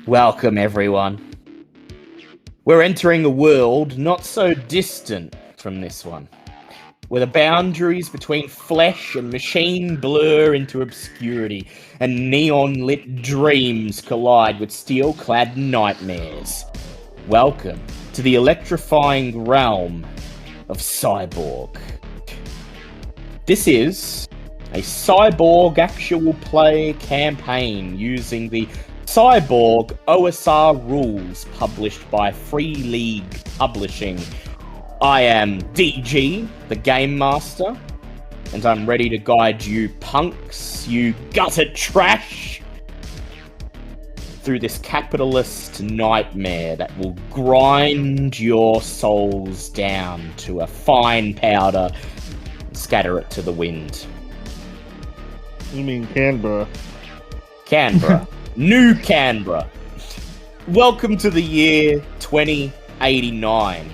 Welcome, everyone. We're entering a world not so distant from this one, where the boundaries between flesh and machine blur into obscurity, and neon-lit dreams collide with steel-clad nightmares. Welcome to the electrifying realm of Cyborg. This is a Cyborg actual play campaign using the Cyborg OSR rules published by Free League Publishing. I am DG, the Game Master, and I'm ready to guide you punks, you gutter trash, through this capitalist nightmare that will grind your souls down to a fine powder and scatter it to the wind. You mean Canberra? Canberra. New Canberra. Welcome to the year 2089.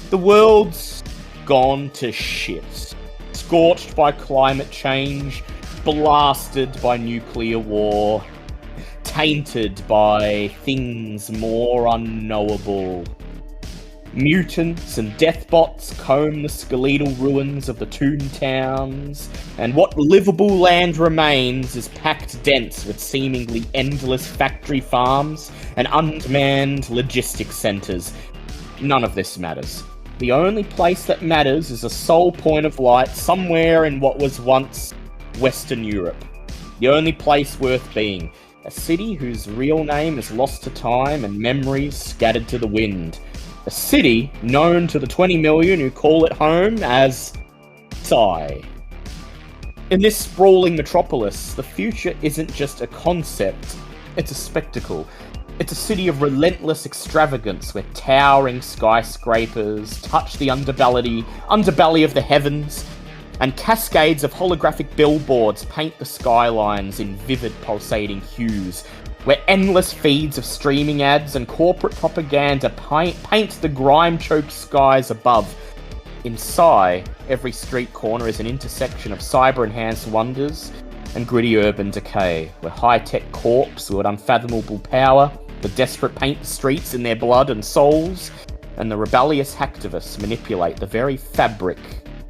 The world's gone to shit. Scorched by climate change, blasted by nuclear war, tainted by things more unknowable. Mutants and deathbots comb the skeletal ruins of the Towns, and what livable land remains is packed dense with seemingly endless factory farms and unmanned logistics centres. None of this matters. The only place that matters is a sole point of light somewhere in what was once Western Europe. The only place worth being. A city whose real name is lost to time and memories scattered to the wind. A city known to the 20 million who call it home as Psy. In this sprawling metropolis, the future isn't just a concept, it's a spectacle. It's a city of relentless extravagance where towering skyscrapers touch the underbelly of the heavens, and cascades of holographic billboards paint the skylines in vivid pulsating hues, where endless feeds of streaming ads and corporate propaganda paint the grime-choked skies above. In Psy, every street corner is an intersection of cyber-enhanced wonders and gritty urban decay, where high-tech corps with unfathomable power, the desperate paint the streets in their blood and souls, and the rebellious hacktivists manipulate the very fabric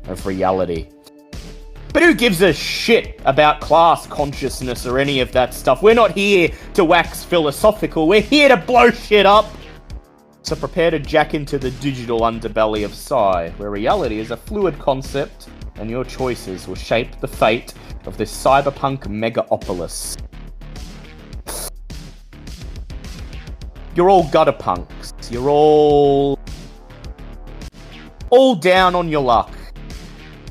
of reality. But who gives a shit about class consciousness or any of that stuff? We're not here to wax philosophical, we're here to blow shit up! So prepare to jack into the digital underbelly of Psy, where reality is a fluid concept, and your choices will shape the fate of this cyberpunk megaopolis. You're all gutter punks. You're all down on your luck.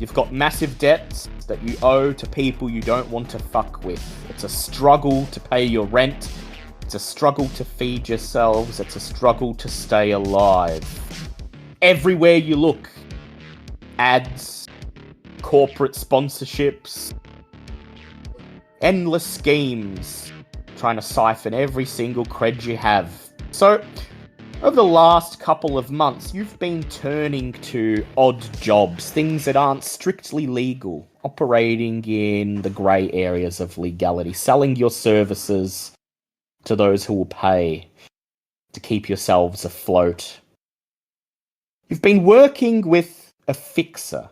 You've got massive debts that you owe to people you don't want to fuck with. It's a struggle to pay your rent. It's a struggle to feed yourselves. It's a struggle to stay alive. Everywhere you look, ads, corporate sponsorships, endless schemes trying to siphon every single cred you have. So, over the last couple of months, you've been turning to odd jobs, things that aren't strictly legal, operating in the grey areas of legality, selling your services to those who will pay to keep yourselves afloat. You've been working with a fixer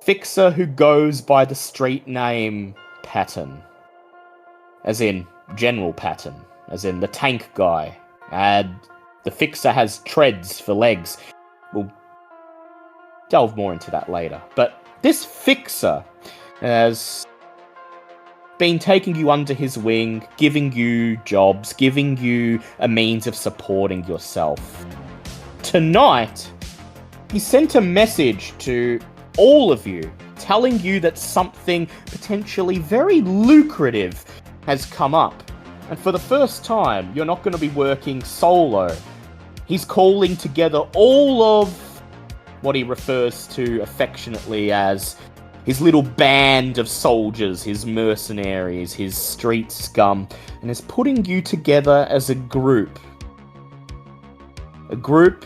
who goes by the street name Patton, as in General Patton, as in the tank guy. And the fixer has treads for legs. We'll delve more into that later. But this fixer has been taking you under his wing, giving you jobs, giving you a means of supporting yourself. Tonight, he sent a message to all of you, telling you that something potentially very lucrative has come up. And for the first time, you're not going to be working solo. He's calling together all of what he refers to affectionately as his little band of soldiers, his mercenaries, his street scum, and is putting you together as a group. A group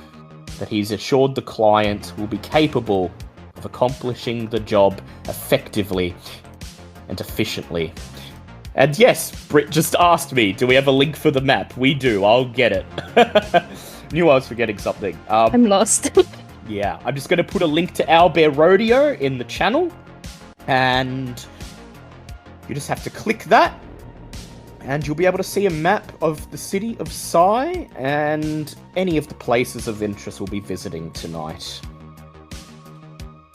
that he's assured the client will be capable of accomplishing the job effectively and efficiently. And yes, Britt just asked me, do we have a link for the map? We do. I'll get it. Knew I was forgetting something. I'm lost. Yeah, I'm just going to put a link to Owlbear Rodeo in the channel. And you just have to click that. And you'll be able to see a map of the city of Psy and any of the places of interest we'll be visiting tonight.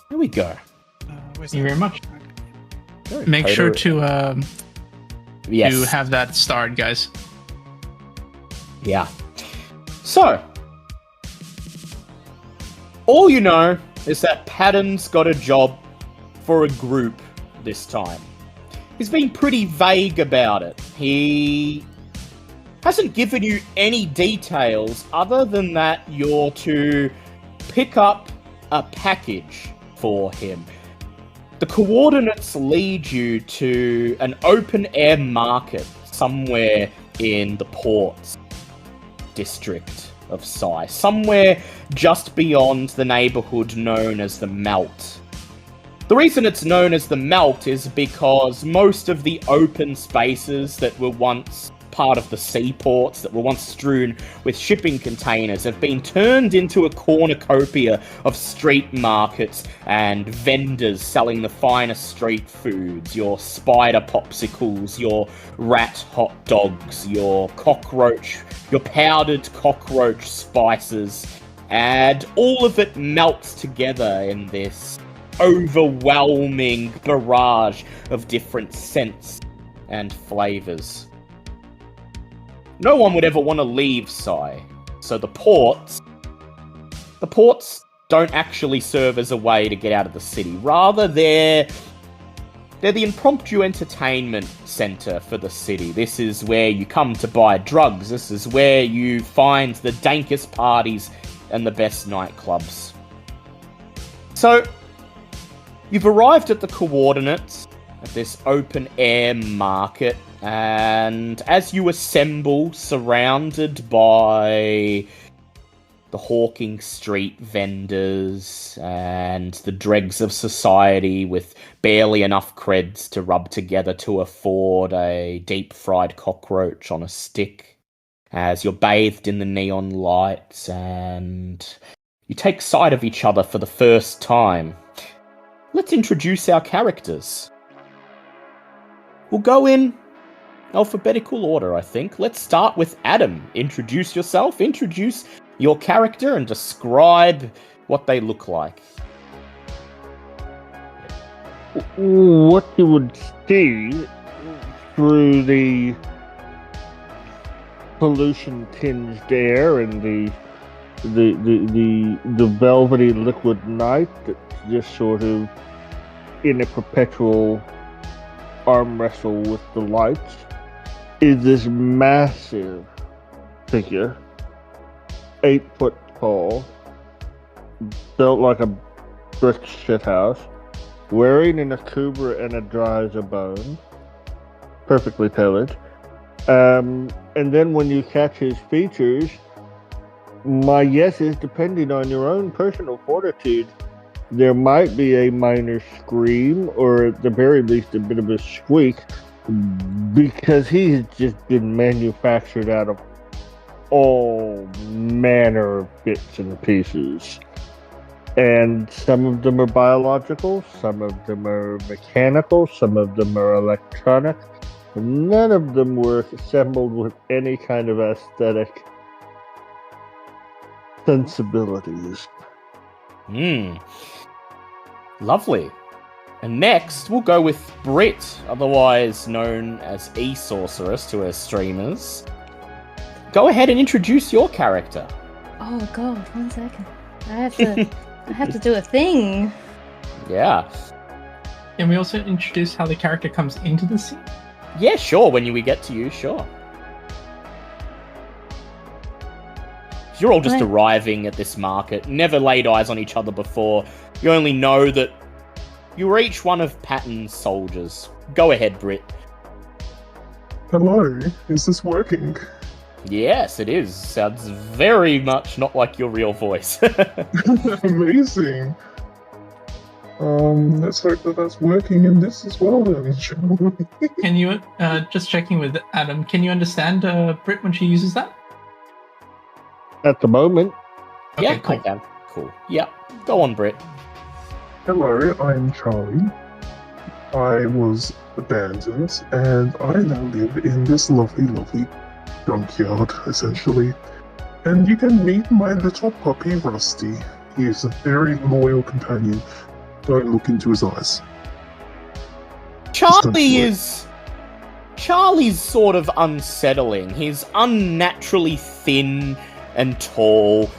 There we go. Thank you very much. Very Make sure totally- to Yes. have that starred, guys. Yeah. So, all you know is that Patton's got a job for a group this time. He's been pretty vague about it. He hasn't given you any details other than that you're to pick up a package for him. The coordinates lead you to an open-air market somewhere in the ports district of Psy, somewhere just beyond the neighborhood known as the Melt. The reason it's known as the Melt is because most of the open spaces that were once part of the seaports, that were once strewn with shipping containers, have been turned into a cornucopia of street markets and vendors selling the finest street foods, your spider popsicles, your rat hot dogs, your powdered cockroach spices, and all of it melts together in this overwhelming barrage of different scents and flavors. No one would ever want to leave Psy, so the ports don't actually serve as a way to get out of the city. Rather, they're the impromptu entertainment center for the city. This is where you come to buy drugs. This is where you find the dankest parties and the best nightclubs. So, you've arrived at the coordinates at this open-air market, and as you assemble, surrounded by the hawking street vendors and the dregs of society with barely enough creds to rub together to afford a deep-fried cockroach on a stick, as you're bathed in the neon lights and you take sight of each other for the first time, let's introduce our characters. We'll go in alphabetical order, I think. Let's start with Adam. Introduce yourself, introduce your character, and describe what they look like. What you would see through the pollution-tinged air and the velvety liquid night that's just sort of in a perpetual arm wrestle with the lights is this massive figure, 8 foot tall, built like a brick shithouse, wearing an akubra and a dry as a bone, perfectly tailored. And then when you catch his features, my guess is, depending on your own personal fortitude, there might be a minor scream, or at the very least a bit of a squeak, because he's just been manufactured out of all manner of bits and pieces. And some of them are biological, some of them are mechanical, some of them are electronic. None of them were assembled with any kind of aesthetic sensibilities. Lovely. And next, we'll go with Brit, otherwise known as E-Sorceress to her streamers. Go ahead and introduce your character. Oh god, 1 second. I have to do a thing. Yeah. Can we also introduce how the character comes into the scene? Yeah, sure, when we get to you, sure. You're all just Right. arriving at this market, never laid eyes on each other before. You only know that you were each one of Patton's soldiers. Go ahead, Britt. Hello, is this working? Yes, it is. Sounds very much not like your real voice. Amazing. Let's hope that that's working in this as well, then, shall we? Can you, just checking with Adam, can you understand Brit when she uses that? At the moment, Okay, Yeah, cool. I can. Cool. Yeah, go on, Britt. Hello, I'm Charlie. I was abandoned, and I now live in this lovely, lovely junkyard, essentially. And you can meet my little puppy, Rusty. He is a very loyal companion. Don't look into his eyes. Charlie's sort of unsettling. He's unnaturally thin and tall,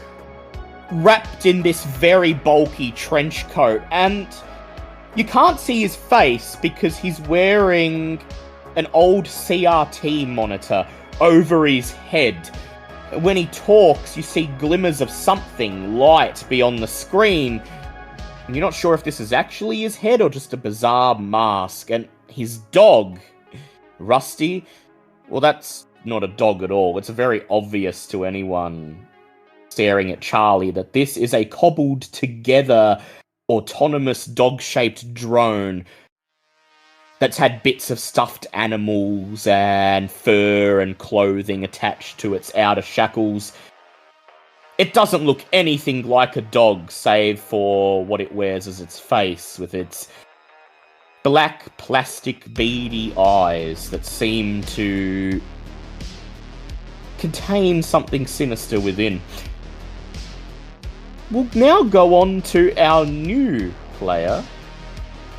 wrapped in this very bulky trench coat, and you can't see his face because he's wearing an old CRT monitor over his head. When he talks, you see glimmers of something light beyond the screen. And you're not sure if this is actually his head or just a bizarre mask. And his dog, Rusty, well, that's not a dog at all. It's very obvious to anyone staring at Charlie that this is a cobbled together autonomous dog-shaped drone that's had bits of stuffed animals and fur and clothing attached to its outer shackles. It doesn't look anything like a dog, save for what it wears as its face, with its black, plastic, beady eyes that seem to contain something sinister within. We'll now go on to our new player.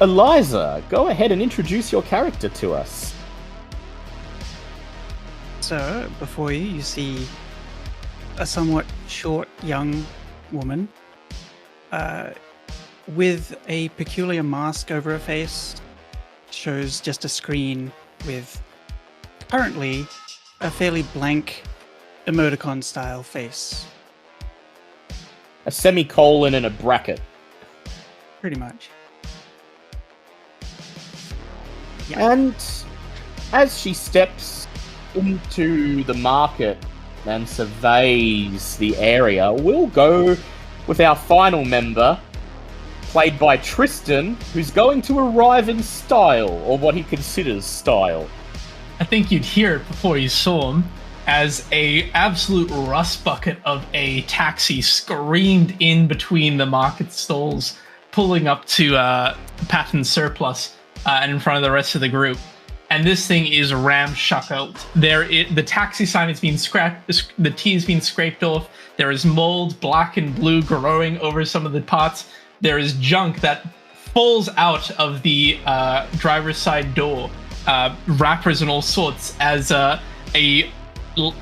Eliza, go ahead and introduce your character to us. So, before you see a somewhat short young woman with a peculiar mask over her face. Shows just a screen with currently a fairly blank emoticon style face. A semicolon and a bracket. Pretty much. Yeah. And as she steps into the market and surveys the area, we'll go with our final member, played by Tristan, who's going to arrive in style, or what he considers style. I think you'd hear it before you saw him, as a absolute rust bucket of a taxi screamed in between the market stalls, pulling up to Patton's surplus and in front of the rest of the group. And this thing is ramshackle. The taxi sign has been scrapped, the T has been scraped off. There is mold, black and blue, growing over some of the parts. There is junk that falls out of the driver's side door, wrappers and all sorts, as a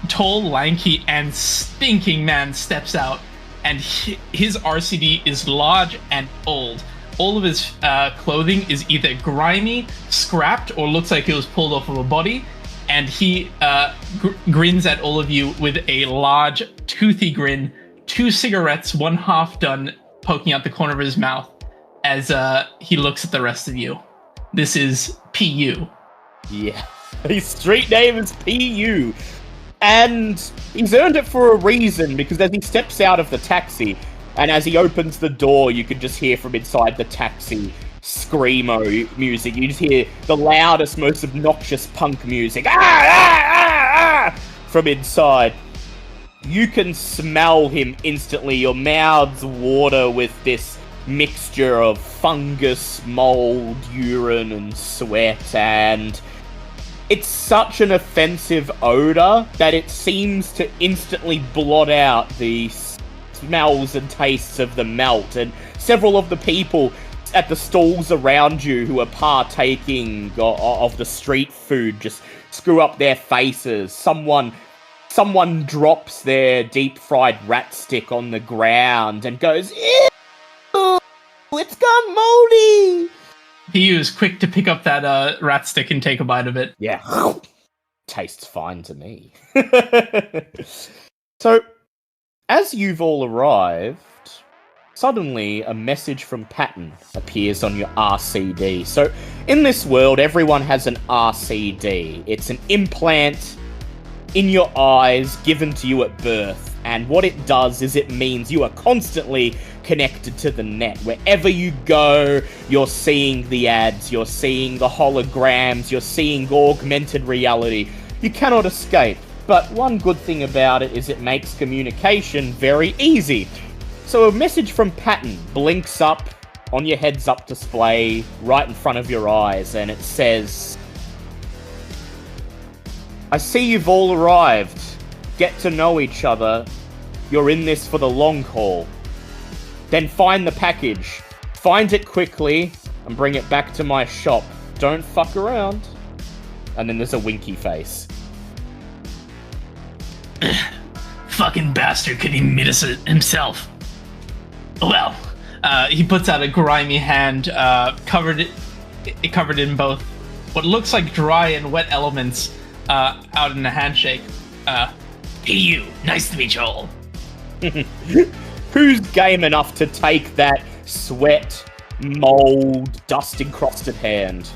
tall, lanky, and stinking man steps out. And his RCD is large and old. All of his clothing is either grimy, scrapped, or looks like it was pulled off of a body. And he grins at all of you with a large, toothy grin, 2 cigarettes, one half done, poking out the corner of his mouth as he looks at the rest of you. This is PU. Yeah, his street name is PU. And he's earned it for a reason, because as he steps out of the taxi, and as he opens the door, you can just hear from inside the taxi screamo music. You just hear the loudest, most obnoxious punk music. From inside. You can smell him instantly. Your mouths water with this mixture of fungus, mold, urine, and sweat, and it's such an offensive odor that it seems to instantly blot out the smells and tastes of the melt. And several of the people at the stalls around you who are partaking of the street food just screw up their faces. Someone drops their deep fried rat stick on the ground and goes, "Ew, it's gone moldy." PU is quick to pick up that rat stick and take a bite of it. Yeah, tastes fine to me. So, as you've all arrived, suddenly a message from Patton appears on your RCD. So, in this world, everyone has an RCD. It's an implant in your eyes given to you at birth. And what it does is it means you are constantly connected to the net. Wherever you go, you're seeing the ads, you're seeing the holograms, you're seeing augmented reality. You cannot escape. But one good thing about it is it makes communication very easy. So a message from Patton blinks up on your heads-up display right in front of your eyes, and it says, I see you've all arrived. Get to know each other. You're in this for the long haul. Then find the package. Find it quickly and bring it back to my shop. Don't fuck around. And then there's a winky face. Fucking bastard, could he meet us himself? Well, he puts out a grimy hand, covered in both what looks like dry and wet elements, out in a handshake. PU, nice to meet you all. Who's game enough to take that sweat, mold, dust-encrusted hand?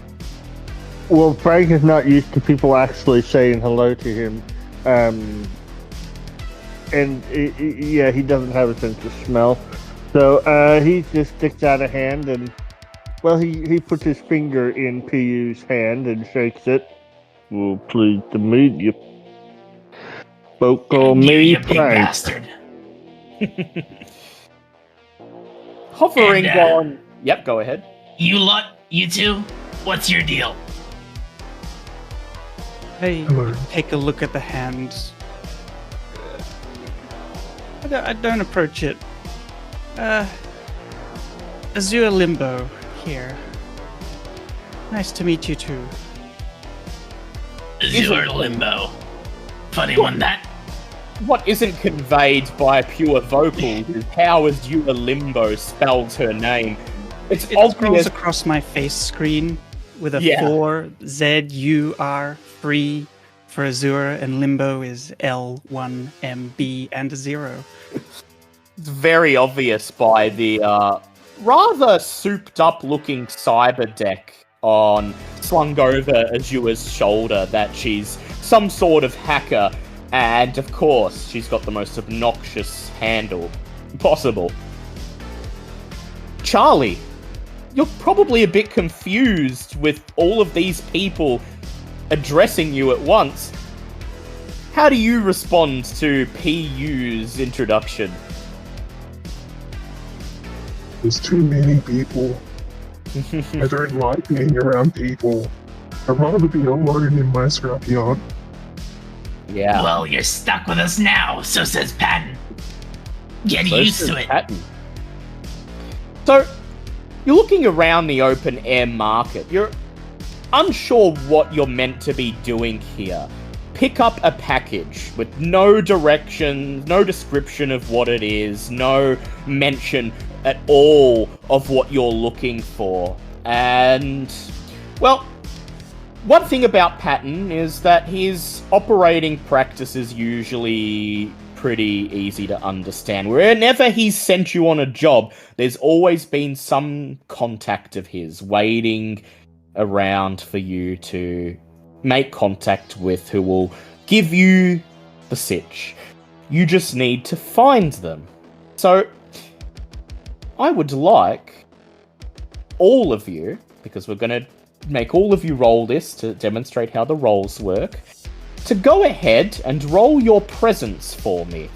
Well, Frank is not used to people actually saying hello to him. Yeah, he doesn't have a sense of smell. So he just sticks out a hand and, well, he puts his finger in PU's hand and shakes it. Well, pleased to meet you. Folk call me you big Frank. bastard. Hovering And, on... Yep, go ahead. You lot, you two, what's your deal? Hey, Hello. take a look at the hand. I don't approach it. Azure Limbo here. Nice to meet you too. Azure Limbo. Funny one, that. What isn't conveyed by pure vocals is how Azure Limbo spells her name. It's It scrolls obvious. across my face screen with a Yeah. 4 ZUR 3 for Azure, and Limbo is L1MB and a 0. It's very obvious by the rather souped-up looking cyber deck slung over Azure's shoulder that she's some sort of hacker, and of course she's got the most obnoxious handle possible. Charlie, you're probably a bit confused with all of these people addressing you at once. How do you respond to PU's introduction? There's too many people. I don't like being around people. I'd rather be alone in my scrapyard. Yeah. Well, you're stuck with us now, so says Patton. Get used to it. Patton. So, you're looking around the open air market. You're unsure what you're meant to be doing here. Pick up a package with no direction, no description of what it is, no mention at all of what you're looking for. And, well, one thing about Patton is that his operating practice is usually pretty easy to understand. Whenever he's sent you on a job, there's always been some contact of his waiting around for you to make contact with, who will give you the sitch. You just need to find them. So, I would like all of you, because we're going to make all of you roll this to demonstrate how the rolls work, to go ahead and roll your presence for me.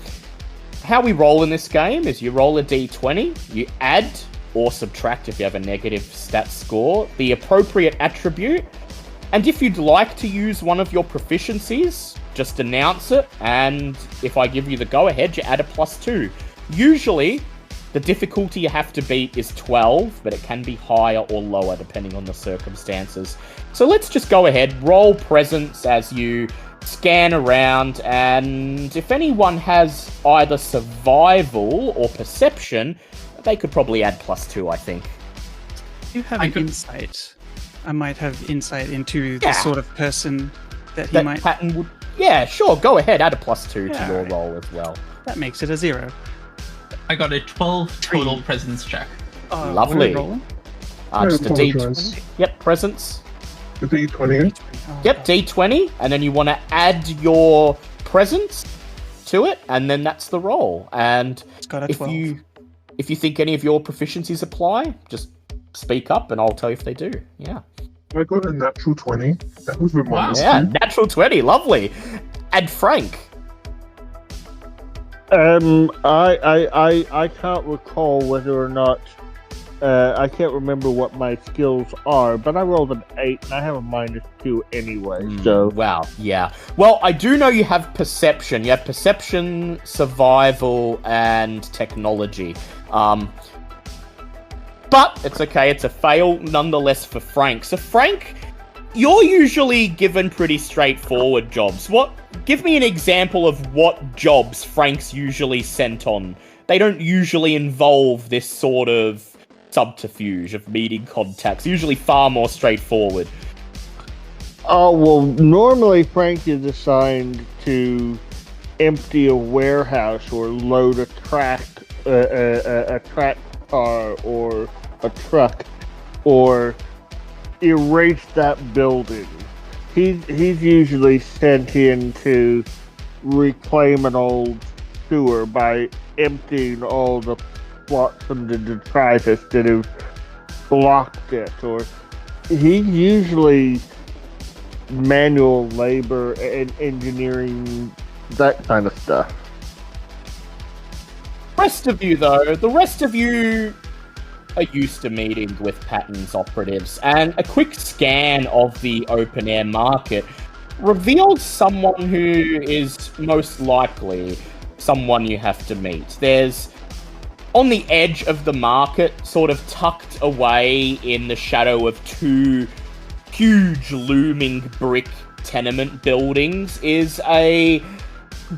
How we roll in this game is you roll a d20, you add or subtract, if you have a negative stat score, the appropriate attribute, and if you'd like to use one of your proficiencies, just announce it, and if I give you the go-ahead, you add a +2. Usually, the difficulty you have to beat is 12, but it can be higher or lower depending on the circumstances. So let's just go ahead, roll presence as you scan around, and if anyone has either survival or perception, they could probably add +2, I think. You have an insight. I might have insight into the Yeah. sort of person that he That might... pattern would... Yeah, sure, go ahead, add a +2 Yeah, to your alright. roll as well. That makes it a 0. I got a 12 total presence check. Oh, Lovely. what are we rolling? Just a apologise. D20. Yep, presence. The D20. Oh, Yep, D20, and then you want to add your presence to it, and then that's the roll. And It's got a if 12. you if you think any of your proficiencies apply, just speak up and I'll tell you if they do. Yeah. I got a natural 20. That was with my Wow. Yeah, history. natural 20, lovely. And Frank. I can't recall whether or not I can't remember what my skills are, but I rolled an 8 and I have a -2 anyway. So Wow, yeah. Well, I do know you have perception. You have perception, survival, and technology. But it's okay, it's a fail nonetheless for Frank. So Frank, you're usually given pretty straightforward jobs. Give me an example of what jobs Frank's usually sent on. They don't usually involve this sort of subterfuge of meeting contacts. Usually far more straightforward. oh well, normally Frank is assigned to empty a warehouse or load a track car or a truck or erase that building. He's usually sent in to reclaim an old sewer by emptying all the plots and the detritus that have blocked it, or he usually manual labor and engineering, that kind of stuff. The rest of you are used to meeting with Patton's operatives, and a quick scan of the open-air market reveals someone who is most likely someone you have to meet. There's, on the edge of the market, sort of tucked away in the shadow of two huge looming brick tenement buildings, is a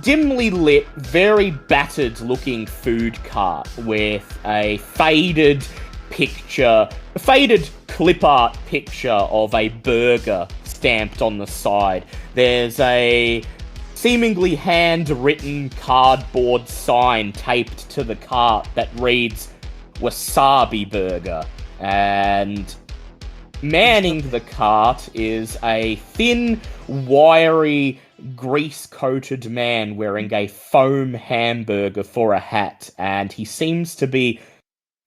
dimly lit, very battered looking food cart with a faded clip art picture of a burger stamped on the side. There's a seemingly handwritten cardboard sign taped to the cart that reads Wasabi Burger. And manning the cart is a thin, wiry, grease-coated man wearing a foam hamburger for a hat, and he seems to be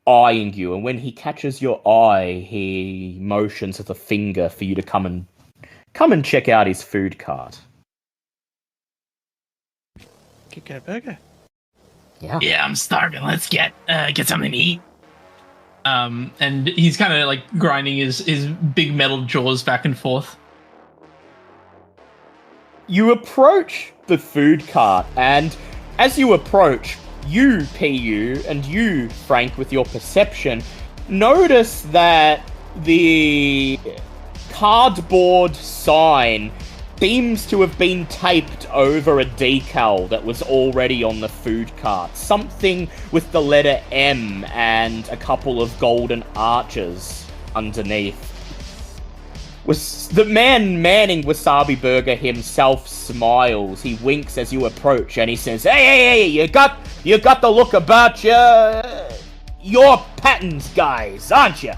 eyeing you, and when he catches your eye, he motions with a finger for you to come and check out his food cart. Could get a burger. Yeah, I'm starving. Let's get something to eat. And he's kind of like grinding his big metal jaws back and forth. You approach the food cart, and as you approach, you, PU, and you, Frank, with your perception, notice that the cardboard sign seems to have been taped over a decal that was already on the food cart. Something with the letter M and a couple of golden arches underneath. The man manning Wasabi Burger himself smiles. He winks as you approach, and he says, "Hey, you got the look about you. You're Patton's guys, aren't you?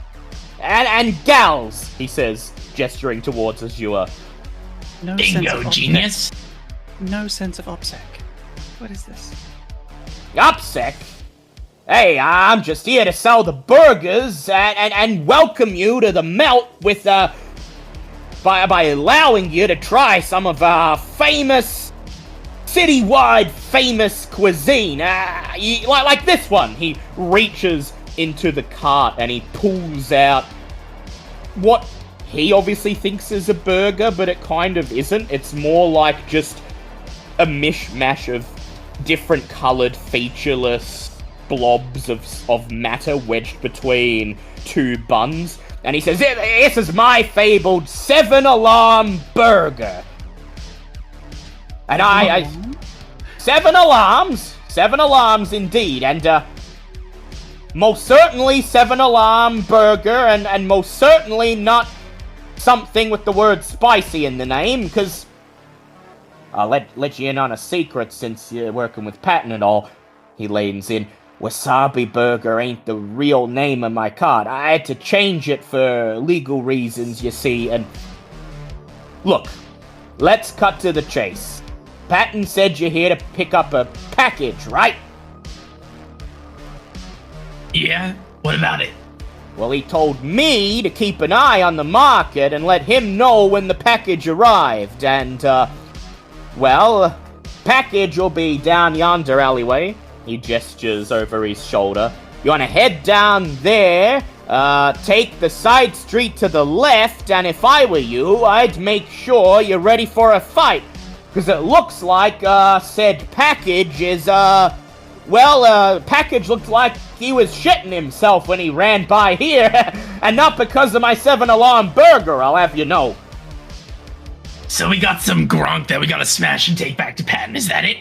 And gals," he says, gesturing towards Azure. No sense Bingo, of genius. No sense of OPSEC. What is this? Upsec? Hey, I'm just here to sell the burgers and welcome you to the melt with by allowing you to try some of our famous, citywide famous cuisine. Like this one. He reaches into the cart and he pulls out what he obviously thinks is a burger, but it kind of isn't. It's more like just a mishmash of different coloured, featureless blobs of matter wedged between two buns. And he says, "This is my fabled 7-alarm burger." And I 7 alarms indeed, and most certainly 7-alarm burger, and most certainly not something with the word spicy in the name, because I'll let you in on a secret since you're working with Patton and all. He leans in. Wasabi Burger ain't the real name of my cart. I had to change it for legal reasons, you see, and look, let's cut to the chase. Patton said you're here to pick up a package, right? Yeah? What about it? Well, he told me to keep an eye on the market and let him know when the package arrived, and, package will be down yonder alleyway. He gestures over his shoulder. You wanna head down there, take the side street to the left, and if I were you, I'd make sure you're ready for a fight. Because it looks like, said package is, package looked like he was shitting himself when he ran by here, and not because of my 7-alarm burger, I'll have you know. So we got some grunk that we gotta smash and take back to Patton, is that it?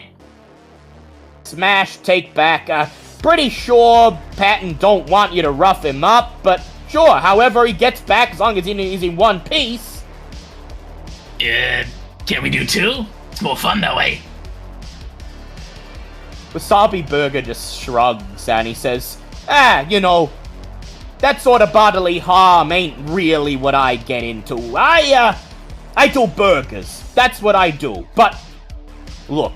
Smash, take back, pretty sure Patton don't want you to rough him up, but sure, however he gets back, as long as he's in one piece. Can we do 2? It's more fun that way. Wasabi Burger just shrugs and he says, that sort of bodily harm ain't really what I get into. I do burgers. That's what I do. But, look,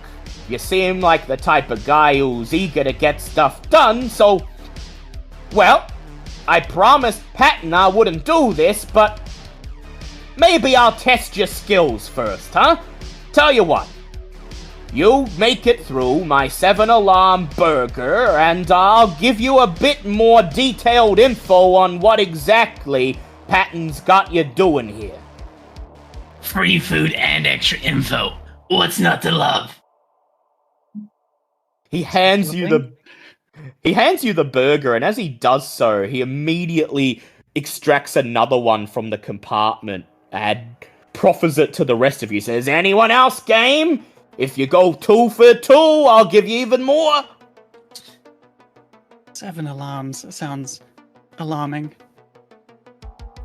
you seem like the type of guy who's eager to get stuff done, so, I promised Patton I wouldn't do this, but maybe I'll test your skills first, huh? Tell you what. You make it through my 7-alarm burger, and I'll give you a bit more detailed info on what exactly Patton's got you doing here. Free food and extra info. What's not to love? He hands you the burger, and as he does so, he immediately extracts another one from the compartment and proffers it to the rest of you. Says, anyone else game? If you go 2 for 2, I'll give you even more. 7 alarms sounds alarming.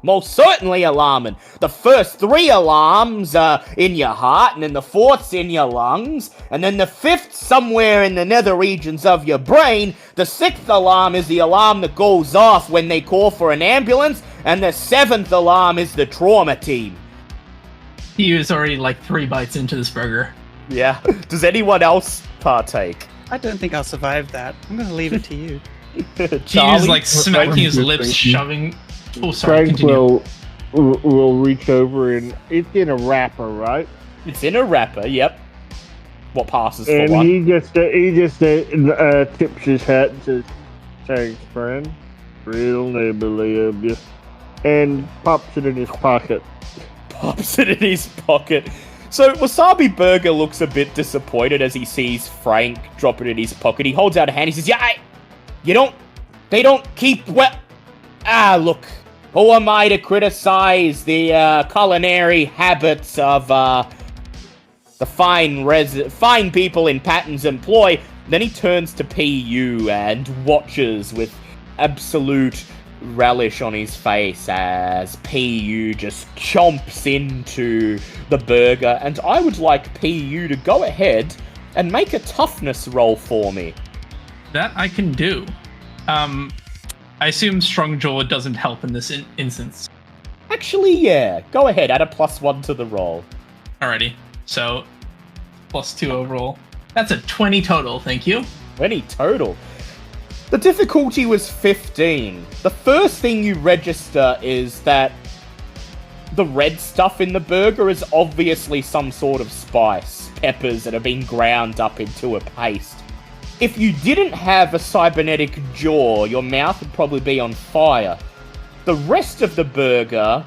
Most certainly alarming. The first 3 alarms in your heart, and then the 4th's in your lungs, and then the 5th somewhere in the nether regions of your brain. The 6th alarm is the alarm that goes off when they call for an ambulance, and the 7th alarm is the trauma team. He was already like 3 bites into this burger. Yeah. Does anyone else partake? I don't think I'll survive that. I'm going to leave it to you. He was like smacking his lips, shoving. Oh, sorry. Frank will reach over and it's in a wrapper, right? It's in a wrapper. Yep. What passes and for one? he just tips his hat and says, "Thanks, friend. Real neighborly of you," and pops it in his pocket. Pops it in his pocket. So Wasabi Burger looks a bit disappointed as he sees Frank drop it in his pocket. He holds out a hand. He says, they don't keep look, who am I to criticize the culinary habits of the fine people in Patton's employ? Then he turns to PU and watches with absolute relish on his face as PU just chomps into the burger, and I would like PU to go ahead and make a toughness roll for me. That I can do. I assume Strong Jaw doesn't help in this instance. Actually, yeah. Go ahead, add a +1 to the roll. Alrighty. So, +2 overall. That's a 20 total, thank you. 20 total. The difficulty was 15. The first thing you register is that the red stuff in the burger is obviously some sort of spice. Peppers that have been ground up into a paste. If you didn't have a cybernetic jaw, your mouth would probably be on fire. The rest of the burger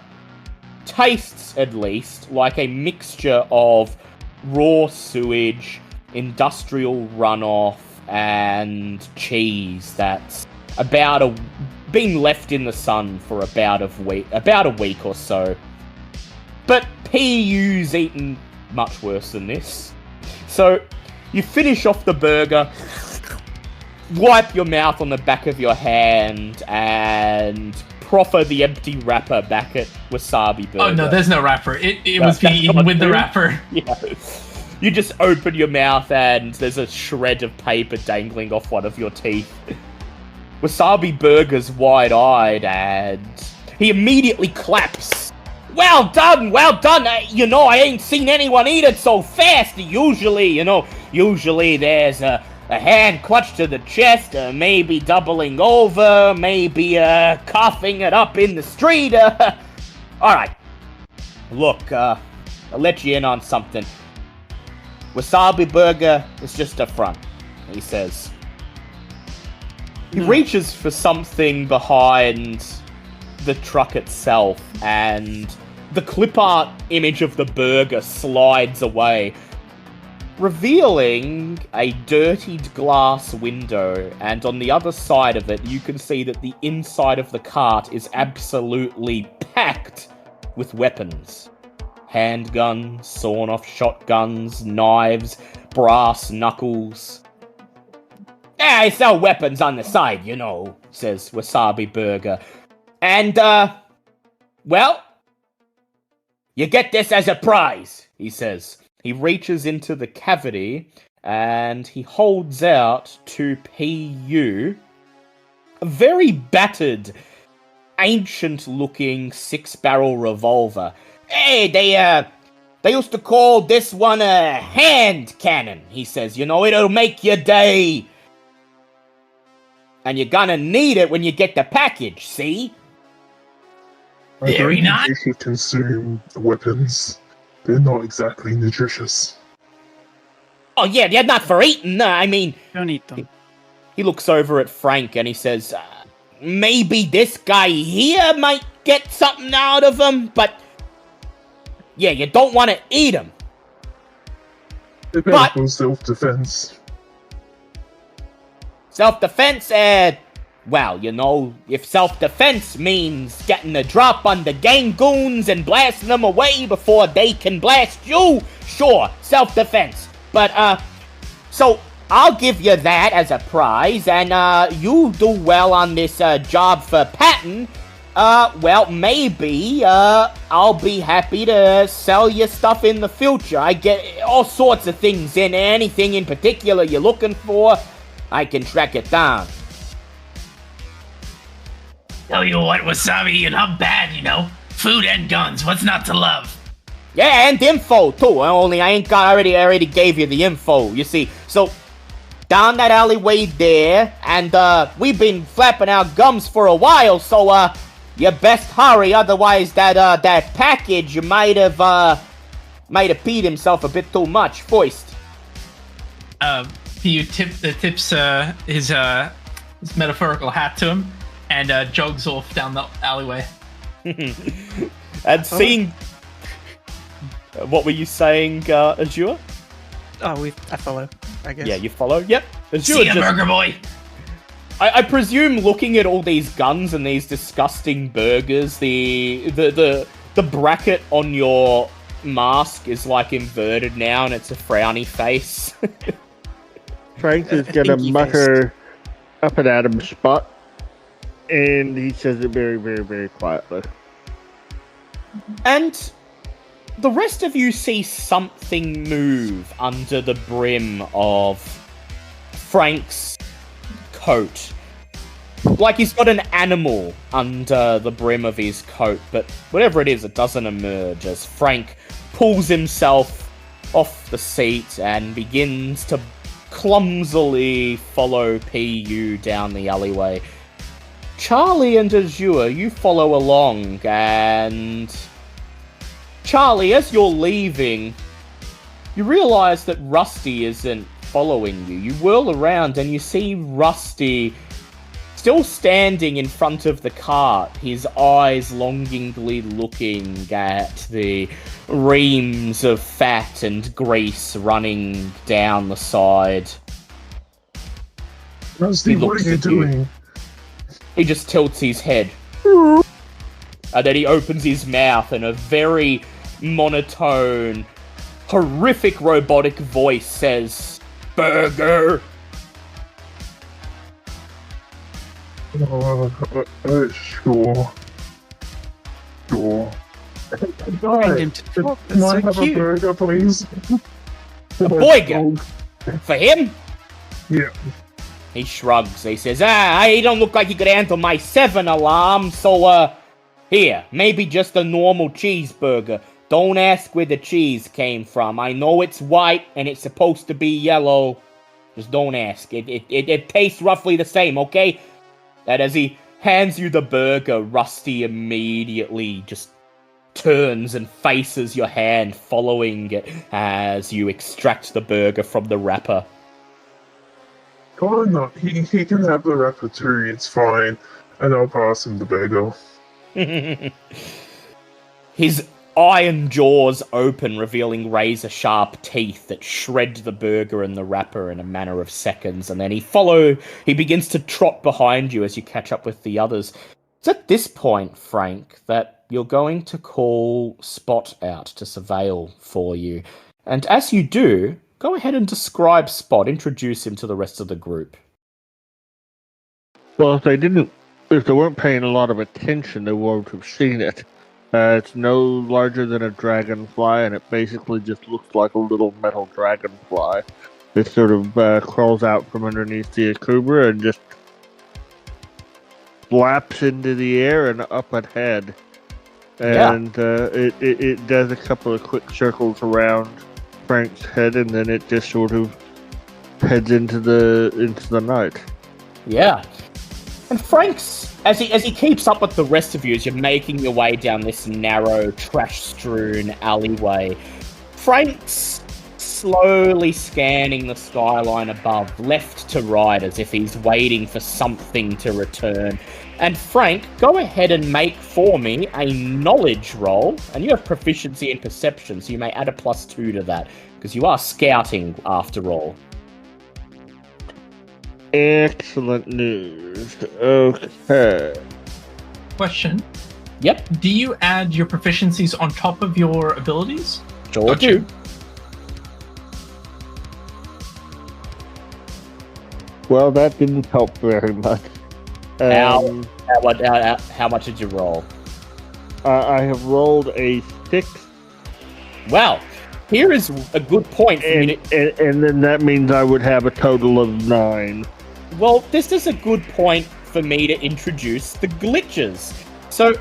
tastes, at least, like a mixture of raw sewage, industrial runoff, and cheese that's been left in the sun for about a week or so. But PU's eaten much worse than this. So, you finish off the burger, wipe your mouth on the back of your hand, and proffer the empty wrapper back at Wasabi Burger. Oh no, there's no wrapper. It was being eaten with the wrapper. Yeah. You just open your mouth and there's a shred of paper dangling off one of your teeth. Wasabi Burger's wide-eyed and he immediately claps. Well done, well done. I ain't seen anyone eat it so fast. Usually there's a a hand clutched to the chest, maybe doubling over, maybe coughing it up in the street. Alright. Look, I'll let you in on something. Wasabi Burger is just a front, he says. He reaches for something behind the truck itself, and the clip art image of the burger slides away, revealing a dirtied glass window, and on the other side of it, you can see that the inside of the cart is absolutely packed with weapons. Handguns, sawn-off shotguns, knives, brass knuckles. I sell weapons on the side, you know, says Wasabi Burger. And, well, you get this as a prize, he says. He reaches into the cavity, and he holds out to PU a very battered, ancient-looking 6-barrel revolver. Hey, they used to call this one a hand cannon, he says. You know, it'll make your day. And you're gonna need it when you get the package, see? Very nice. You should consume weapons. They're not exactly nutritious. Oh, yeah, they're not for eating. I mean... Don't eat them. He looks over at Frank and he says, maybe this guy here might get something out of him, but... Yeah, you don't want to eat him. They're better for self-defense. Self-defense, well, you know, if self-defense means getting a drop on the gang goons and blasting them away before they can blast you, sure, self-defense. But, so, I'll give you that as a prize, and, you do well on this, job for Patton. Well, maybe, I'll be happy to sell you stuff in the future. I get all sorts of things in, anything in particular you're looking for, I can track it down. Tell you what, Wasabi, you're not bad, you know. Food and guns, what's not to love? Yeah, and info, too. Only I already gave you the info, you see. So, down that alleyway there, and, we've been flapping our gums for a while, so, you best hurry, otherwise that package might have peed himself a bit too much first. He tips his metaphorical hat to him and jogs off down the alleyway. And seeing... What were you saying, Azure? Oh, I follow, I guess. Yeah, you follow? Yep. Azure See ya, burger boy! I presume looking at all these guns and these disgusting burgers, the bracket on your mask is like inverted now and it's a frowny face. Frank is gonna mutter up and at him spot, and he says it very, very, very quietly. And the rest of you see something move under the brim of Frank's coat. Like he's got an animal under the brim of his coat, but whatever it is, it doesn't emerge as Frank pulls himself off the seat and begins to clumsily follow PU down the alleyway. Charlie and Azure, you follow along, and... Charlie, as you're leaving, you realise that Rusty isn't following you. You whirl around and you see Rusty still standing in front of the cart, his eyes longingly looking at the reams of fat and grease running down the side. Rusty, what are you doing? He just tilts his head. And then he opens his mouth and a very monotone, horrific robotic voice says, "Burger!" Sure. Find him to talk. Can I That's have so a cute. burger, please? A burger? For him? Yeah. He shrugs. He says, he don't look like he could handle my 7 alarm, so, here, maybe just a normal cheeseburger. Don't ask where the cheese came from. I know it's white, and it's supposed to be yellow. Just don't ask. It tastes roughly the same, okay? And as he hands you the burger, Rusty immediately just turns and faces your hand, following it as you extract the burger from the wrapper. Oh no, he can have the wrapper too, it's fine. And I'll pass him the bagel. His iron jaws open, revealing razor-sharp teeth that shred the burger and the wrapper in a matter of seconds, and then he begins to trot behind you as you catch up with the others. It's at this point, Frank, that you're going to call Spot out to surveil for you. And as you do, go ahead and describe Spot, introduce him to the rest of the group. Well, if they weren't paying a lot of attention, they won't have seen it. It's no larger than a dragonfly, and it basically just looks like a little metal dragonfly. It sort of crawls out from underneath the Akubra and just flaps into the air and up ahead. And it does a couple of quick circles around Frank's head, and then it just sort of heads into the night. Yeah. And Frank's, as he keeps up with the rest of you as you're making your way down this narrow, trash-strewn alleyway, Frank's slowly scanning the skyline above, left to right, as if he's waiting for something to return. And Frank, go ahead and make for me a knowledge roll, and you have proficiency in perception, so you may add a +2 to that, because you are scouting after all. Excellent news. Okay. Question. Yep. Do you add your proficiencies on top of your abilities? Sure do. Well, that didn't help very much. How much did you roll? I have rolled a 6. Well, here is a good point for you to... and then that means I would have a total of 9. Well, this is a good point for me to introduce the glitches. So,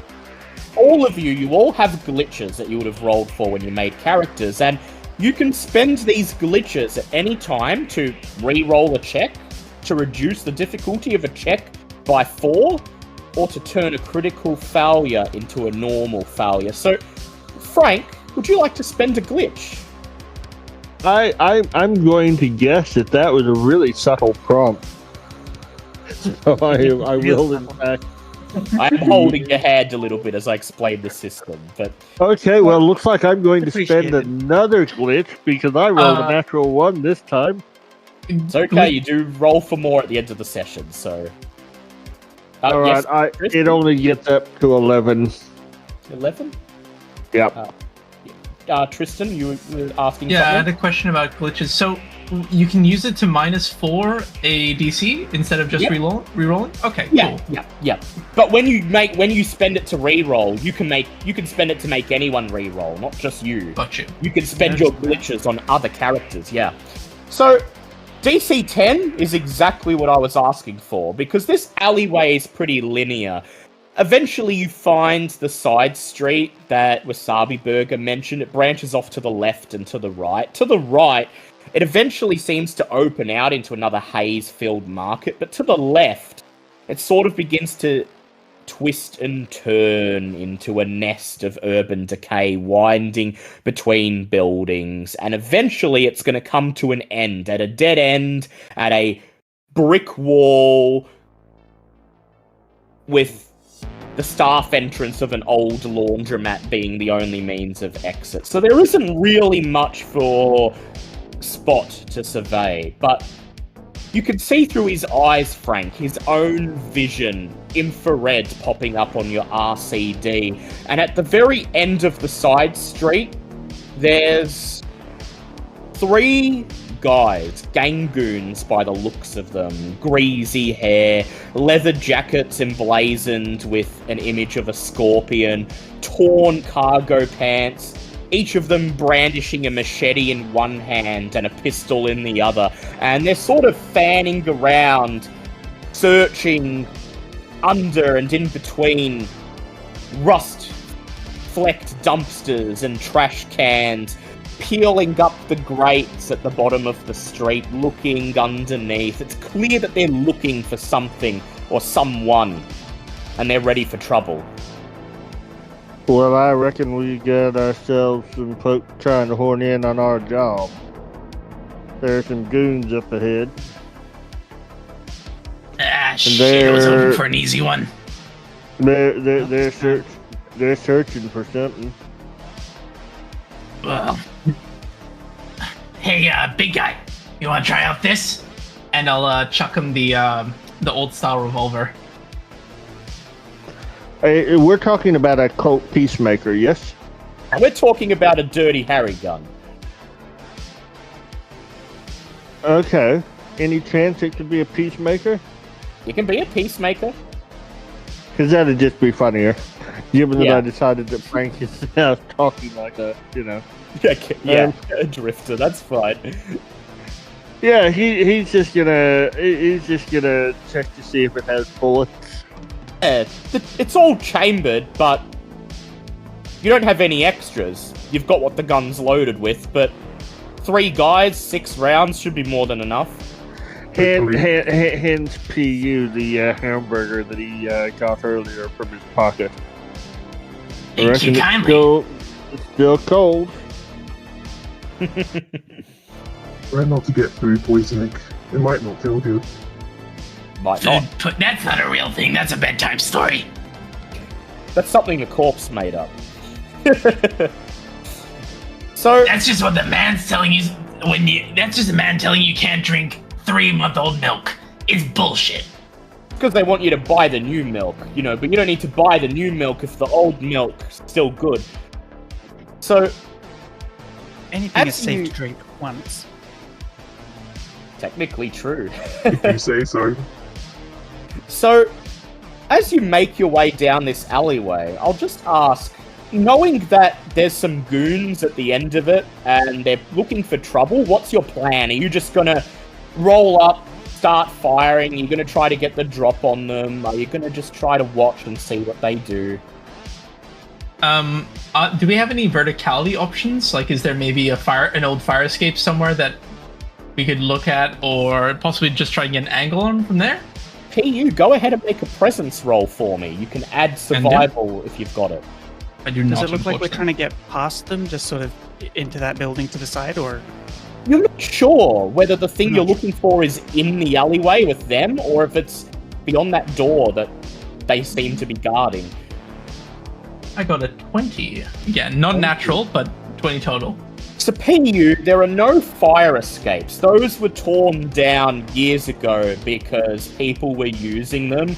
all of you all have glitches that you would have rolled for when you made characters, and you can spend these glitches at any time to re-roll a check, to reduce the difficulty of a check by 4, or to turn a critical failure into a normal failure. So, Frank, would you like to spend a glitch? I'm going to guess that was a really subtle prompt. So I will, in fact. I'm holding your hand a little bit as I explain the system, but... Okay, well, looks like I'm going to spend another glitch, because I rolled a natural 1 this time. It's okay, you do roll for more at the end of the session, so... Alright, yes, it only gets up to 11. 11? Yep. Tristan, you were asking Yeah, I had something? a question about glitches. So, you can use it to -4 a DC instead of just Yep. re-rolling? Okay, Yeah, cool. yeah. But when you spend it to re-roll, you can spend it to make anyone re-roll, not just you. Got you. You can spend your glitches on other characters, yeah. So, DC 10 is exactly what I was asking for, because this alleyway is pretty linear. Eventually you find the side street that Wasabi Burger mentioned. It branches off to the left and to the right. To the right, it eventually seems to open out into another haze-filled market, but to the left, it sort of begins to twist and turn into a nest of urban decay, winding between buildings, and eventually it's going to come to an end, at a dead end, at a brick wall, with the staff entrance of an old laundromat being the only means of exit. So there isn't really much for Spot to survey, but you can see through his eyes, Frank, his own vision, infrared popping up on your RCD. And at the very end of the side street, there's 3 guys, gangoons by the looks of them, greasy hair, leather jackets emblazoned with an image of a scorpion, torn cargo pants, each of them brandishing a machete in one hand and a pistol in the other, and they're sort of fanning around, searching under and in between rust-flecked dumpsters and trash cans, peeling up the grates at the bottom of the street, looking underneath. It's clear that they're looking for something or someone, and they're ready for trouble. Well, I reckon we got ourselves some folk trying to horn in on our job. There are some goons up ahead. Ah, shit, I was hoping for an easy one. They're searching for something. Well, hey, big guy, you want to try out this? And I'll chuck him the old style revolver. Hey, we're talking about a cult peacemaker, yes? And we're talking about a Dirty Harry gun. Okay. Any chance it could be a peacemaker? You can be a peacemaker. Because that'd just be funnier. Given that Yeah. I decided that Frank is now talking like a, A drifter, that's fine. Yeah, he's just gonna check to see if it has bullets. Yeah, it's all chambered, but you don't have any extras. You've got what the gun's loaded with, but 3 guys, 6 rounds should be more than enough. Hands PU the hamburger that he got earlier from his pocket. I Thank reckon you kindly. it's still cold. Try not to get food poisoning. It might not feel good. Might not. That's not a real thing. That's a bedtime story. That's something the corpse made up. So That's just what the man's telling you. That's just a man telling you can't drink 3-month-old milk. It's bullshit. because they want you to buy the new milk, you know, but you don't need to buy the new milk if the old milk's still good. So Anything is As safe you- to drink once. technically true. If you say so. So, as you make your way down this alleyway, I'll just ask, knowing that there's some goons at the end of it and they're looking for trouble, what's your plan? Are you just gonna roll up, start firing? Are you gonna try to get the drop on them? Are you gonna just try to watch and see what they do? Do we have any verticality options? Like, is there maybe an old fire escape somewhere that we could look at, or possibly just try and get an angle on from there? PU, go ahead and make a presence roll for me. You can add survival if you've got it. I do Does not. it look like we're unfortunately. trying to get past them, just sort of into that building to the side, or? You're not sure whether the thing Not you're sure. looking for is in the alleyway with them, or if it's beyond that door that they seem to be guarding. I got a 20. Yeah, not natural, but 20 total. So PU, there are no fire escapes. Those were torn down years ago because people were using them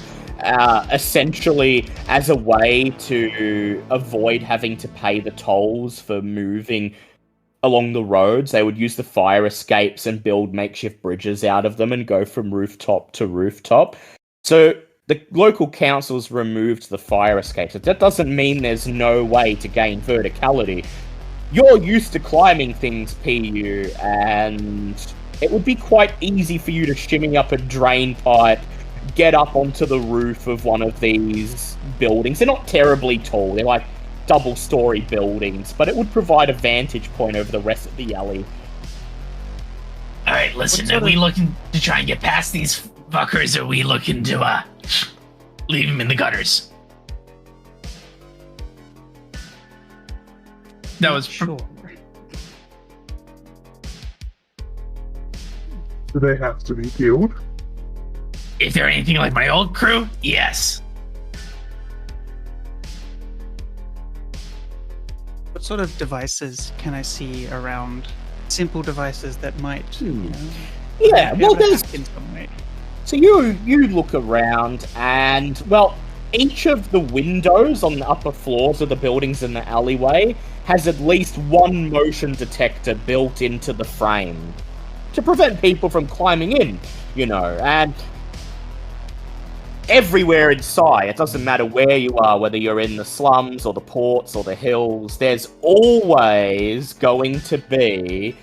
essentially as a way to avoid having to pay the tolls for moving along the roads. They would use the fire escapes and build makeshift bridges out of them and go from rooftop to rooftop. So the local councils removed the fire escapes. But that doesn't mean there's no way to gain verticality. You're used to climbing things, PU, and it would be quite easy for you to shimmy up a drain pipe, get up onto the roof of one of these buildings. They're not terribly tall, they're like double-story buildings, but it would provide a vantage point over the rest of the alley. All right, listen. What sort Are we of- looking to try and get past these fuckers, or are we looking to leave them in the gutters? That was sure. Do they have to be killed? If they're anything like my old crew, yes. What sort of devices can I see around? Simple devices that might, you know, Yeah, be well, able to there's hack in some way. So you look around and, well, each of the windows on the upper floors of the buildings in the alleyway has at least one motion detector built into the frame to prevent people from climbing in, you know, and everywhere inside, it doesn't matter where you are, whether you're in the slums or the ports or the hills, there's always going to be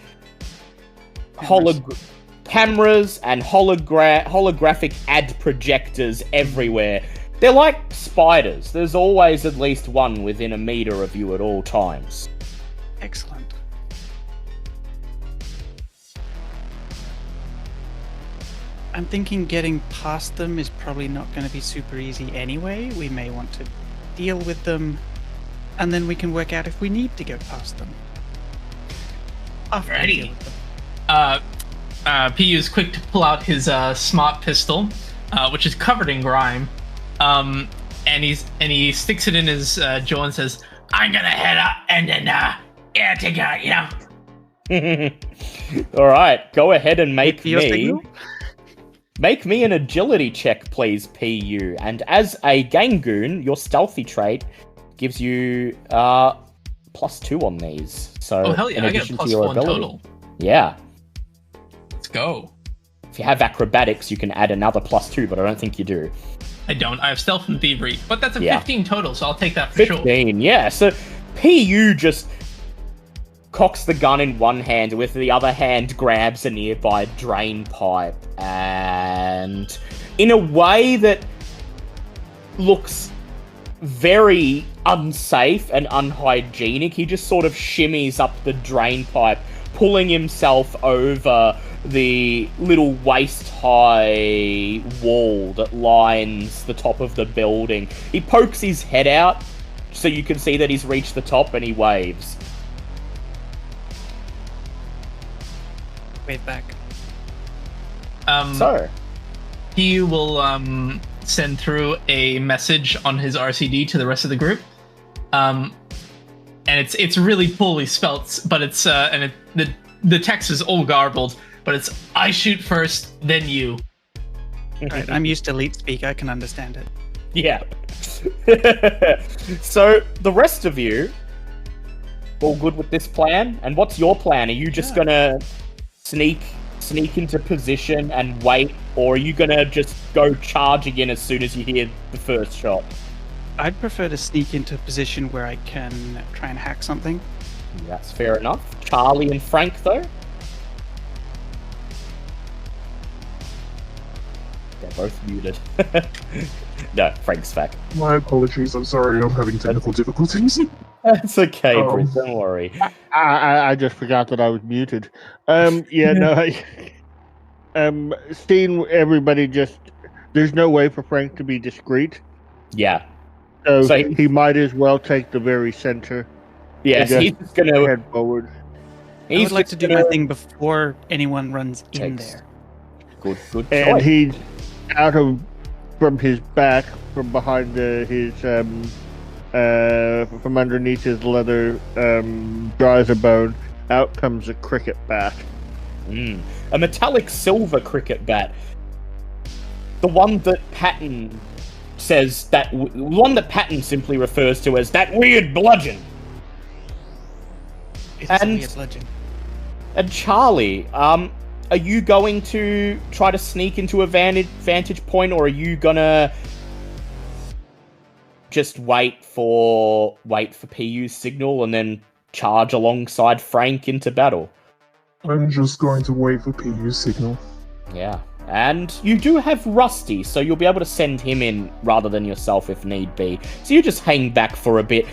cameras and holographic ad projectors everywhere. They're like spiders. There's always at least one within a meter of you at all times. Excellent. I'm thinking getting past them is probably not going to be super easy anyway. We may want to deal with them, and then we can work out if we need to go past them. After we deal Ready. with them. PU is quick to pull out his smart pistol, which is covered in grime, and he sticks it in his jaw and says, I'm gonna head up and then take out, All right, go ahead and make Your me signal? an agility check, please, PU. And as a Gangoon, your stealthy trait gives you +2 on these. So "Oh hell yeah, in I get a addition to plus your 1 ability. total. Yeah. Let's go." If you have acrobatics, you can add another +2, but I don't think you do. I don't. I have stealth and thievery, but that's a Yeah. 15 total, so I'll take that for sure. 15, yeah. So PU just cocks the gun in one hand, with the other hand grabs a nearby drain pipe, and in a way that looks very unsafe and unhygienic, he just sort of shimmies up the drain pipe, pulling himself over the little waist-high wall that lines the top of the building. He pokes his head out so you can see that he's reached the top, and he waves. Wave back. So, He will send through a message on his RCD to the rest of the group, and it's really poorly spelt, but it's the text is all garbled, but it's "I shoot first, then you." Right, I'm used to leet speak. I can understand it. yeah. So, the rest of you, all good with this plan? And what's your plan? Are you just gonna sneak into position and wait, or are you gonna just go charging in as soon as you hear the first shot? I'd prefer to sneak into a position where I can try and hack something. That's fair enough. Charlie and Frank, though? They're both muted. No, Frank's back. My apologies, I'm sorry, I'm having technical difficulties. That's okay, Oh. Britt, don't worry. I just forgot that I was muted. Yeah, no, seeing everybody just, there's no way for Frank to be discreet, Yeah. so So he might as well take the very center Yeah, and so he's just gonna... head forward. I would like just to do gonna- my thing before anyone runs in Takes- there. Good And choice. he's out of, from his back, from behind from underneath his leather dryser bone, out comes a cricket bat. A metallic silver cricket bat. The one that Patton says that... one that Patton simply refers to as that weird bludgeon. It's And- only a bludgeon. And Charlie, are you going to try to sneak into a vantage point, or are you gonna just wait for PU's signal and then charge alongside Frank into battle? I'm just going to wait for PU's signal. Yeah. And you do have Rusty, so you'll be able to send him in rather than yourself if need be. So you just hang back for a bit.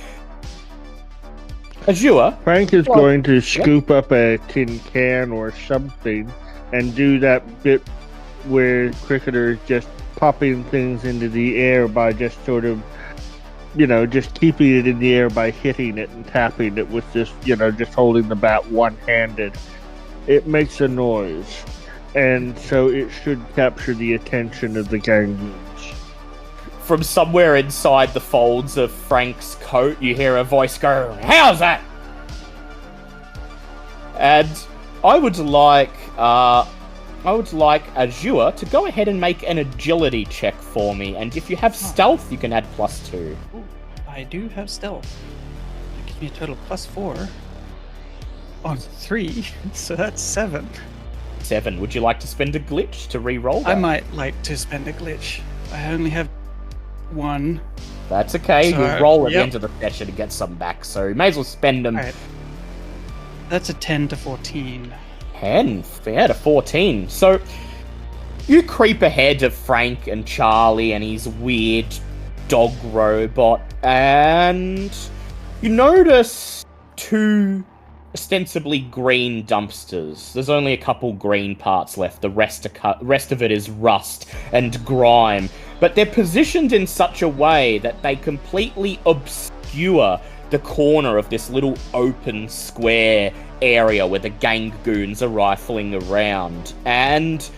Azure, Frank is Well, going to scoop up a tin can or something and do that bit where cricketers just popping things into the air by just sort of, just keeping it in the air by hitting it and tapping it with just holding the bat one-handed. It makes a noise, and so it should capture the attention of the gangoons. from somewhere inside the folds of Frank's coat, you hear a voice go, "How's that?" And I would like Azure to go ahead and make an agility check for me. And if you have stealth, you can add +2. Ooh, I do have stealth. That gives me a total +4 on 3, so that's 7. 7. Would you like to spend a glitch to re-roll that? I might like to spend a glitch. I only have 1. That's okay. So, You'll roll at the yep. end of the session to get some back, so you may as well spend them. Alright. That's a 10 to 14. 10. Yeah, to 14. So you creep ahead of Frank and Charlie and his weird dog robot, and you notice two ostensibly green dumpsters. There's only a couple green parts left. The rest of it is rust and grime. But they're positioned in such a way that they completely obscure the corner of this little open square area where the gang goons are rifling around. And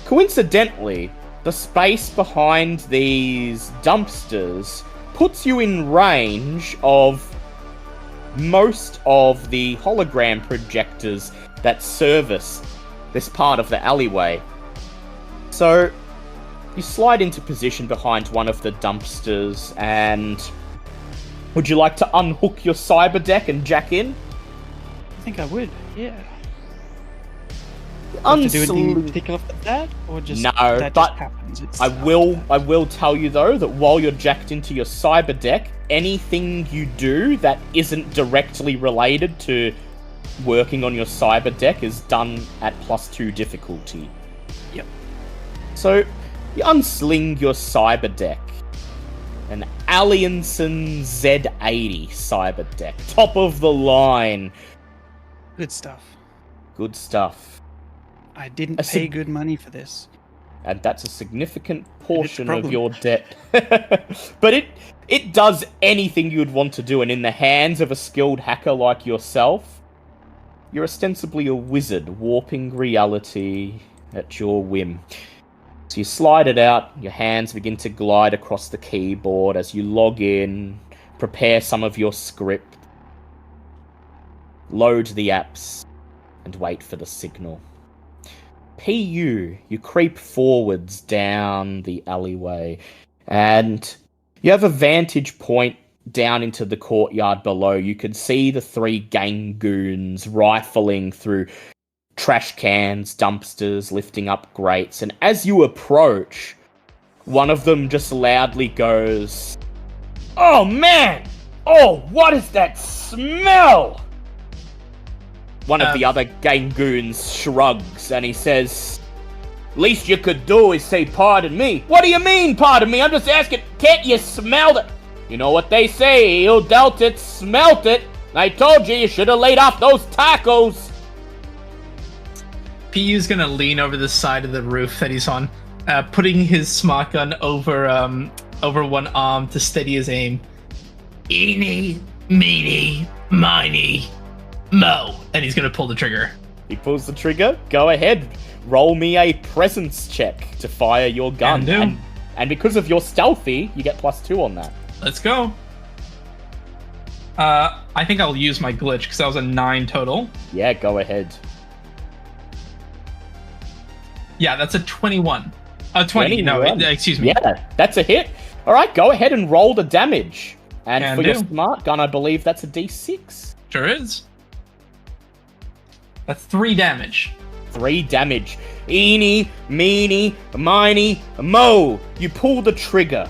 coincidentally, the space behind these dumpsters puts you in range of most of the hologram projectors that service this part of the alleyway. So you slide into position behind one of the dumpsters, and would you like to unhook your cyber deck and jack in? I think I would, yeah. Have to do anything in particular for that, or just no, that but just happens? It's, I will tell you though that while you're jacked into your cyber deck, anything you do that isn't directly related to working on your cyber deck is done at +2 difficulty. Yep. So you unsling your cyber deck, an Allianson Z80 cyber deck, top of the line. Good stuff. Good stuff. I didn't pay good money for this. And that's a significant portion of your debt. But it does anything you'd want to do, and in the hands of a skilled hacker like yourself, you're ostensibly a wizard, warping reality at your whim. So you slide it out, your hands begin to glide across the keyboard as you log in, prepare some of your script, load the apps, and wait for the signal. PU, you creep forwards down the alleyway, and you have a vantage point down into the courtyard below. You can see the 3 gang goons rifling through trash cans, dumpsters, lifting up grates, and as you approach, one of them just loudly goes, "Oh man! Oh, what is that smell?" One of the other gang goons shrugs and he says, "Least you could do is say pardon me." "What do you mean, pardon me? I'm just asking, can't you smell it?" "You know what they say, who dealt it, smelt it. I told you should have laid off those tacos." PU's gonna lean over the side of the roof that he's on, putting his smart gun over one arm to steady his aim. Eeny, meeny, miny, mo. And he's gonna pull the trigger. He pulls the trigger. Go ahead. Roll me a presence check to fire your gun. Can do. And because of your stealthy, you get +2 on that. Let's go. I think I'll use my glitch because that was a 9 total. Yeah, go ahead. Yeah, that's a 21. 20, no, excuse me. Yeah, that's a hit. All right, go ahead and roll the damage. And Can for your do. smart gun, I believe that's a D6. Sure is. That's 3 damage. 3 damage. Eeny, meeny, miny, mo. You pull the trigger.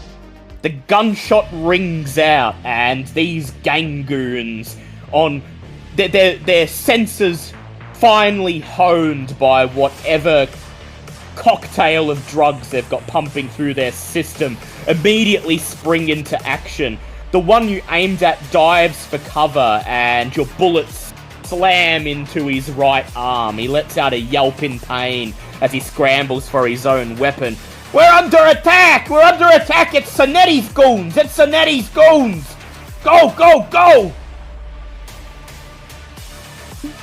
The gunshot rings out, and these gang goons, on their senses finely honed by whatever cocktail of drugs they've got pumping through their system, immediately spring into action. The one you aimed at dives for cover, and your bullets slam into his right arm. He lets out a yelp in pain as he scrambles for his own weapon. "We're under attack! We're under attack! It's Sonetti's goons! It's Sonetti's goons! Go, go, go!"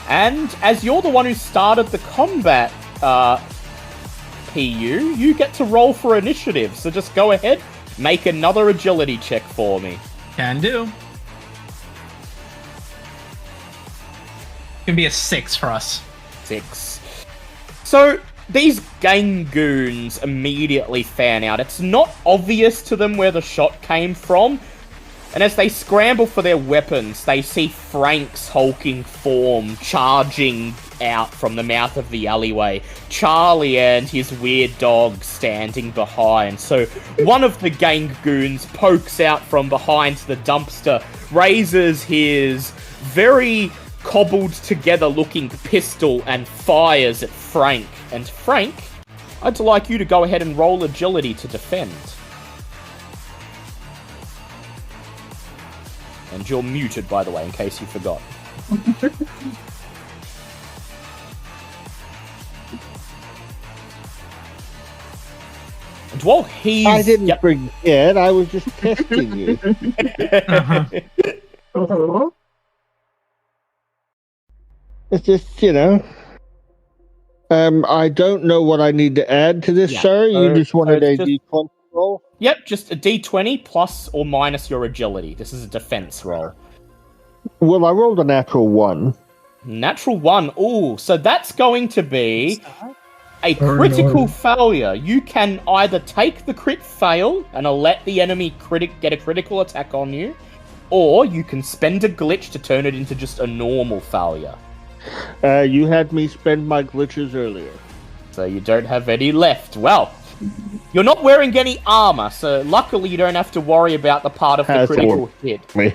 And as you're the one who started the combat, PU, you get to roll for initiative. So just go ahead, make another agility check for me. Can do. Gonna be a 6 for us. 6. So these gang goons immediately fan out. It's not obvious to them where the shot came from. And as they scramble for their weapons, they see Frank's hulking form charging out from the mouth of the alleyway. Charlie and his weird dog standing behind. So one of the gang goons pokes out from behind the dumpster, raises his very cobbled together looking pistol and fires at Frank. And Frank, I'd like you to go ahead and roll agility to defend. And you're muted, by the way, in case you forgot. And while he's... I didn't Yep. forget. I was just testing you. Uh-huh. It's just, I don't know what I need to add to this, Yeah, sir. You so- just wanted so a it's just- D20 roll? Yep, just a d20 plus or minus your agility. This is a defense roll. Well, I rolled a natural 1. Natural 1. Ooh, so that's going to be a Oh, critical no. failure. You can either take the crit fail and let the enemy get a critical attack on you, or you can spend a glitch to turn it into just a normal failure. You had me spend my glitches earlier. So you don't have any left. Well, you're not wearing any armor, so luckily you don't have to worry about the part of the Has critical hit. Me.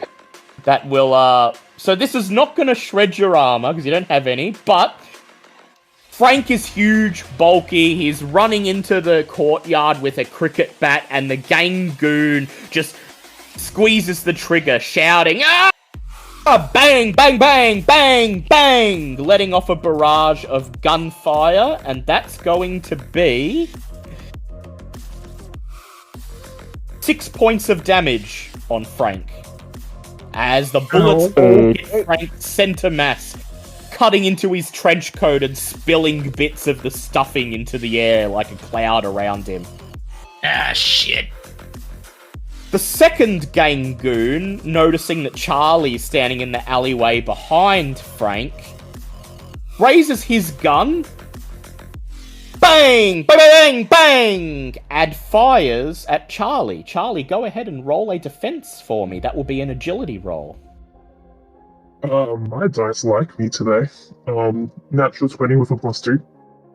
That will, so this is not going to shred your armor, because you don't have any, but Frank is huge, bulky, he's running into the courtyard with a cricket bat, and the Gangoon just squeezes the trigger, shouting, "Ah! Bang, bang, bang, bang, bang!" letting off a barrage of gunfire, and that's going to be 6 points of damage on Frank. As the bullets all hit Frank's center mass, cutting into his trench coat and spilling bits of the stuffing into the air like a cloud around him. Ah, shit. The second Gangoon, noticing that Charlie's standing in the alleyway behind Frank, raises his gun, bang, bang, bang, bang, and fires at Charlie. Charlie, go ahead and roll a defense for me. That will be an agility roll. My dice like me today. Natural 20 with a +2.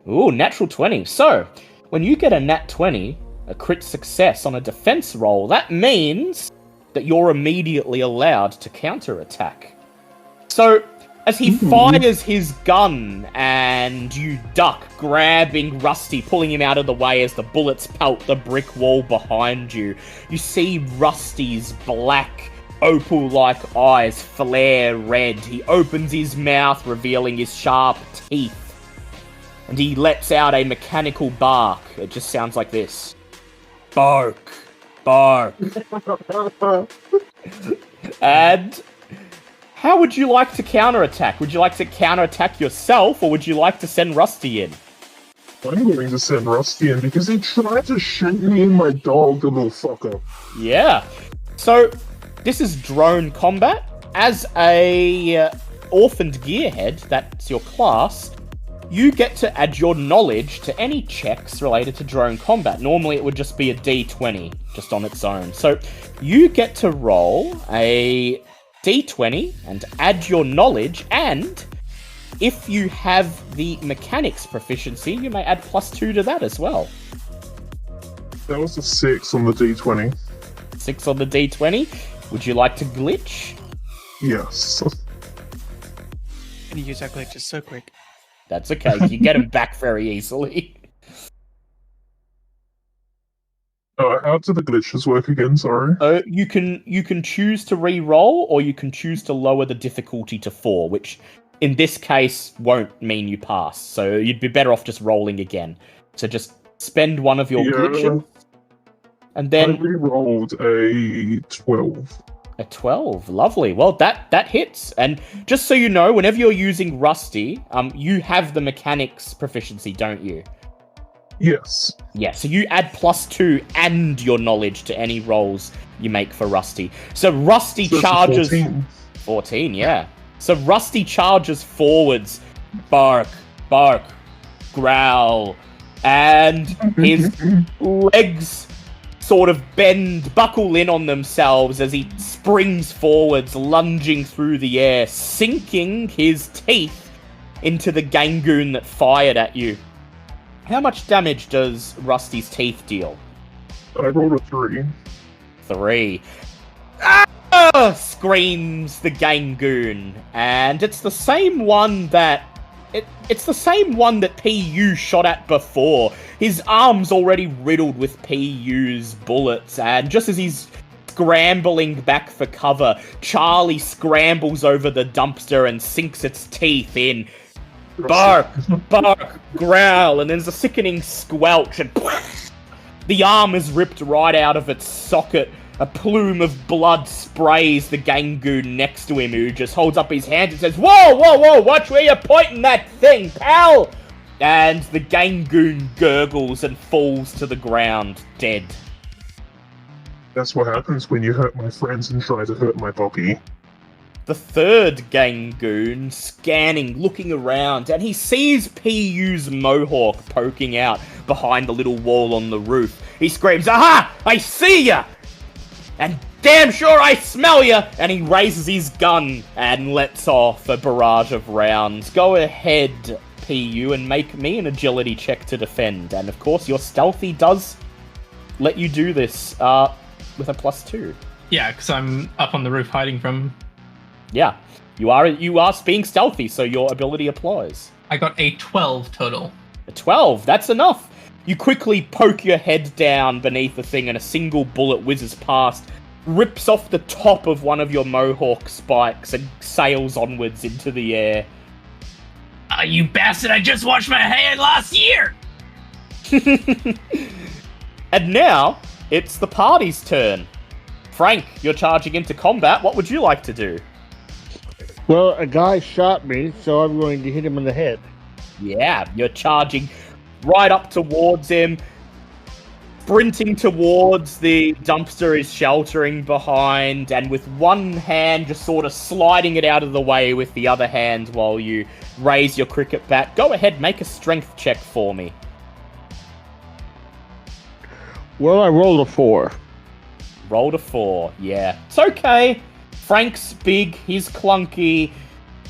Ooh, natural 20. So, when you get a nat 20, a crit success on a defense roll, that means that you're immediately allowed to counterattack. So, as he fires his gun and you duck, grabbing Rusty, pulling him out of the way as the bullets pelt the brick wall behind you, you see Rusty's black, opal-like eyes flare red. He opens his mouth, revealing his sharp teeth, and he lets out a mechanical bark. It just sounds like this. Bark. Bark. And how would you like to counterattack? Would you like to counterattack yourself, or would you like to send Rusty in? I'm going to send Rusty in because he tried to shoot me and my dog, the little fucker. Yeah. So, this is drone combat. As a orphaned gearhead, that's your class, you get to add your knowledge to any checks related to drone combat. Normally it would just be a d20, just on its own. So you get to roll a d20 and add your knowledge, and if you have the mechanics proficiency, you may add +2 to that as well. That was a 6 on the d20. 6 on the d20. Would you like to glitch? Yes. Gonna use our glitches so quick. That's okay, you get them back very easily. How do the glitches work again? Sorry. You can choose to re-roll, or you can choose to lower the difficulty to 4, which in this case won't mean you pass. So you'd be better off just rolling again. So just spend one of your glitches, and I then re-rolled a 12. a 12. Lovely. Well, that hits. And just so you know, whenever you're using Rusty, you have the mechanics proficiency, don't you? Yes. Yeah, so you add +2 and your knowledge to any rolls you make for Rusty. So Rusty So it's a charges... 14. 14, yeah. So Rusty charges forwards. Bark, bark, growl. And his legs sort of buckle in on themselves as he springs forwards, lunging through the air, sinking his teeth into the Gangoon that fired at you. How much damage does Rusty's teeth deal? I rolled a 3. 3. Ah! Screams the Gangoon, and it's the same one that it's the same one that PU shot at before. His arm's already riddled with PU's bullets, and just as he's scrambling back for cover. Charlie scrambles over the dumpster and sinks its teeth in. Bark, bark, growl, and there's a sickening squelch, and the arm is ripped right out of its socket. A plume of blood sprays the gangoon next to him, who just holds up his hand and says, "Whoa, whoa, whoa, watch where you're pointing that thing, pal!" And the gangoon gurgles and falls to the ground, dead. That's what happens when you hurt my friends and try to hurt my puppy. The third gangoon, scanning, looking around, and he sees PU's mohawk poking out behind the little wall on the roof. He screams, "Aha! I see ya! And damn sure I smell ya!" And he raises his gun and lets off a barrage of rounds. Go ahead, PU, and make me an agility check to defend. And of course, your stealthy does let you do this with a +2. Yeah, because I'm up on the roof hiding from... Yeah, you are being stealthy, so your ability applies. I got a 12 total. A 12, that's enough. You quickly poke your head down beneath the thing and a single bullet whizzes past, rips off the top of one of your mohawk spikes and sails onwards into the air. You bastard, I just washed my hair last year! And now, it's the party's turn. Frank, you're charging into combat. What would you like to do? Well, a guy shot me, so I'm going to hit him in the head. Yeah, you're charging right up towards him. Sprinting towards the dumpster is sheltering behind, and with one hand just sort of sliding it out of the way with the other hand while you raise your cricket bat. Go ahead, make a strength check for me. Well, I rolled a 4. Rolled a 4, yeah. It's okay. Frank's big, he's clunky,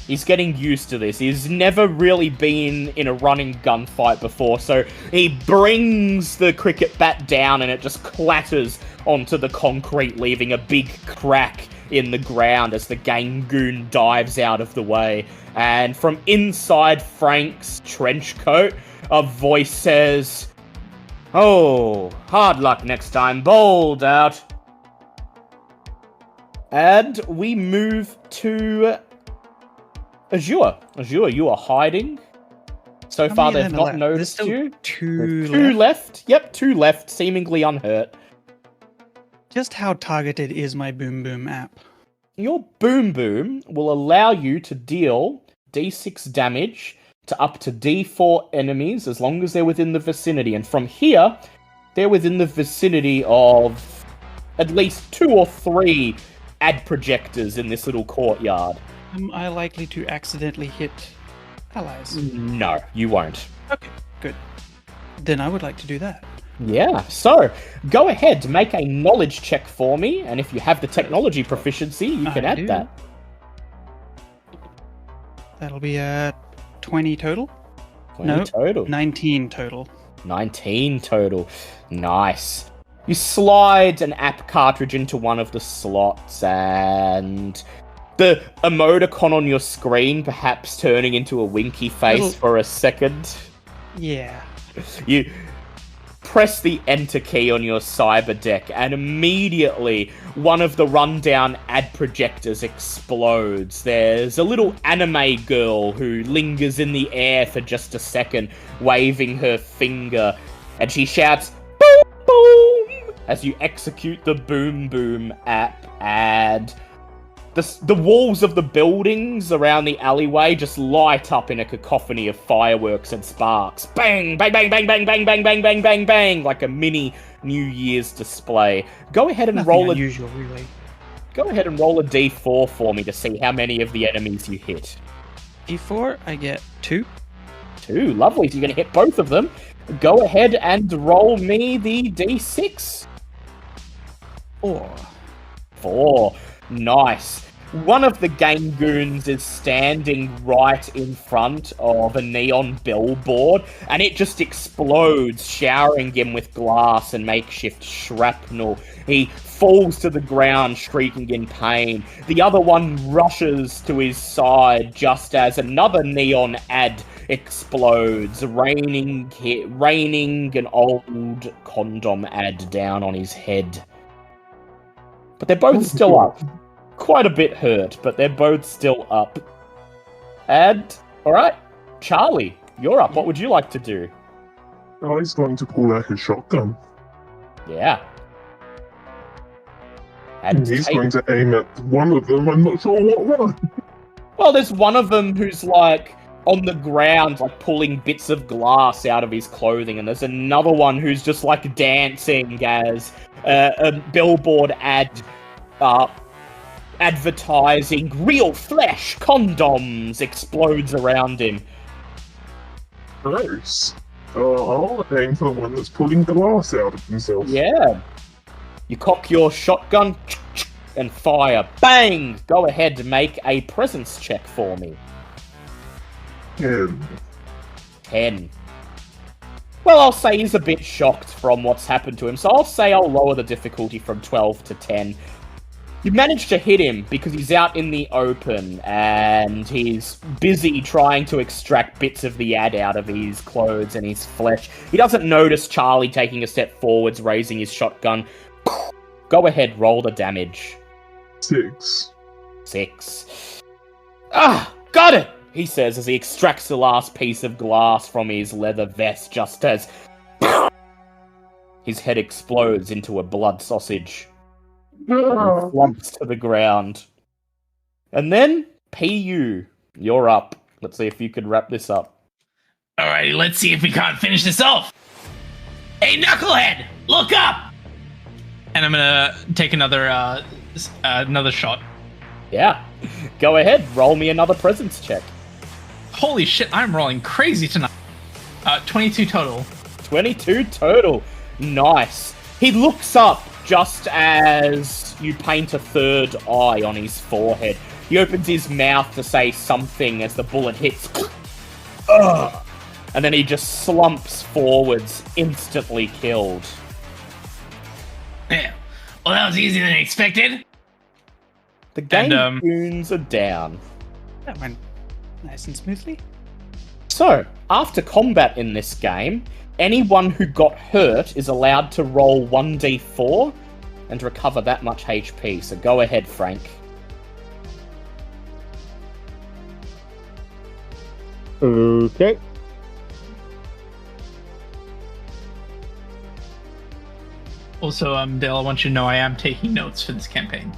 he's getting used to this. He's never really been in a running gunfight before, so he brings the cricket bat down and it just clatters onto the concrete, leaving a big crack in the ground as the gangoon dives out of the way. And from inside Frank's trench coat, a voice says, "Oh, hard luck next time, bold out." And we move to Azure. Azure, you are hiding. So far, they've not noticed you. Two left. Yep, 2 left, seemingly unhurt. Just how targeted is my Boom Boom app? Your Boom Boom will allow you to deal D6 damage to up to D4 enemies as long as they're within the vicinity. And from here, they're within the vicinity of at least 2 or 3 ad projectors in this little courtyard. Am I likely to accidentally hit allies? No, you won't. Okay, good. Then I would like to do that. Yeah, so go ahead to make a knowledge check for me, and if you have the technology proficiency, you can add that. That'll be a 20 total? 20 total. 19 total. 19 total. Nice. You slide an app cartridge into one of the slots, and the emoticon on your screen perhaps turning into a winky face for a second. Yeah. You press the enter key on your cyber deck, and immediately one of the rundown ad projectors explodes. There's a little anime girl who lingers in the air for just a second, waving her finger, and she shouts, "Boom, boom!" as you execute the Boom Boom app, and the walls of the buildings around the alleyway just light up in a cacophony of fireworks and sparks. Bang, bang, bang, bang, bang, bang, bang, bang, bang, bang, bang, like a mini New Year's display. Go ahead and roll unusual, really. Go ahead and roll a D4 for me to see how many of the enemies you hit. D4, I get 2. 2, lovely. So you're going to hit both of them. Go ahead and roll me the D6. 4. Nice. One of the gangoons is standing right in front of a neon billboard, and it just explodes, showering him with glass and makeshift shrapnel. He falls to the ground, shrieking in pain. The other one rushes to his side just as another neon ad explodes, raining an old condom ad down on his head. But they're both still up. Quite a bit hurt, but they're both still up. And, alright, Charlie, you're up. What would you like to do? Charlie's going to pull out his shotgun. Yeah. And he's going to aim at one of them. I'm not sure what one. Well, there's one of them who's like on the ground, like pulling bits of glass out of his clothing, and there's another one who's just like dancing as a billboard advertising real flesh condoms explodes around him. Gross. I'll aim for the one that's pulling glass out of himself. Yeah. You cock your shotgun and fire. Bang! Go ahead and make a presence check for me. 10. Well, I'll say he's a bit shocked from what's happened to him, so I'll say I'll lower the difficulty from 12 to 10. You managed to hit him because he's out in the open and he's busy trying to extract bits of the ad out of his clothes and his flesh. He doesn't notice Charlie taking a step forwards, raising his shotgun. Go ahead, roll the damage. 6. Ah, got it! He says as he extracts the last piece of glass from his leather vest, just as his head explodes into a blood sausage. And flumps to the ground. And then, PU, you're up. Let's see if you can wrap this up. Alrighty, let's see if we can't finish this off. Hey, Knucklehead, look up! And I'm gonna take another shot. Yeah. Go ahead, roll me another presence check. Holy shit, I'm rolling crazy tonight. 22 total. 22 total. Nice. He looks up just as you paint a third eye on his forehead. He opens his mouth to say something as the bullet hits. Ugh. And then he just slumps forwards, instantly killed. Yeah. Well, that was easier than expected. The game tunes are down. That went nice and smoothly. So, after combat in this game, anyone who got hurt is allowed to roll 1d4 and recover that much HP. So go ahead, Frank. Okay. Also, Dale, I want you to know I am taking notes for this campaign.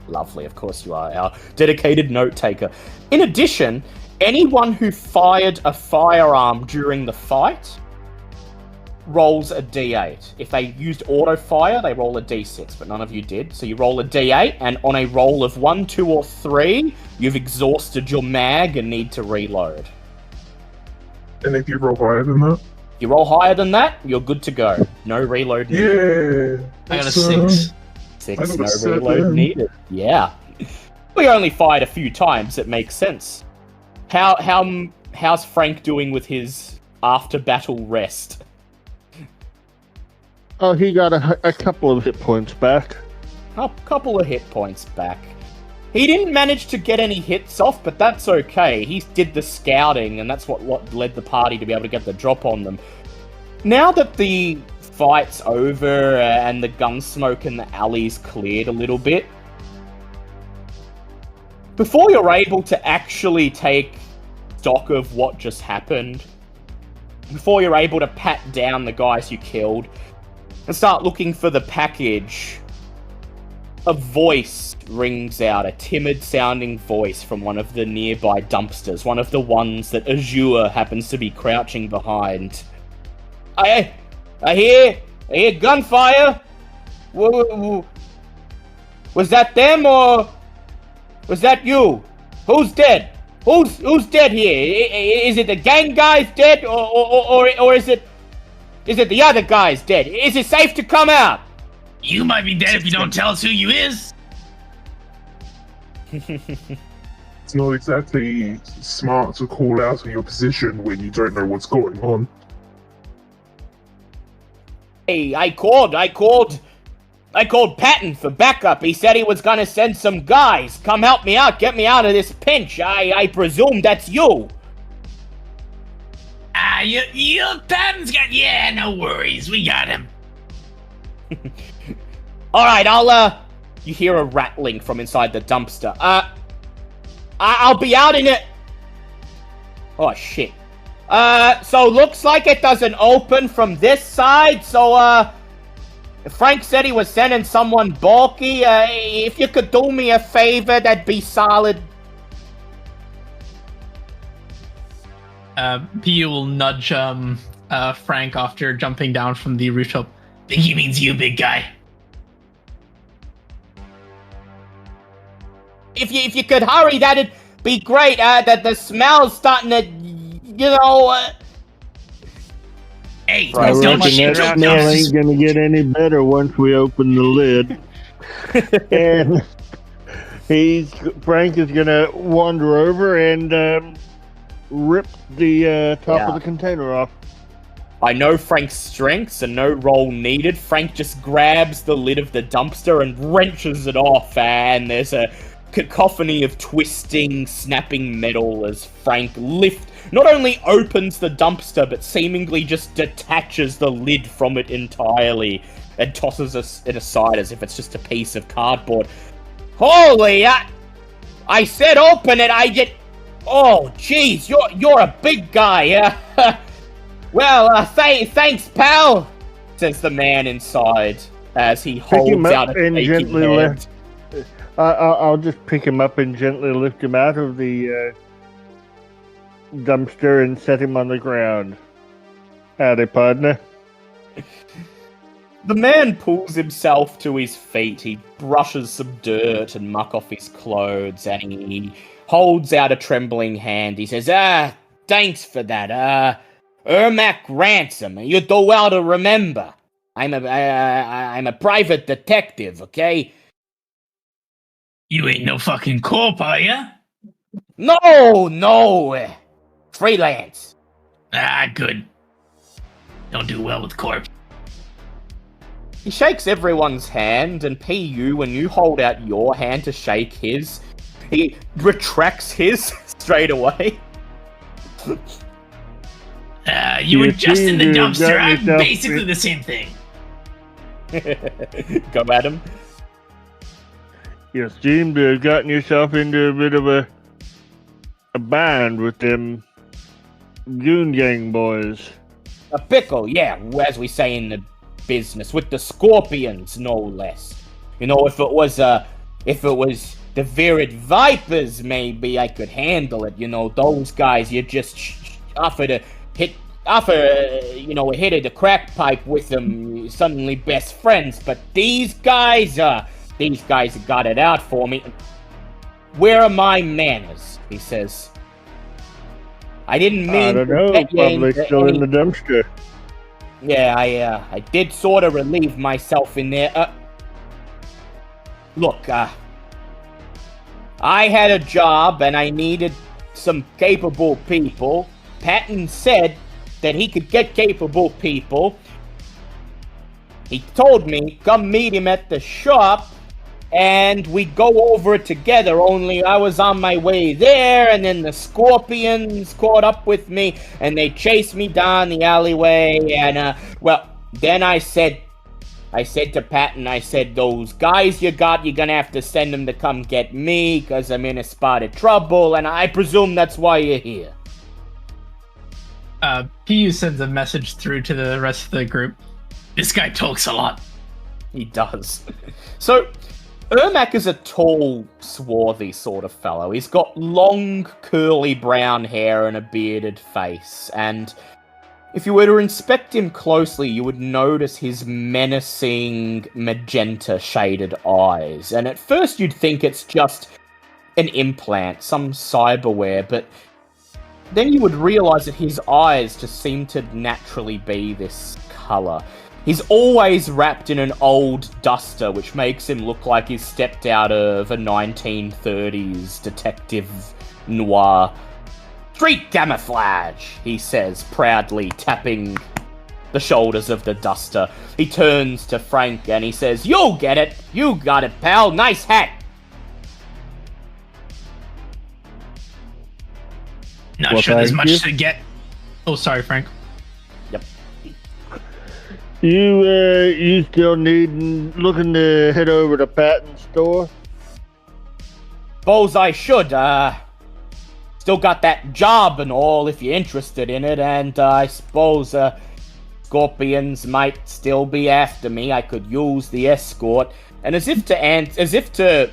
Lovely, of course you are, our dedicated note taker. In addition, anyone who fired a firearm during the fight rolls a d8. If they used auto fire, they roll a d6, but none of you did. So you roll a d8, and on a roll of 1, 2, or 3, you've exhausted your mag and need to reload. And if you roll higher than that? If you roll higher than that, you're good to go. No reload needed. Yeah. I got a 6. 6, no reload needed. Yeah. We only fired a few times, it makes sense. How's Frank doing with his after-battle rest? Oh, he got a couple of hit points back. A couple of hit points back. He didn't manage to get any hits off, but that's okay. He did the scouting, and that's what led the party to be able to get the drop on them. Now that the fight's over and the gun smoke in the alley's cleared a little bit, before you're able to actually take stock of what just happened, before you're able to pat down the guys you killed and start looking for the package, a voice rings out, a timid-sounding voice from one of the nearby dumpsters, one of the ones that Azure happens to be crouching behind. I hear gunfire. Was that them or was that you? Who's dead? Who's dead here? Is it the gang guys dead or is it the other guys dead? Is it safe to come out? You might be dead if you don't tell us who you is. It's not exactly smart to call out of your position when you don't know what's going on. Hey, I called Patton for backup. He said he was gonna send some guys. Come help me out, get me out of this pinch. I presume that's you. You Patton's got, yeah, no worries, we got him. Alright, You hear a rattling from inside the dumpster. I'll be out in it. Oh, shit. So looks like it doesn't open from this side, so, Frank said he was sending someone bulky. If you could do me a favor, that'd be solid. PU will nudge Frank after jumping down from the rooftop. Think he means you, big guy. If you could hurry, that'd be great. The smell's starting to, Hey, I don't reckon shit that your smell nose. ain't gonna get any better once we open the lid. And Frank is gonna wander over and rip the top of the container off. I know Frank's strengths and no roll needed. Frank just grabs the lid of the dumpster and wrenches it off, and there's a cacophony of twisting, snapping metal as Frank not only opens the dumpster, but seemingly just detaches the lid from it entirely and tosses it aside as if it's just a piece of cardboard. Holy, I said open it, oh, jeez, you're a big guy, Well, thanks, pal, says the man inside as he holds out a and shaking gently hand. I'll just pick him up and gently lift him out of the dumpster and set him on the ground. Howdy, partner. The man pulls himself to his feet. He brushes some dirt and muck off his clothes, and he holds out a trembling hand. He says, thanks for that. Ermac Ransom. You do well to remember. I'm a private detective, okay? You ain't no fucking corp, are ya? No. Freelance. Ah, good. Don't do well with corp. He shakes everyone's hand, and PU, when you hold out your hand to shake his, he retracts his straight away. You were just in the seem to have dumpster. gotten I'm yourself- basically the same thing. Go at him. You seem to have gotten yourself into a bit of a bind with them Goon Gang boys. A pickle, yeah, as we say in the business, with the scorpions, no less. If it was the Virid Vipers, maybe I could handle it. Those guys, you just offer a hit of the crack pipe with them, you're suddenly best friends. But these guys have got it out for me. Where are my manners? He says. I didn't mean. I don't know. to get you Probably into still in any- the dumpster. Yeah, I did sort of relieve myself in there. Look, I had a job and I needed some capable people. Patton said that he could get capable people. He told me, come meet him at the shop and we'd go over it together, only I was on my way there, and then the scorpions caught up with me, and they chased me down the alleyway, and, then I said to Patton, I said, those guys you're gonna have to send them to come get me, because I'm in a spot of trouble, and I presume that's why you're here. PU sends a message through to the rest of the group. This guy talks a lot. He does. So, Ermac is a tall, swarthy sort of fellow. He's got long, curly brown hair and a bearded face, and if you were to inspect him closely, you would notice his menacing, magenta-shaded eyes, and at first you'd think it's just an implant, some cyberware, but then you would realize that his eyes just seem to naturally be this color. He's always wrapped in an old duster, which makes him look like he's stepped out of a 1930s detective noir. Street camouflage, he says, proudly tapping the shoulders of the duster. He turns to Frank and he says, "You get it! You got it, pal! Nice hat!" Not Well, sure there's thank much you. to get. Oh, sorry, Frank. Yep. You still looking to head over to Patton's store? Suppose I should, still got that job and all if you're interested in it, and I suppose, Scorpions might still be after me. I could use the escort. And as if to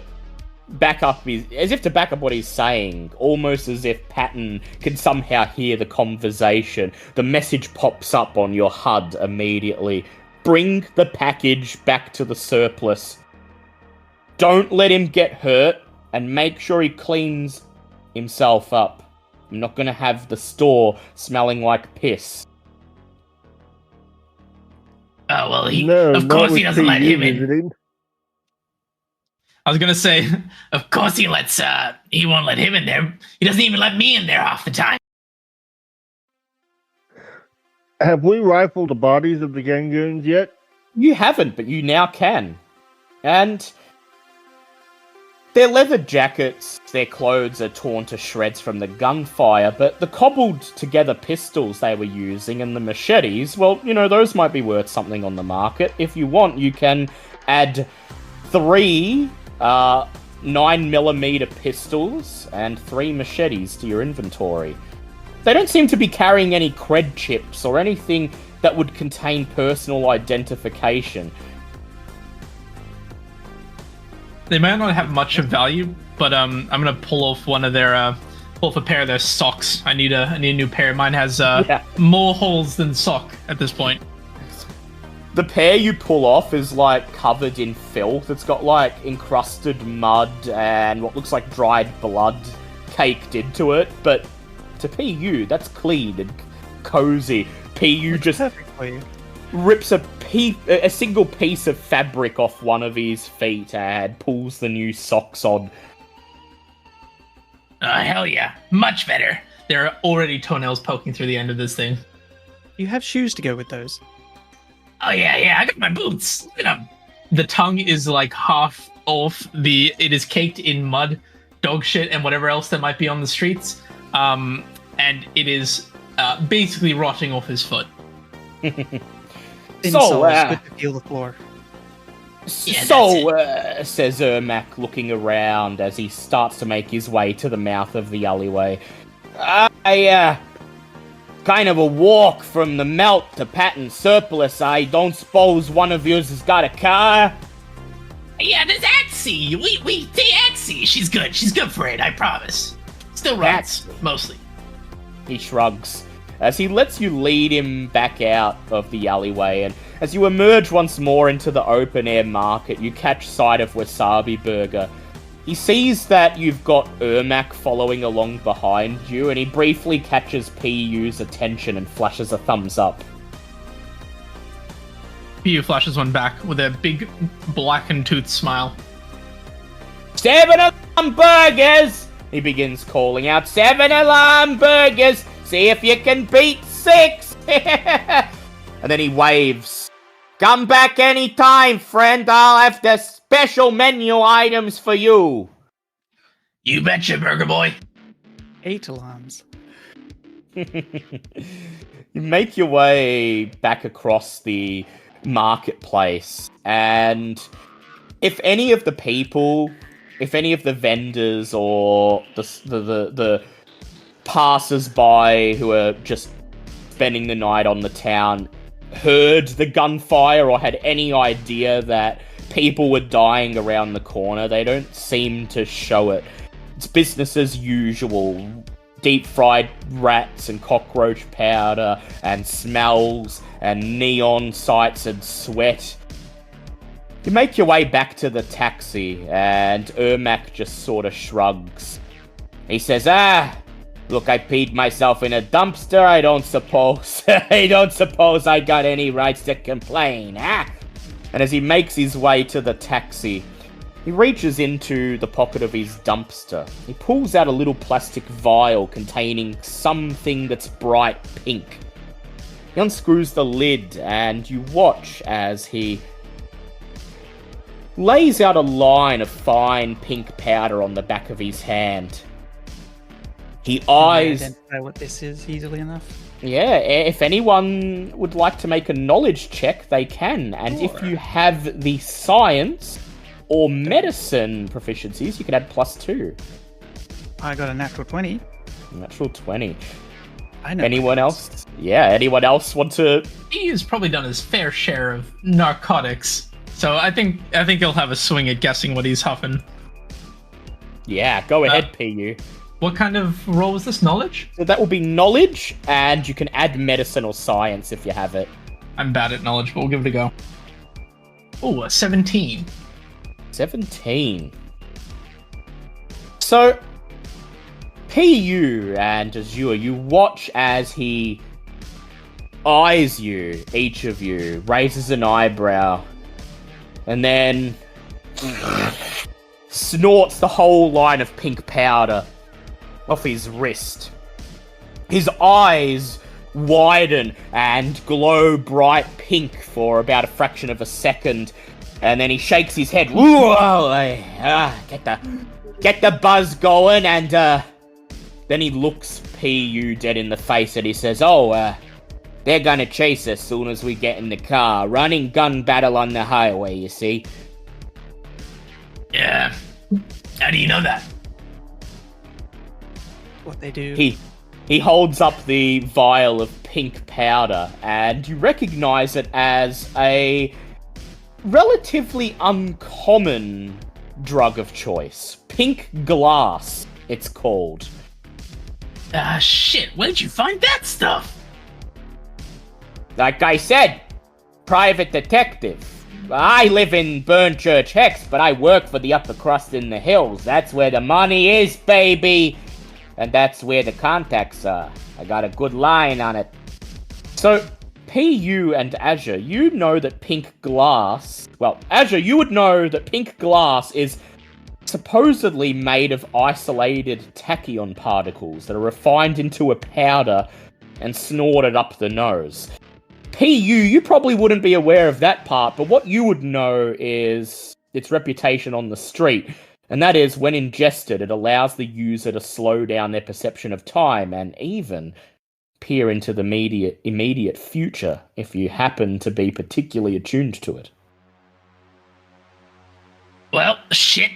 back up what he's saying, almost as if Patton can somehow hear the conversation, the message pops up on your HUD immediately. Bring the package back to the surplus. Don't let him get hurt, and make sure he cleans himself up. I'm not gonna have the store smelling like piss. Oh, well, of course he doesn't let him in. visiting. I was gonna say, Of course he won't let him in there. He doesn't even let me in there half the time. Have we rifled the bodies of the gangoons yet? You haven't, but you now can. And their leather jackets, their clothes are torn to shreds from the gunfire, but the cobbled together pistols they were using and the machetes, well, those might be worth something on the market. If you want, you can add 3 9mm pistols and 3 machetes to your inventory. They don't seem to be carrying any cred chips or anything that would contain personal identification. they might not have much of value, but I'm gonna pull off a pair of their socks. I need a new pair. Mine has more holes than sock at this point. The pair you pull off is like covered in filth. It's got like encrusted mud and what looks like dried blood caked into it. But to PU, that's clean and cozy. PU just Perfectly. rips a single piece of fabric off one of his feet and pulls the new socks on. Hell yeah. Much better. There are already toenails poking through the end of this thing. You have shoes to go with those. Oh yeah, I got my boots. Look at them. The tongue is like half off. It is caked in mud, dog shit, and whatever else that might be on the streets. And it is basically rotting off his foot. Insoles, good to feel the floor. Yeah, Says Ermac, looking around as he starts to make his way to the mouth of the alleyway. Kind of a walk from the melt to Patton Surplus. I don't suppose one of yours has got a car? Yeah, there's Axie. We see Axie. She's good. She's good for it, I promise. Still runs, mostly. He shrugs as he lets you lead him back out of the alleyway, and as you emerge once more into the open-air market, you catch sight of Wasabi Burger. He sees that you've got Ermac following along behind you, and he briefly catches PU's attention and flashes a thumbs up. PU flashes one back with a big blackened tooth smile. 7 alarm burgers! He begins calling out, 7 alarm burgers! See if you can beat 6! And then he waves. Come back anytime, friend. I'll have the special menu items for you. You betcha, Burger Boy. 8 alarms. You make your way back across the marketplace, and if any of the vendors or the passers-by who are just spending the night on the town heard the gunfire or had any idea that people were dying around the corner, they don't seem to show it. It's business as usual. Deep-fried rats and cockroach powder and smells and neon sights and sweat. You make your way back to the taxi, and Ermac just sort of shrugs. He says, look, I peed myself in a dumpster. I don't suppose I got any rights to complain, And as he makes his way to the taxi, he reaches into the pocket of his dumpster. He pulls out a little plastic vial containing something that's bright pink. He unscrews the lid, and you watch as he lays out a line of fine pink powder on the back of his hand. He Can I eyes. identify what this is easily enough? Yeah, if anyone would like to make a knowledge check, they can. And if Sure. you have the science or medicine proficiencies, you can add +2. I got a natural 20. Natural 20. I know. Anyone else? Yeah, anyone else want to? He's probably done his fair share of narcotics, so I think he'll have a swing at guessing what he's huffing. Yeah, go ahead, PU. What kind of roll was this? Knowledge? So that will be knowledge, and you can add medicine or science if you have it. I'm bad at knowledge, but we'll give it a go. Oh, a 17. 17. So, PU and Azure, you watch as he eyes you, each of you, raises an eyebrow, and then snorts the whole line of pink powder off his wrist. His eyes widen and glow bright pink for about a fraction of a second, and then he shakes his head. Get the buzz going, and then he looks PU dead in the face and he says, they're gonna chase us soon as we get in the car. Running gun battle on the highway, you see. Yeah. How do you know that? What they do. He holds up the vial of pink powder, and you recognize it as a relatively uncommon drug of choice. Pink glass, it's called. Shit, where did you find that stuff? Like I said, private detective. I live in Burnchurch Hex, but I work for the upper crust in the hills. That's where the money is, baby! And that's where the contacts are. I got a good line on it. So, PU and Azure, you know that pink glass... Well, Azure, you would know that pink glass is supposedly made of isolated tachyon particles that are refined into a powder and snorted up the nose. PU, you probably wouldn't be aware of that part, but what you would know is its reputation on the street, and that is, when ingested, it allows the user to slow down their perception of time and even peer into the immediate future if you happen to be particularly attuned to it. Well, shit.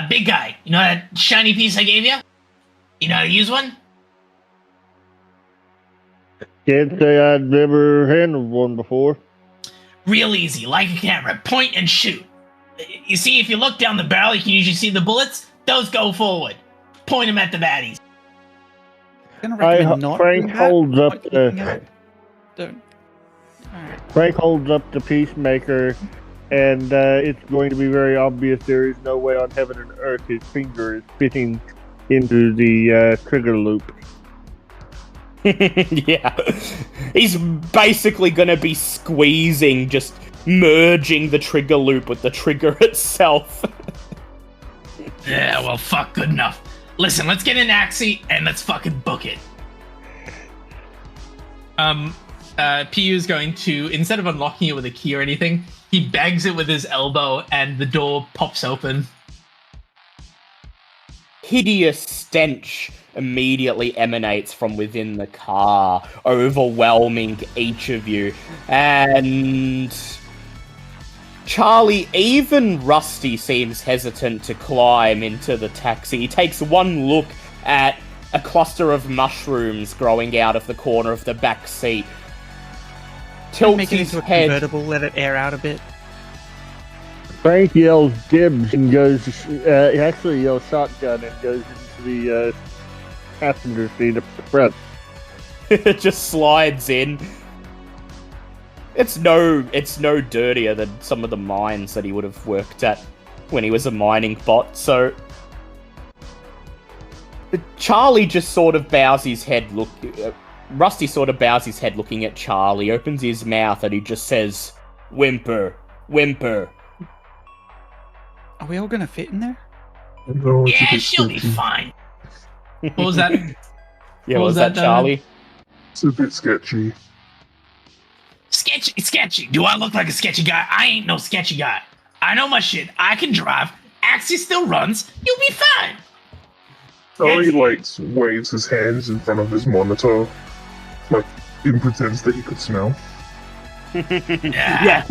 Big guy, you know that shiny piece I gave you? You know how to use one? Can't say I've never handled one before. Real easy, like a camera. Point and shoot. You see, if you look down the barrel, you can usually see the bullets. Those go forward. Point them at the baddies. I'm gonna recommend not Frank doing that. holds up Not looking the at it. Don't. Alright. Frank holds up the peacemaker, and it's going to be very obvious there is no way on heaven and earth his finger is fitting into the trigger loop. Yeah. He's basically gonna be squeezing, just merging the trigger loop with the trigger itself. Yeah, well, fuck, good enough. Listen, let's get in Axie and let's fucking book it. PU's going to, instead of unlocking it with a key or anything, he bangs it with his elbow and the door pops open. Hideous stench immediately emanates from within the car, overwhelming each of you. And Charlie, even Rusty seems hesitant to climb into the taxi. He takes one look at a cluster of mushrooms growing out of the corner of the back seat. Tilts Make it his into a head. convertible, let it air out a bit. Frank yells dibs and goes, actually yells shotgun and goes into the passenger seat up the front. It just slides in. It's no dirtier than some of the mines that he would have worked at when he was a mining bot, so Charlie just sort of bows his head, Rusty sort of bows his head looking at Charlie, opens his mouth, and he just says, "Whimper, whimper." Are we all gonna fit in there? No, it's a Yeah, bit she'll be sketchy. fine. What was that? Yeah, What was was that, that, Charlie? It's a bit sketchy. Sketchy. Do I look like a sketchy guy? I ain't no sketchy guy. I know my shit. I can drive. Axie still runs. You'll be fine. Charlie like waves his hands in front of his monitor, like in pretense that he could smell. Yeah.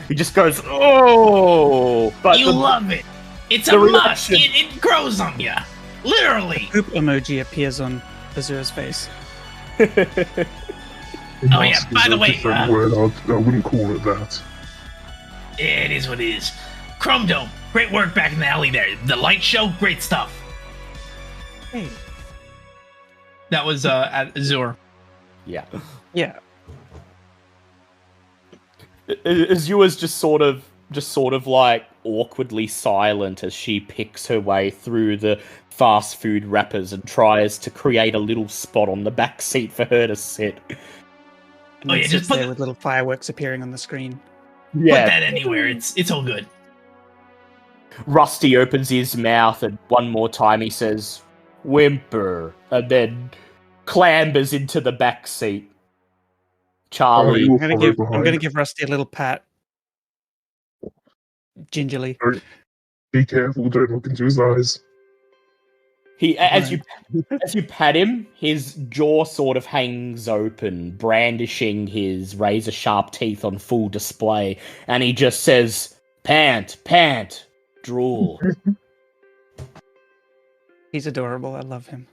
He just goes, oh! But You love it. It's a the must. reaction- It grows on you. Literally. Poop emoji appears on Azur's face. Oh, yeah, Mask by is the a way, different word. I wouldn't call it that. It is what it is. Chrome Dome, great work back in the alley there. The light show, great stuff. Hey. That was at Azur. Yeah. Yeah. Azura's just sort of like awkwardly silent as she picks her way through the fast food wrappers and tries to create a little spot on the back seat for her to sit. And Oh, it yeah, sits just put there the- with little fireworks appearing on the screen. Put Yeah. that anywhere. It's all good. Rusty opens his mouth and one more time he says, whimper, and then clambers into the back seat. Charlie. Will I'm gonna follow give behind. Rusty a little pat. Gingerly. Be careful, don't look into his eyes. As you pat him, his jaw sort of hangs open, brandishing his razor-sharp teeth on full display, and he just says, "Pant, pant, drool." He's adorable. I love him.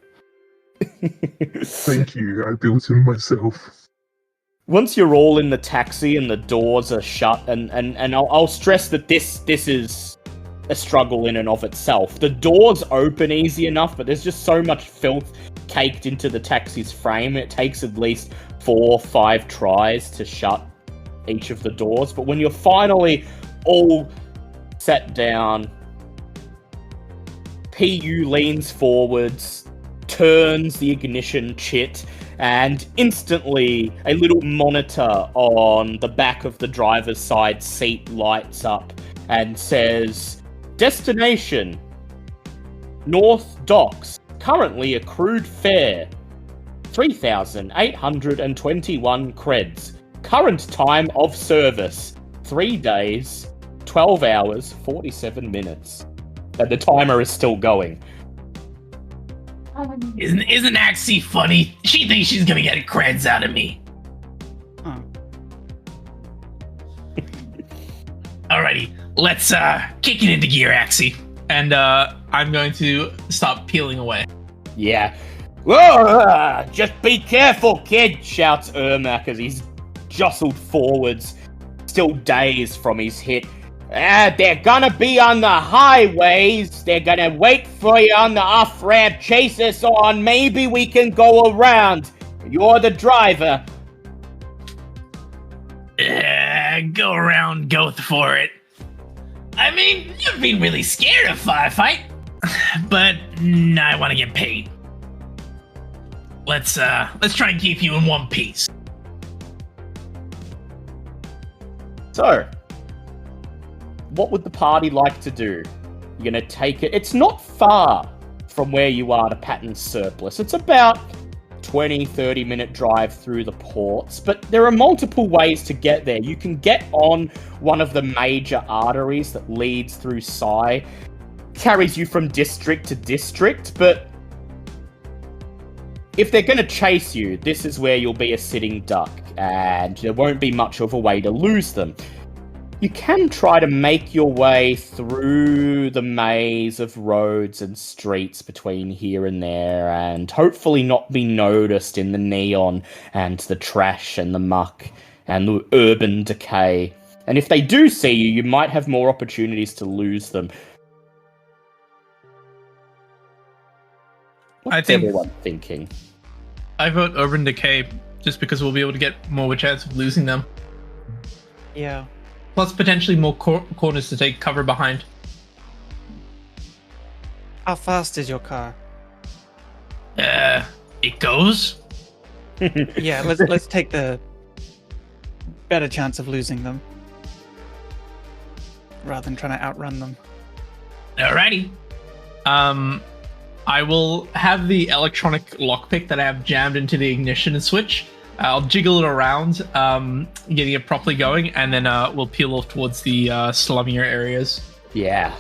Thank you, I built him myself. Once you're all in the taxi and the doors are shut, and I'll stress that this is a struggle in and of itself. The doors open easy enough, but there's just so much filth caked into the taxi's frame. It takes at least 4 or 5 tries to shut each of the doors. But when you're finally all sat down, PU leans forwards, turns the ignition chit, and instantly a little monitor on the back of the driver's side seat lights up and says, "Destination, North Docks, currently accrued fare, 3,821 creds. Current time of service, 3 days, 12 hours, 47 minutes. And the timer is still going. Isn't Axie funny? She thinks she's gonna get creds out of me. Oh. Alrighty, let's kick it into gear, Axie. And I'm going to stop peeling away. Yeah. "Whoa, just be careful, kid," shouts Ermac as he's jostled forwards, still dazed from his hit. "They're gonna be on the highways. They're gonna wait for you on the off-ramp, chase us on. Maybe we can go around. You're the driver." Go around, go for it. I mean, you've been really scared of firefight, but I want to get paid. Let's try and keep you in one piece. So, what would the party like to do? You're gonna take it. It's not far from where you are to Patton's Surplus. It's about 20-30 minute drive through the ports, but there are multiple ways to get there. You can get on one of the major arteries that leads through Psy, carries you from district to district, but if they're going to chase you, this is where you'll be a sitting duck, and there won't be much of a way to lose them. You can try to make your way through the maze of roads and streets between here and there, and hopefully not be noticed in the neon and the trash and the muck and the urban decay. And if they do see you, you might have more opportunities to lose them. What's I think- everyone thinking? I vote Urban Decay just because we'll be able to get more of a chance of losing them. Yeah. Plus, potentially more corners to take cover behind. How fast is your car? It goes? Yeah, let's take the better chance of losing them rather than trying to outrun them. Alrighty. I will have the electronic lockpick that I have jammed into the ignition switch. I'll jiggle it around, getting it properly going, and then we'll peel off towards the slummier areas. Yeah.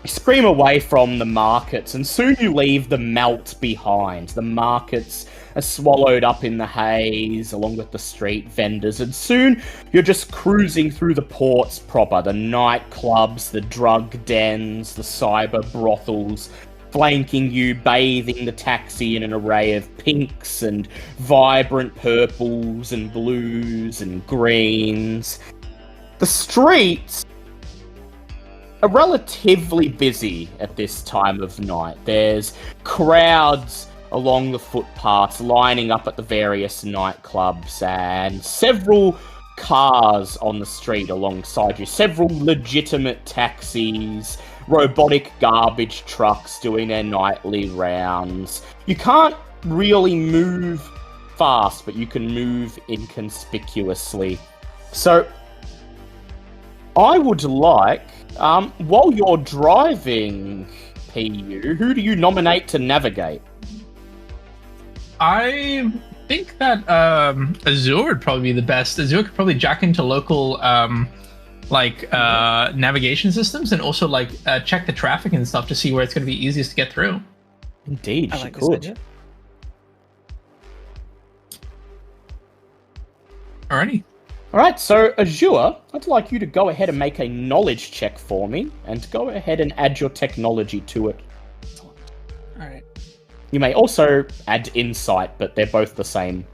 You scream away from the markets, and soon you leave the melt behind. The markets are swallowed up in the haze, along with the street vendors, and soon you're just cruising through the ports proper, the nightclubs, the drug dens, the cyber brothels, flanking you, bathing the taxi in an array of pinks and vibrant purples and blues and greens. The streets are relatively busy at this time of night. There's crowds along the footpaths lining up at the various nightclubs, and several cars on the street alongside you, several legitimate taxis, robotic garbage trucks doing their nightly rounds. You can't really move fast, but you can move inconspicuously. So I would like, while you're driving, PU, who do you nominate to navigate? I think that Azure would probably be the best. Azure could probably jack into local navigation systems, and also check the traffic and stuff to see where it's going to be easiest to get through. Indeed, I she like this could. idea. Alrighty. Alright, so Azure, I'd like you to go ahead and make a knowledge check for me, and go ahead and add your technology to it. Alright. You may also add insight, but they're both the same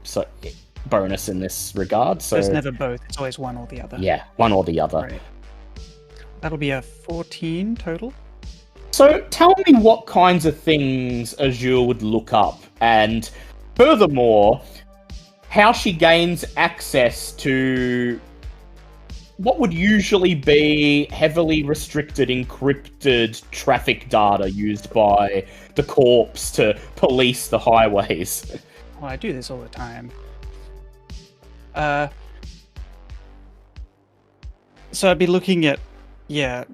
bonus in this regard. So It's never both, it's always one or the other. yeah, one or the other. Right. That'll be a 14 total. So tell me what kinds of things Azure would look up, and furthermore, how she gains access to what would usually be heavily restricted, encrypted traffic data used by the corps to police the highways. Well, I do this all the time. So I'd be looking at,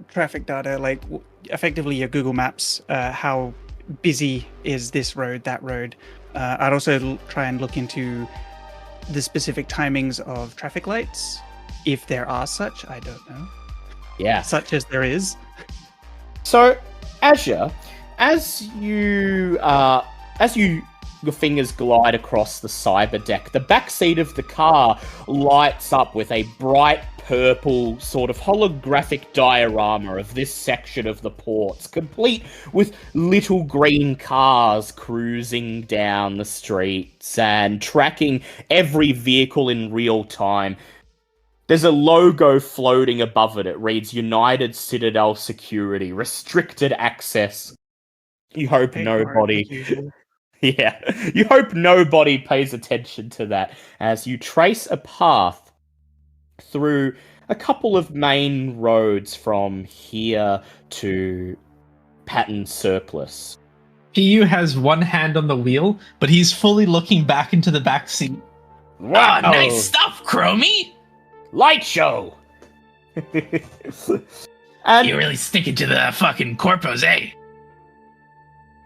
traffic data, effectively your Google Maps, how busy is this road, that road. I'd also try and look into the specific timings of traffic lights, if there are such, I don't know. Yeah. Such as there is. So, Azure, as your fingers glide across the cyber deck, the backseat of the car lights up with a bright purple sort of holographic diorama of this section of the ports, complete with little green cars cruising down the streets and tracking every vehicle in real time. There's a logo floating above it. It reads United Citadel Security, restricted access. You hope nobody... Yeah, you hope nobody pays attention to that as you trace a path through a couple of main roads from here to Pattern Surplus. PU has one hand on the wheel, but he's fully looking back into the back seat. Wow, nice stuff, Chromie! Light show! And You're really sticking to the fucking corpos, eh?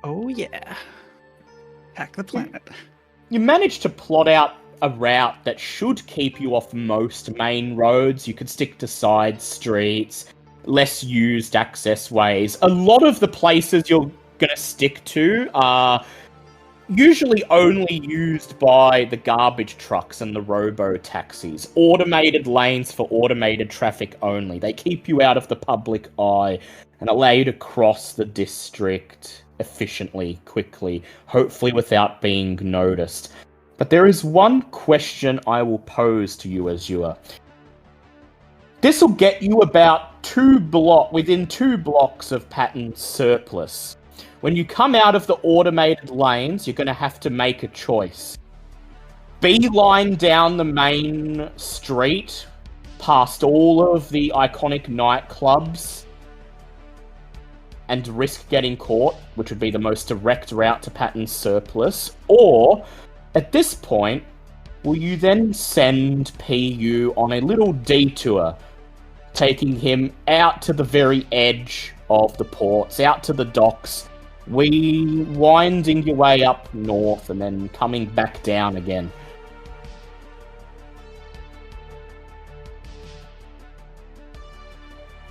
Oh yeah. Hack the planet. you manage to plot out a route that should keep you off most main roads. You could stick to side streets, less used access ways. A lot of the places you're going to stick to are usually only used by the garbage trucks and the robo-taxis. Automated lanes for automated traffic only. They keep you out of the public eye and allow you to cross the district efficiently, quickly, hopefully without being noticed. But there is one question I will pose to you, Azure. This will get you about within 2 blocks of Pattern Surplus. When you come out of the automated lanes, you're going to have to make a choice. Beeline down the main street, past all of the iconic nightclubs, and risk getting caught, which would be the most direct route to Pattern Surplus, or, at this point, will you then send PU on a little detour, taking him out to the very edge of the ports, out to the docks, winding your way up north and then coming back down again?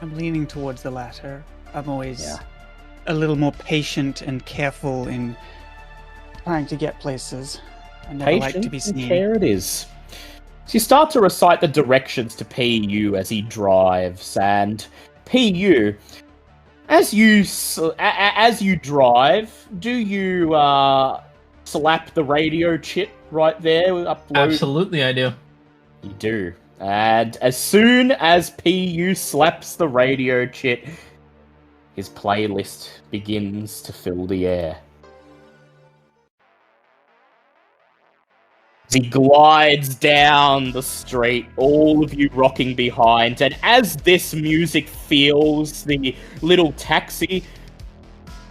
I'm leaning towards the latter. I'm always Yeah. a little more patient and careful in trying to get places. I never like to be Patience and seen. care it is. So you start to recite the directions to PU as he drives, and PU, as you drive, do you slap the radio chip right there? Upload. Absolutely, I do. You do. And as soon as PU slaps the radio chip, his playlist begins to fill the air. As he glides down the street, all of you rocking behind, and as this music fills the little taxi,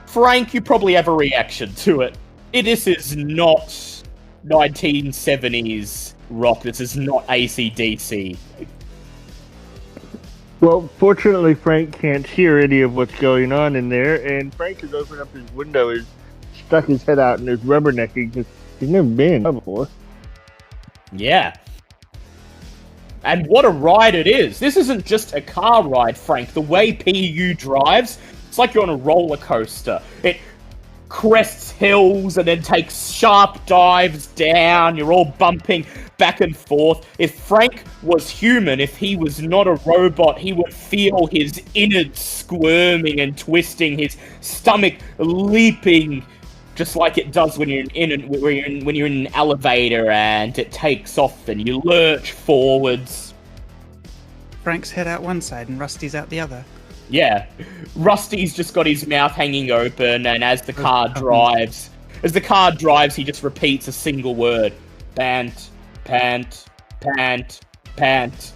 Frank, you probably have a reaction to it. This is not 1970s rock. This is not AC/DC. Well, fortunately, Frank can't hear any of what's going on in there, and Frank has opened up his window, has stuck his head out, and is rubbernecking because he's never been there before. Yeah. And what a ride it is. This isn't just a car ride, Frank. The way PU drives, it's like you're on a roller coaster. It crests hills and then takes sharp dives down. You're all bumping back and forth. If Frank was human, if he was not a robot, he would feel his innards squirming and twisting, his stomach leaping, just like it does when you're in an elevator and it takes off and you lurch forwards. Frank's head out one side and Rusty's out the other. Yeah, Rusty's just got his mouth hanging open, and as the car drives, he just repeats a single word: pant, pant, pant, pant.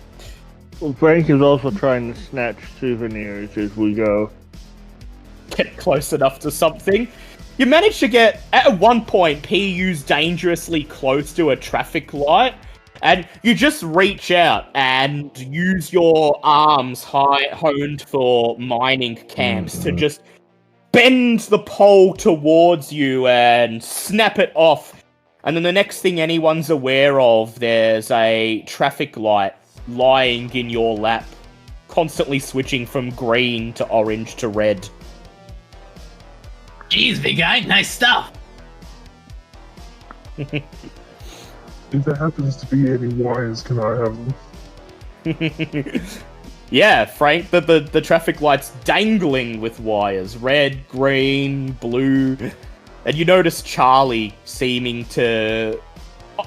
Well, Frank is also trying to snatch souvenirs as we go. Get close enough to something. You manage to get, at one point, PU's dangerously close to a traffic light, and you just reach out and use your arms honed for mining camps to just bend the pole towards you and snap it off. And then the next thing anyone's aware of, there's a traffic light lying in your lap, constantly switching from green to orange to red. Jeez, big guy, nice stuff. If there happens to be any wires, can I have them? Yeah, Frank, the traffic light's dangling with wires. Red, green, blue. And you notice Charlie seeming to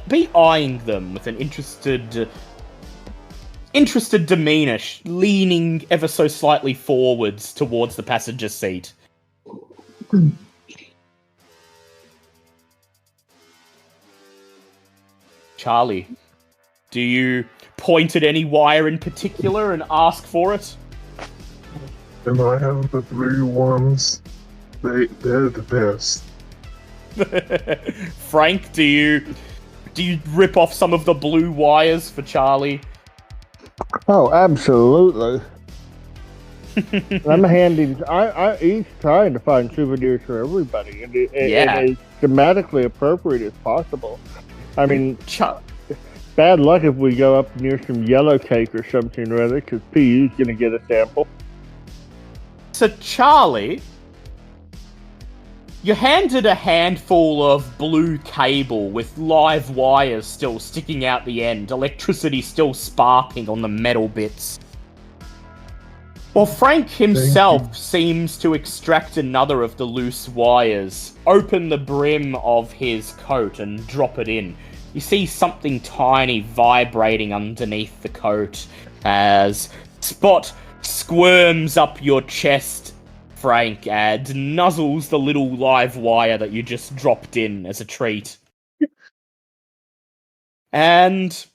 be eyeing them with an interested demeanor, leaning ever so slightly forwards towards the passenger seat. Charlie, do you point at any wire in particular and ask for it? And I have the blue ones. They're the best. Frank, do you rip off some of the blue wires for Charlie? Oh, absolutely. I'm handing. He's trying to find souvenirs for everybody, and as thematically appropriate as possible. I mean, bad luck if we go up near some yellow cake or something or other, because PU's going to get a sample. So, Charlie, you're handed a handful of blue cable with live wires still sticking out the end, electricity still sparking on the metal bits. Well, Frank himself seems to extract another of the loose wires, open the brim of his coat and drop it in. You see something tiny vibrating underneath the coat as Spot squirms up your chest, Frank, and nuzzles the little live wire that you just dropped in as a treat. And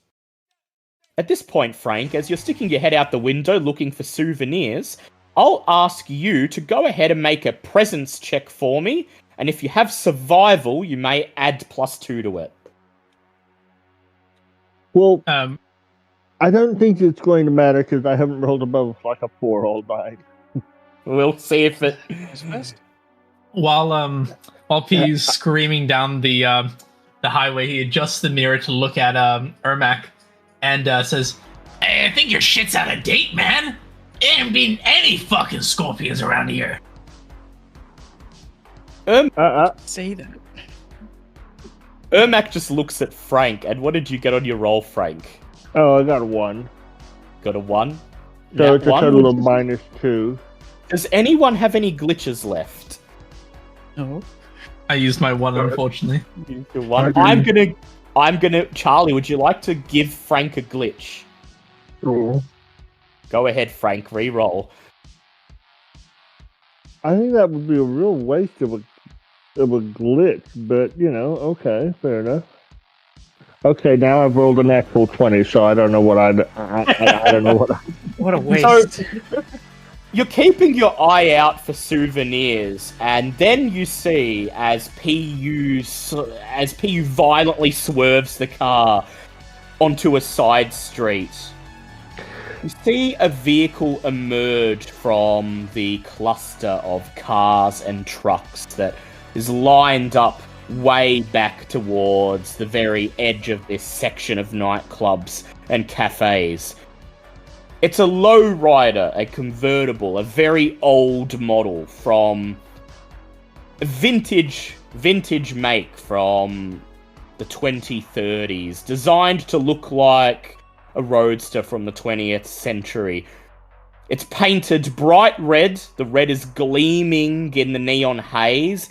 at this point, Frank, as you're sticking your head out the window looking for souvenirs, I'll ask you to go ahead and make a presence check for me, and if you have survival, you may add +2 to it. Well, I don't think it's going to matter because I haven't rolled above like a 4 all night. We'll see if it... While P's screaming down the highway, he adjusts the mirror to look at Ermac and says, Hey, I think your shit's out of date, man. Ain't been any fucking scorpions around here. Say that. Ermac just looks at Frank, and what did you get on your roll, Frank? Oh, I got a 1. Got a 1? So Nat it's a 1? total of -2. Does anyone have any glitches left? No. I used my one, unfortunately. The one. I I'm gonna. Charlie, would you like to give Frank a glitch? Sure. Go ahead, Frank. Re-roll. I think that would be a real waste of a glitch, but okay, fair enough. Okay, now I've rolled a natural 20, so I don't know what I don't know what. What a waste. So, you're keeping your eye out for souvenirs, and then you see as PU violently swerves the car onto a side street. You see a vehicle emerge from the cluster of cars and trucks that is lined up way back towards the very edge of this section of nightclubs and cafes. It's a lowrider, a convertible, a very old model from a vintage make from the 2030s, designed to look like a roadster from the 20th century. It's painted bright red. The red is gleaming in the neon haze.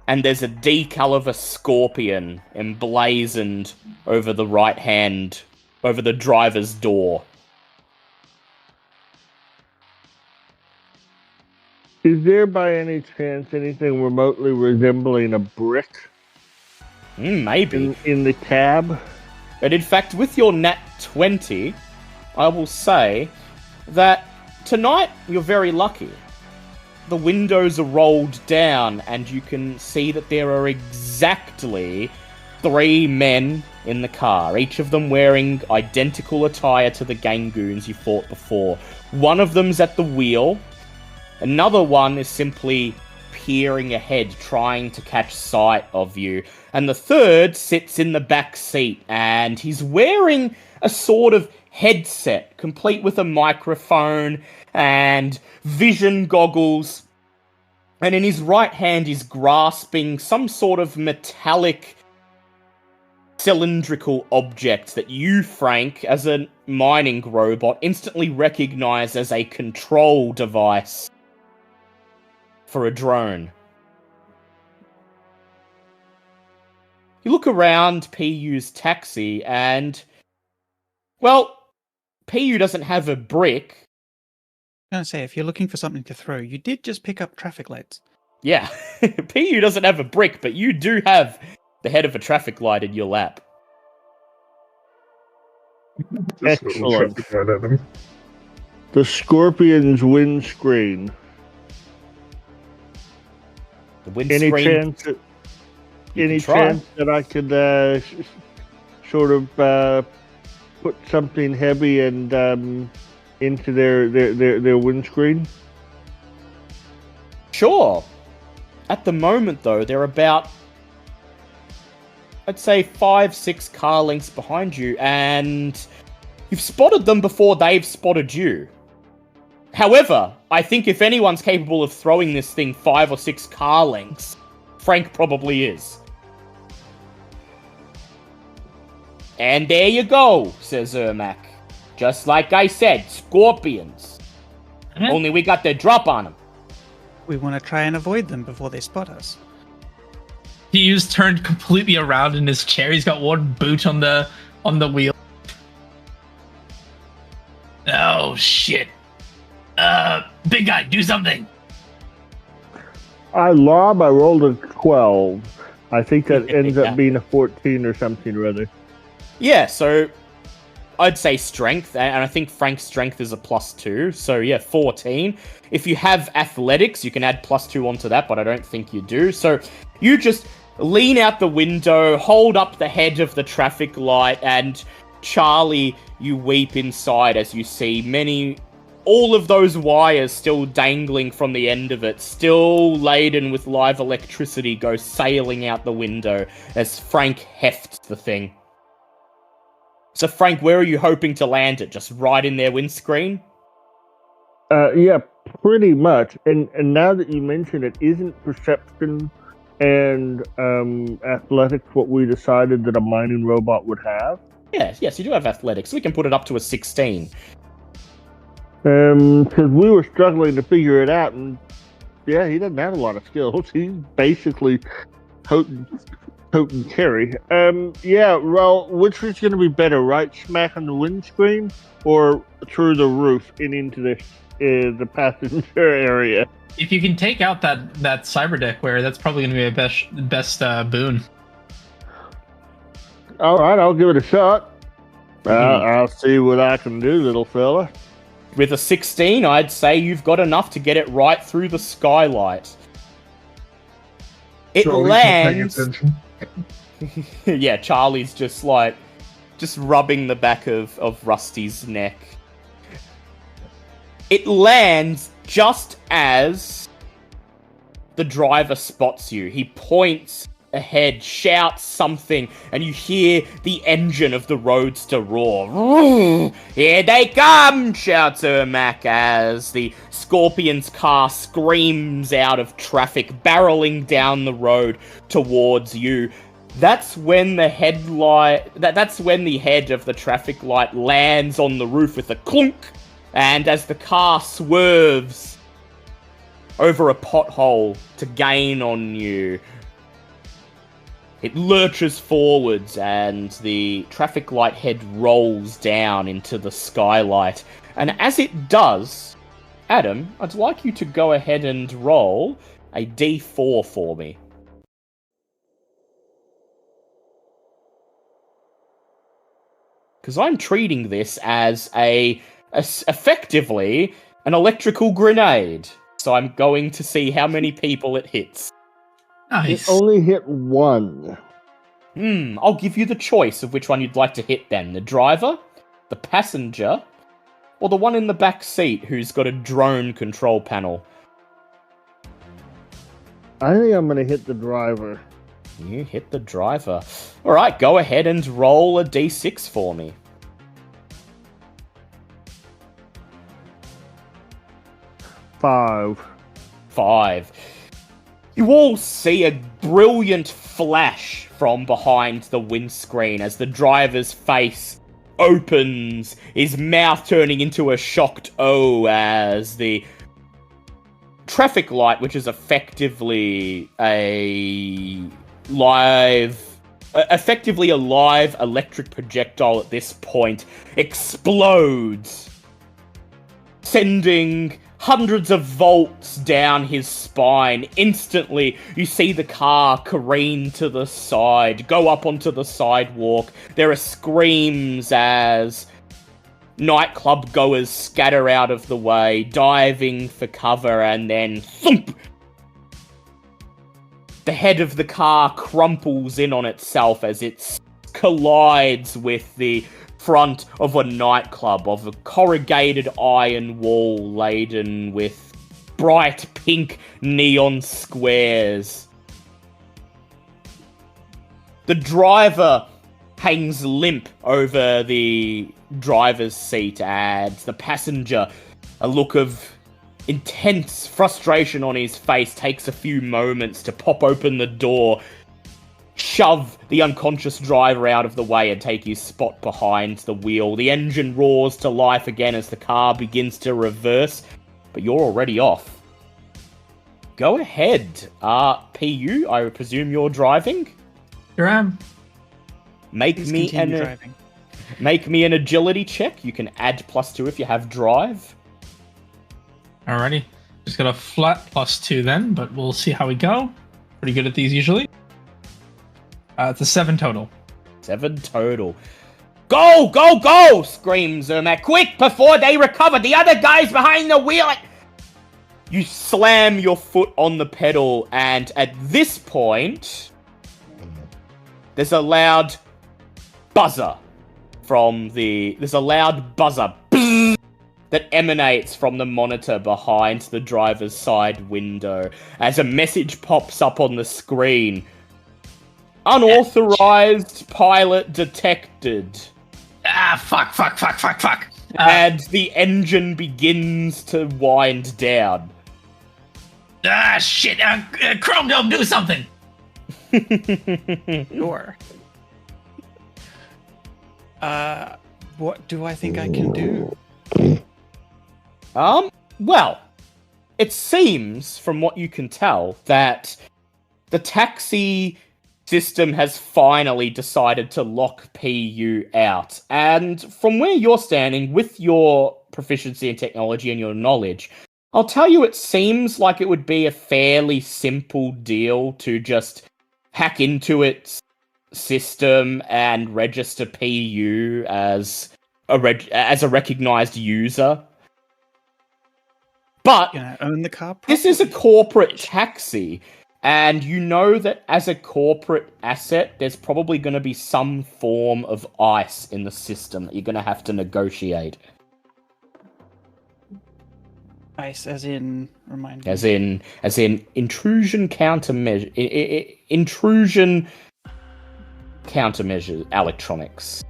And there's a decal of a scorpion emblazoned over the right hand, over the driver's door. Is there by any chance anything remotely resembling a brick Maybe. in the cab? But in fact, with your nat 20, I will say that tonight you're very lucky. The windows are rolled down, and you can see that there are exactly 3 men in the car, each of them wearing identical attire to the Gangoons you fought before. One of them's at the wheel, another one is simply peering ahead, trying to catch sight of you, and the third sits in the back seat, and he's wearing a sort of headset, complete with a microphone and vision goggles, and in his right hand he's grasping some sort of metallic cylindrical object that you, Frank, as a mining robot, instantly recognize as a control device for a drone. You look around PU's taxi and, well, PU doesn't have a brick. I was gonna say, if you're looking for something to throw, you did just pick up traffic lights. Yeah, PU doesn't have a brick, but you do have the head of a traffic light in your lap. Just a little Excellent. traffic light at him. The Scorpion's windscreen. The Any windscreen. chance that, You any can try. chance that I could sort of put something heavy and into their windscreen? Sure. At the moment, though, they're about, I'd say, 5-6 car lengths behind you, and you've spotted them before they've spotted you. However, I think if anyone's capable of throwing this thing 5 or 6 car lengths, Frank probably is. And there you go, says Ermac. Just like I said, scorpions. Only we got the drop on them. We want to try and avoid them before they spot us. He's turned completely around in his chair. He's got one boot on the wheel. Oh shit. Big guy, do something. I rolled a 12. I think that ends Yeah. up being a 14 or something or other. Yeah, so I'd say strength, and I think Frank's strength is a +2, so yeah, 14. If you have athletics, you can add +2 onto that, but I don't think you do. So you just lean out the window, hold up the head of the traffic light, and Charlie, you weep inside as you see all of those wires still dangling from the end of it, still laden with live electricity, go sailing out the window as Frank hefts the thing. So Frank, where are you hoping to land it? Just right in their windscreen? Yeah, pretty much. And now that you mention it, isn't perception and athletics what we decided that a mining robot would have? Yes, you do have athletics. We can put it up to a 16. Because we were struggling to figure it out, and yeah, he doesn't have a lot of skills. He's basically Tote and carry. Yeah, well, which is going to be better, right smack on the windscreen or through the roof and into the passenger area? If you can take out that cyber deckware, that's probably going to be a best boon. All right, I'll give it a shot. I'll see what I can do, little fella. With a 16, I'd say you've got enough to get it right through the skylight. It Charlie's not paying lands. attention. Yeah, Charlie's just rubbing the back of Rusty's neck. It lands just as the driver spots you. He points ahead, shouts something, and you hear the engine of the roadster roar. "Here they come!" shouts Ermac as the Scorpion's car screams out of traffic, barreling down the road towards you. That's when the that's when the head of the traffic light lands on the roof with a clunk, and as the car swerves over a pothole to gain on you, it lurches forwards and the traffic light head rolls down into the skylight. And as it does, Adam, I'd like you to go ahead and roll a d4 for me. Because I'm treating this as effectively an electrical grenade. So I'm going to see how many people it hits. Nice. It only hit one. I'll give you the choice of which one you'd like to hit then. The driver, the passenger, or the one in the back seat who's got a drone control panel. I think I'm going to hit the driver. You hit the driver. Alright, go ahead and roll a d6 for me. 5. 5. You all see a brilliant flash from behind the windscreen as the driver's face opens, his mouth turning into a shocked O as the traffic light, which is effectively a live electric projectile at this point, explodes, sending hundreds of volts down his spine. Instantly, you see the car careen to the side, go up onto the sidewalk. There are screams as nightclub goers scatter out of the way, diving for cover, and then thump! The head of the car crumples in on itself as it collides with the front of a nightclub, of a corrugated iron wall laden with bright pink neon squares. The driver hangs limp over the driver's seat, and the passenger, a look of intense frustration on his face, takes a few moments to pop open the door, shove the unconscious driver out of the way, and take his spot behind the wheel. The engine roars to life again as the car begins to reverse, but you're already off. Go ahead. PU, I presume you're driving? Here I am. Make Please me continue driving. Make me an agility check. You can add +2 if you have drive. Alrighty. Just got a flat +2 then, but we'll see how we go. Pretty good at these usually. It's a 7 total. 7 total. Go, go, go! Screams Ermac. Quick, before they recover! The other guy's behind the wheel! You slam your foot on the pedal, and at this point, there's a loud buzzer there's a loud buzzer that emanates from the monitor behind the driver's side window as a message pops up on the screen. Unauthorized pilot detected. Fuck. and the engine begins to wind down. Ah, shit! Chrome Dome, do something! Sure. What do I think I can do? Well, it seems, from what you can tell, that the taxi system has finally decided to lock PU out. And from where you're standing, with your proficiency in technology and your knowledge, I'll tell you, it seems like it would be a fairly simple deal to just hack into its system and register PU as a recognized user. But Gonna own the car. this is a corporate taxi, and you know that as a corporate asset, there's probably going to be some form of ICE in the system that you're going to have to negotiate. ICE, as in, remind me. As in intrusion countermeasure, intrusion countermeasure electronics.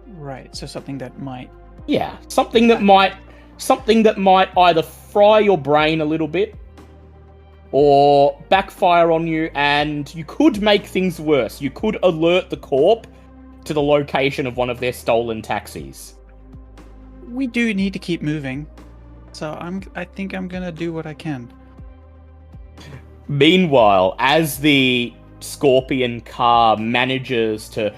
Right, so something that might. Yeah, something that might either fry your brain a little bit, or backfire on you, and you could make things worse. You could alert the Corp to the location of one of their stolen taxis. We do need to keep moving, so I think I'm gonna do what I can. Meanwhile, as the Scorpion car manages to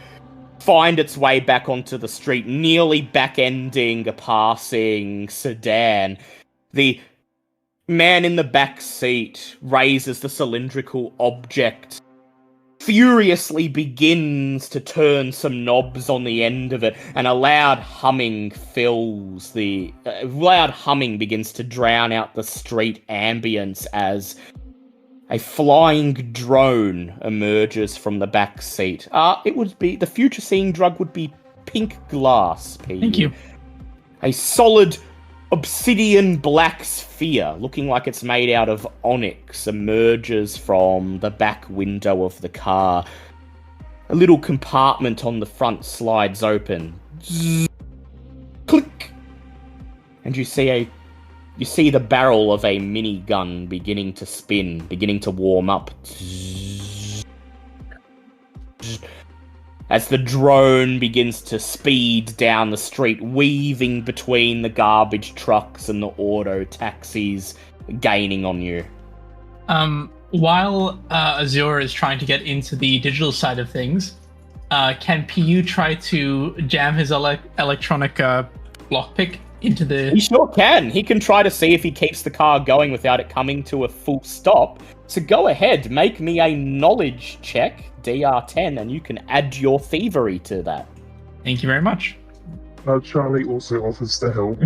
find its way back onto the street, nearly back-ending a passing sedan, the man in the back seat raises the cylindrical object, furiously begins to turn some knobs on the end of it, and a loud humming begins to drown out the street ambience as a flying drone emerges from the back seat. It would be, the future seeing drug would be pink glass, PU. Thank you. A solid obsidian black sphere, looking like it's made out of onyx, emerges from the back window of the car. A little compartment on the front slides open. Zzz, click! And you see the barrel of a minigun beginning to spin, beginning to warm up. Zzz, zzz, as the drone begins to speed down the street, weaving between the garbage trucks and the auto taxis, gaining on you. While Azure is trying to get into the digital side of things, can PU try to jam his electronic lockpick into the... He sure can. He can try to see if he keeps the car going without it coming to a full stop. So go ahead, make me a knowledge check, DR10, and you can add your thievery to that. Thank you very much. Charlie also offers to help.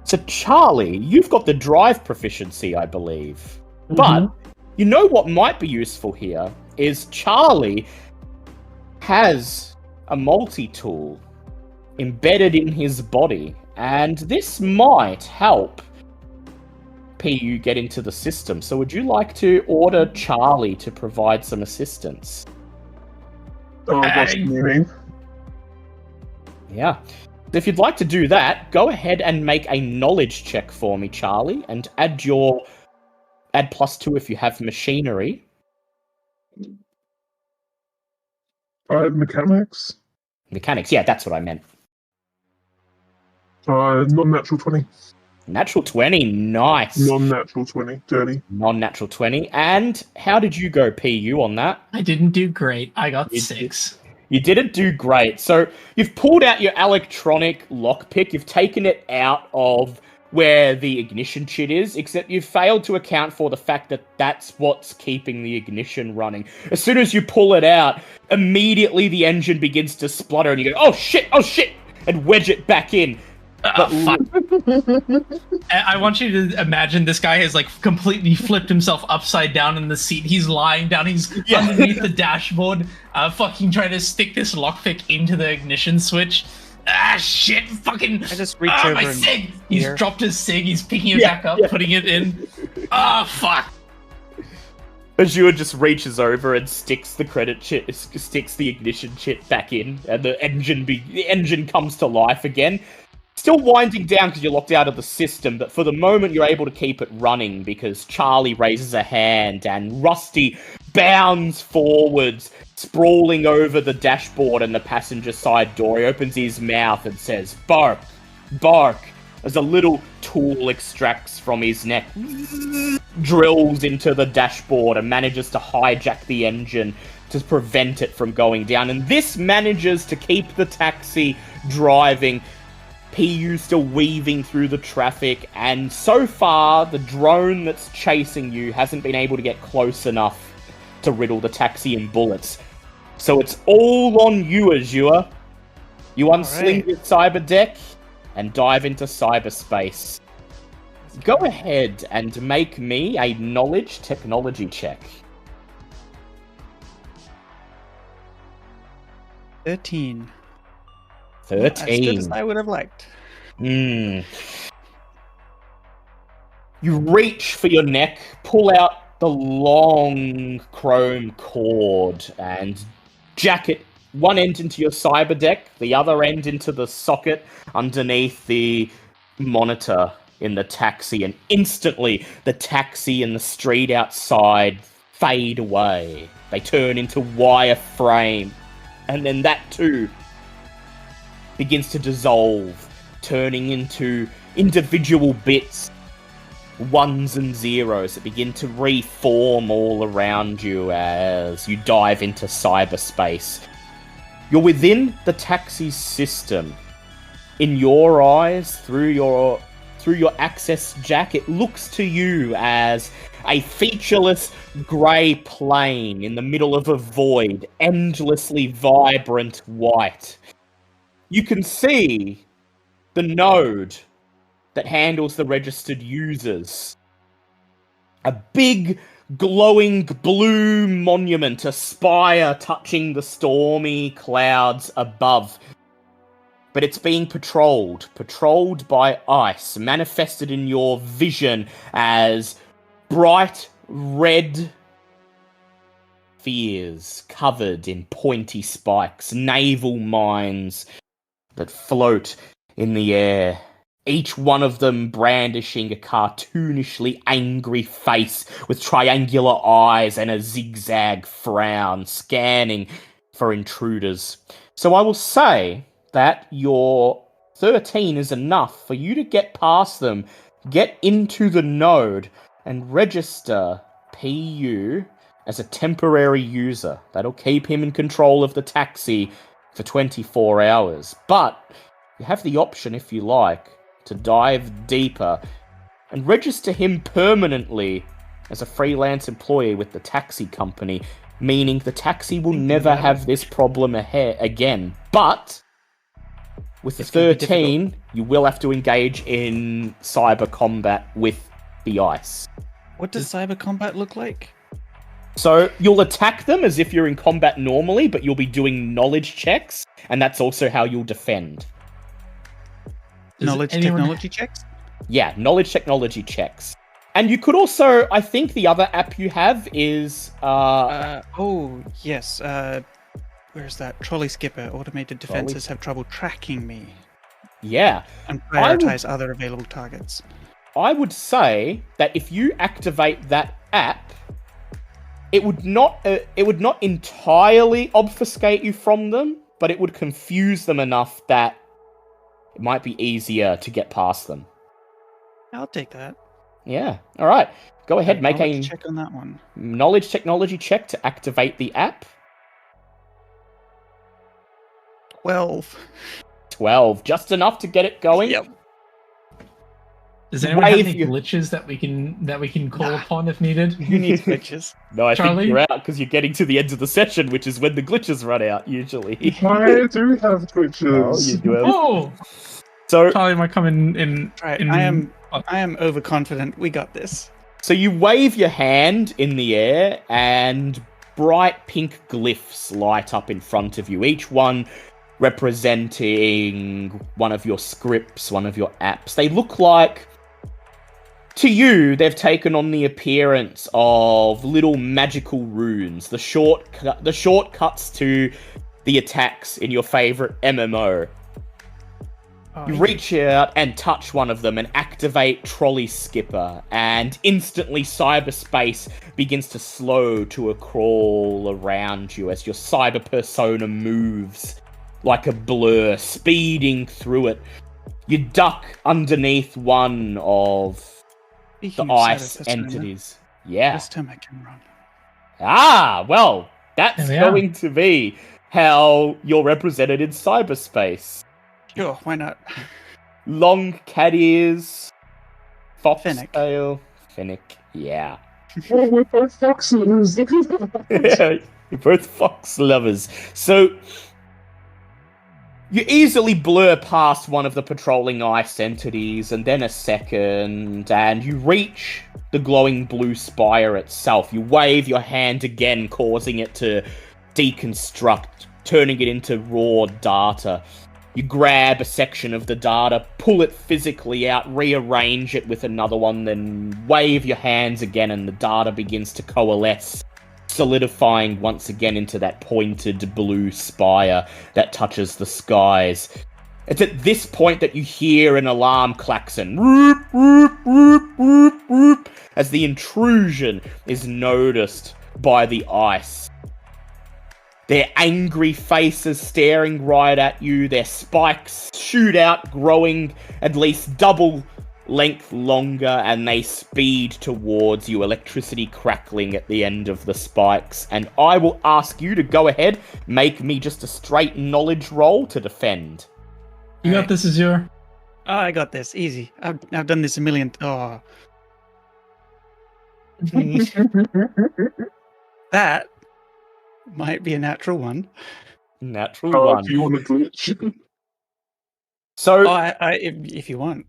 So Charlie, you've got the drive proficiency, I believe. But you know what might be useful here is Charlie has a multi-tool embedded in his body, and this might help PU get into the system. So would you like to order Charlie to provide some assistance? What's the meaning? Yeah. If you'd like to do that, go ahead and make a knowledge check for me, Charlie, and add +2 if you have machinery. I have mechanics. Mechanics, yeah, that's what I meant. Non-natural 20. Natural 20, nice. Non-natural 20, dirty. Non-natural 20. And how did you go, PU, on that? I didn't do great. I got You 6. You didn't do great. So you've pulled out your electronic lockpick, you've taken it out of where the ignition chit is, except you've failed to account for the fact that that's what's keeping the ignition running. As soon as you pull it out, immediately the engine begins to splutter and you go, oh shit, and wedge it back in. Fuck. I want you to imagine this guy has like completely flipped himself upside down in the seat. He's lying down. He's underneath the dashboard, fucking trying to stick this lockpick into the ignition switch. Ah, shit! Fucking. I just reach over my and cig. He's here. dropped his cig. He's picking it back up, putting it in. Ah, fuck. Azure just reaches over and sticks the sticks the ignition chip back in, and the engine comes to life again. Still winding down because you're locked out of the system, but for the moment you're able to keep it running because Charlie raises a hand and Rusty bounds forwards, sprawling over the dashboard and the passenger side door. He opens his mouth and says, "Bark, bark," as a little tool extracts from his neck, drills into the dashboard and manages to hijack the engine to prevent it from going down. And this manages to keep the taxi driving, PU still weaving through the traffic, and so far the drone that's chasing you hasn't been able to get close enough to riddle the taxi in bullets. So it's all on you, Azure. You unsling your cyber deck and dive into cyberspace. Go ahead and make me a knowledge technology check. 13. 13. As good as I would have liked. You reach for your neck, pull out the long chrome cord, and jack it one end into your cyber deck, the other end into the socket underneath the monitor in the taxi, and instantly the taxi and the street outside fade away. They turn into wireframe, and then that too begins to dissolve, turning into individual bits, ones and zeros that begin to reform all around you as you dive into cyberspace. You're within the taxi's system. In your eyes, through your access jack, it looks to you as a featureless grey plane in the middle of a void, endlessly vibrant white. You can see the node that handles the registered users. A big, glowing blue monument, a spire touching the stormy clouds above. But it's being patrolled by ice, manifested in your vision as bright red spheres covered in pointy spikes, naval mines that float in the air. Each one of them brandishing a cartoonishly angry face with triangular eyes and a zigzag frown, scanning for intruders. So I will say that your 13 is enough for you to get past them, get into the node, and register PU as a temporary user. That'll keep him in control of the taxi for 24 hours. But you have the option, if you like, to dive deeper and register him permanently as a freelance employee with the taxi company, meaning the taxi will never have this problem again. But with the 13, you will have to engage in cyber combat with the ice. What does cyber combat look like? So you'll attack them as if you're in combat normally, but you'll be doing knowledge checks, and that's also how you'll defend. Knowledge technology checks? Yeah, knowledge technology checks. And you could also, I think the other app you have is... oh, yes. Where's that? Trolley Skipper. Automated defenses have trouble tracking me. Yeah. And prioritize other available targets. I would say that if you activate that app, it would not entirely obfuscate you from them, but it would confuse them enough that it might be easier to get past them. I'll take that. Yeah. All right. Go ahead, make a check on that one. Knowledge technology check to activate the app. 12, just enough to get it going. Yep. Does anyone have any glitches that we can call upon if needed? Who needs glitches? No, I Charlie? think you're out because you're getting to the end of the session, which is when the glitches run out, usually. I do have glitches. Oh, you do have... Oh! So, Charlie might come in Right, I am overconfident. We got this. So you wave your hand in the air, and bright pink glyphs light up in front of you, each one representing one of your scripts, one of your apps. They look like To you, they've taken on the appearance of little magical runes, the shortcuts to the attacks in your favorite MMO. You reach out and touch one of them and activate Trolley Skipper, and instantly cyberspace begins to slow to a crawl around you as your cyber persona moves like a blur, speeding through it. You duck underneath one of the ice entities. Yeah. This time I can run. Ah, well, that's There we are. going to be how you're represented in cyberspace. Sure, why not? Long cat ears, Fennec. foxtail, Fennec, yeah. Oh, we're both foxes. You're both fox lovers. So, you easily blur past one of the patrolling ice entities, and then a second, and you reach the glowing blue spire itself. You wave your hand again, causing it to deconstruct, turning it into raw data. You grab a section of the data, pull it physically out, rearrange it with another one, then wave your hands again, and the data begins to coalesce, solidifying once again into that pointed blue spire that touches the skies. It's at this point that you hear an alarm klaxon, whoop, whoop, whoop, whoop, whoop, as the intrusion is noticed by the ice. Their angry faces staring right at you, their spikes shoot out, growing at least double length longer, and they speed towards you, electricity crackling at the end of the spikes. And I will ask you to go ahead, make me just a straight knowledge roll to defend. You got this, Azure. Oh, I got this. Easy. I've done this a million. Oh. That might be a natural one. Natural Oh, one. do you want a glitch? So, Oh, if you want.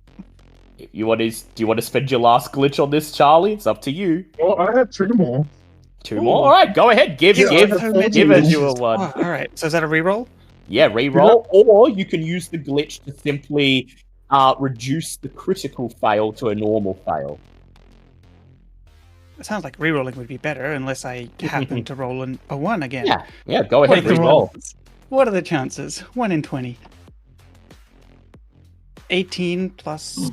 do you want to spend your last glitch on this, Charlie? It's up to you. Oh, I had 2 more. 2 more? Alright, go ahead. Give Yeah, give so many Azure glitches. one. Oh, all right. So is that a reroll? Yeah, reroll, or you can use the glitch to simply reduce the critical fail to a normal fail. It sounds like rerolling would be better, unless I happen to roll a 1 again. Yeah, go ahead, What are the reroll. odds? What are the chances? 1 in 20. 18 plus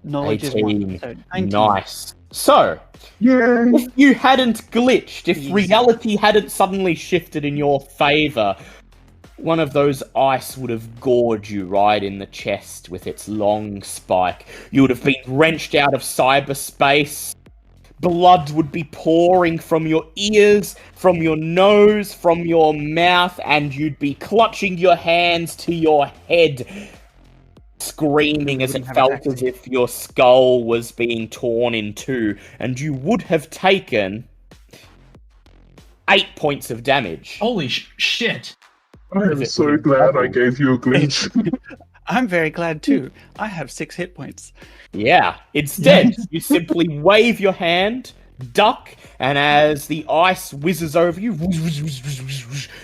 knowledge is 1. 18. So 19. Nice. So, Yay! if you hadn't glitched, if Easy. reality hadn't suddenly shifted in your favor, one of those ice would have gored you right in the chest with its long spike. You would have been wrenched out of cyberspace. Blood would be pouring from your ears, from your nose, from your mouth, and you'd be clutching your hands to your head, screaming as it wouldn't have felt attacked as if your skull was being torn in two, and you would have taken 8 points of damage. Holy shit. I am it so glad I gave you a glitch. I'm very glad too. I have 6 hit points. Yeah. Instead, you simply wave your hand, duck, and as the ice whizzes over you,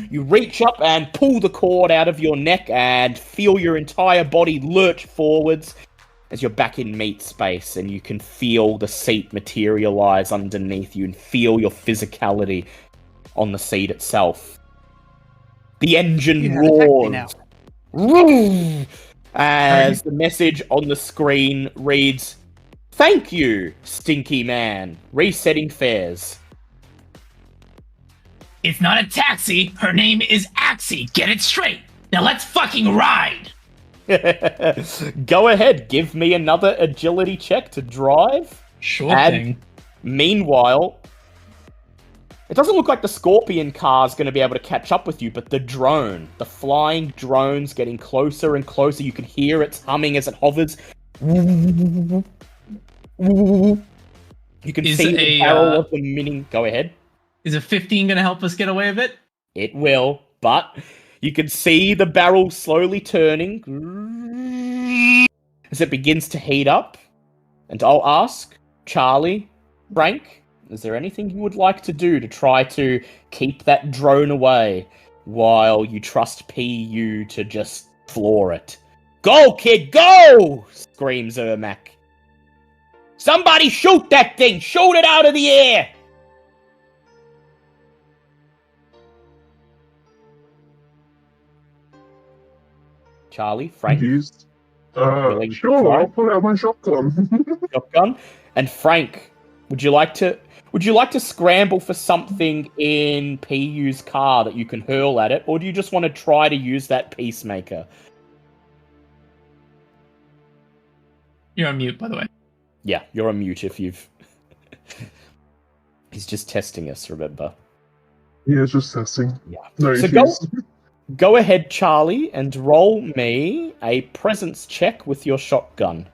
you reach up and pull the cord out of your neck and feel your entire body lurch forwards as you're back in meat space, and you can feel the seat materialize underneath you and feel your physicality on the seat itself. The engine You have attacked me now. roars. As the message on the screen reads, "Thank you, Stinky Man. Resetting fares." It's not a taxi. Her name is Axie. Get it straight. Now let's fucking ride. Go ahead, give me another agility check to drive. Sure And- thing. Meanwhile, it doesn't look like the Scorpion car's going to be able to catch up with you, but the flying drone's getting closer and closer. You can hear its humming as it hovers. You can Is see the a, barrel of the mini. Go ahead. Is a 15 gonna help us get away with it? It will, but you can see the barrel slowly turning as it begins to heat up. And I'll ask Charlie, Frank, is there anything you would like to do to try to keep that drone away while you trust PU to just floor it? Go, kid, go! Screams Ermac. Somebody shoot that thing! Shoot it out of the air! Charlie, Frank, Confused. Willing to Sure, try? I'll pull out my shotgun. shotgun, and Frank, would you like to scramble for something in PU's car that you can hurl at it, or do you just want to try to use that peacemaker? You're on mute, by the way. Yeah, you're on mute if you've... He's just testing us, remember? Yeah, just testing. Yeah. No So issues. Go ahead, Charlie, and roll me a presence check with your shotgun.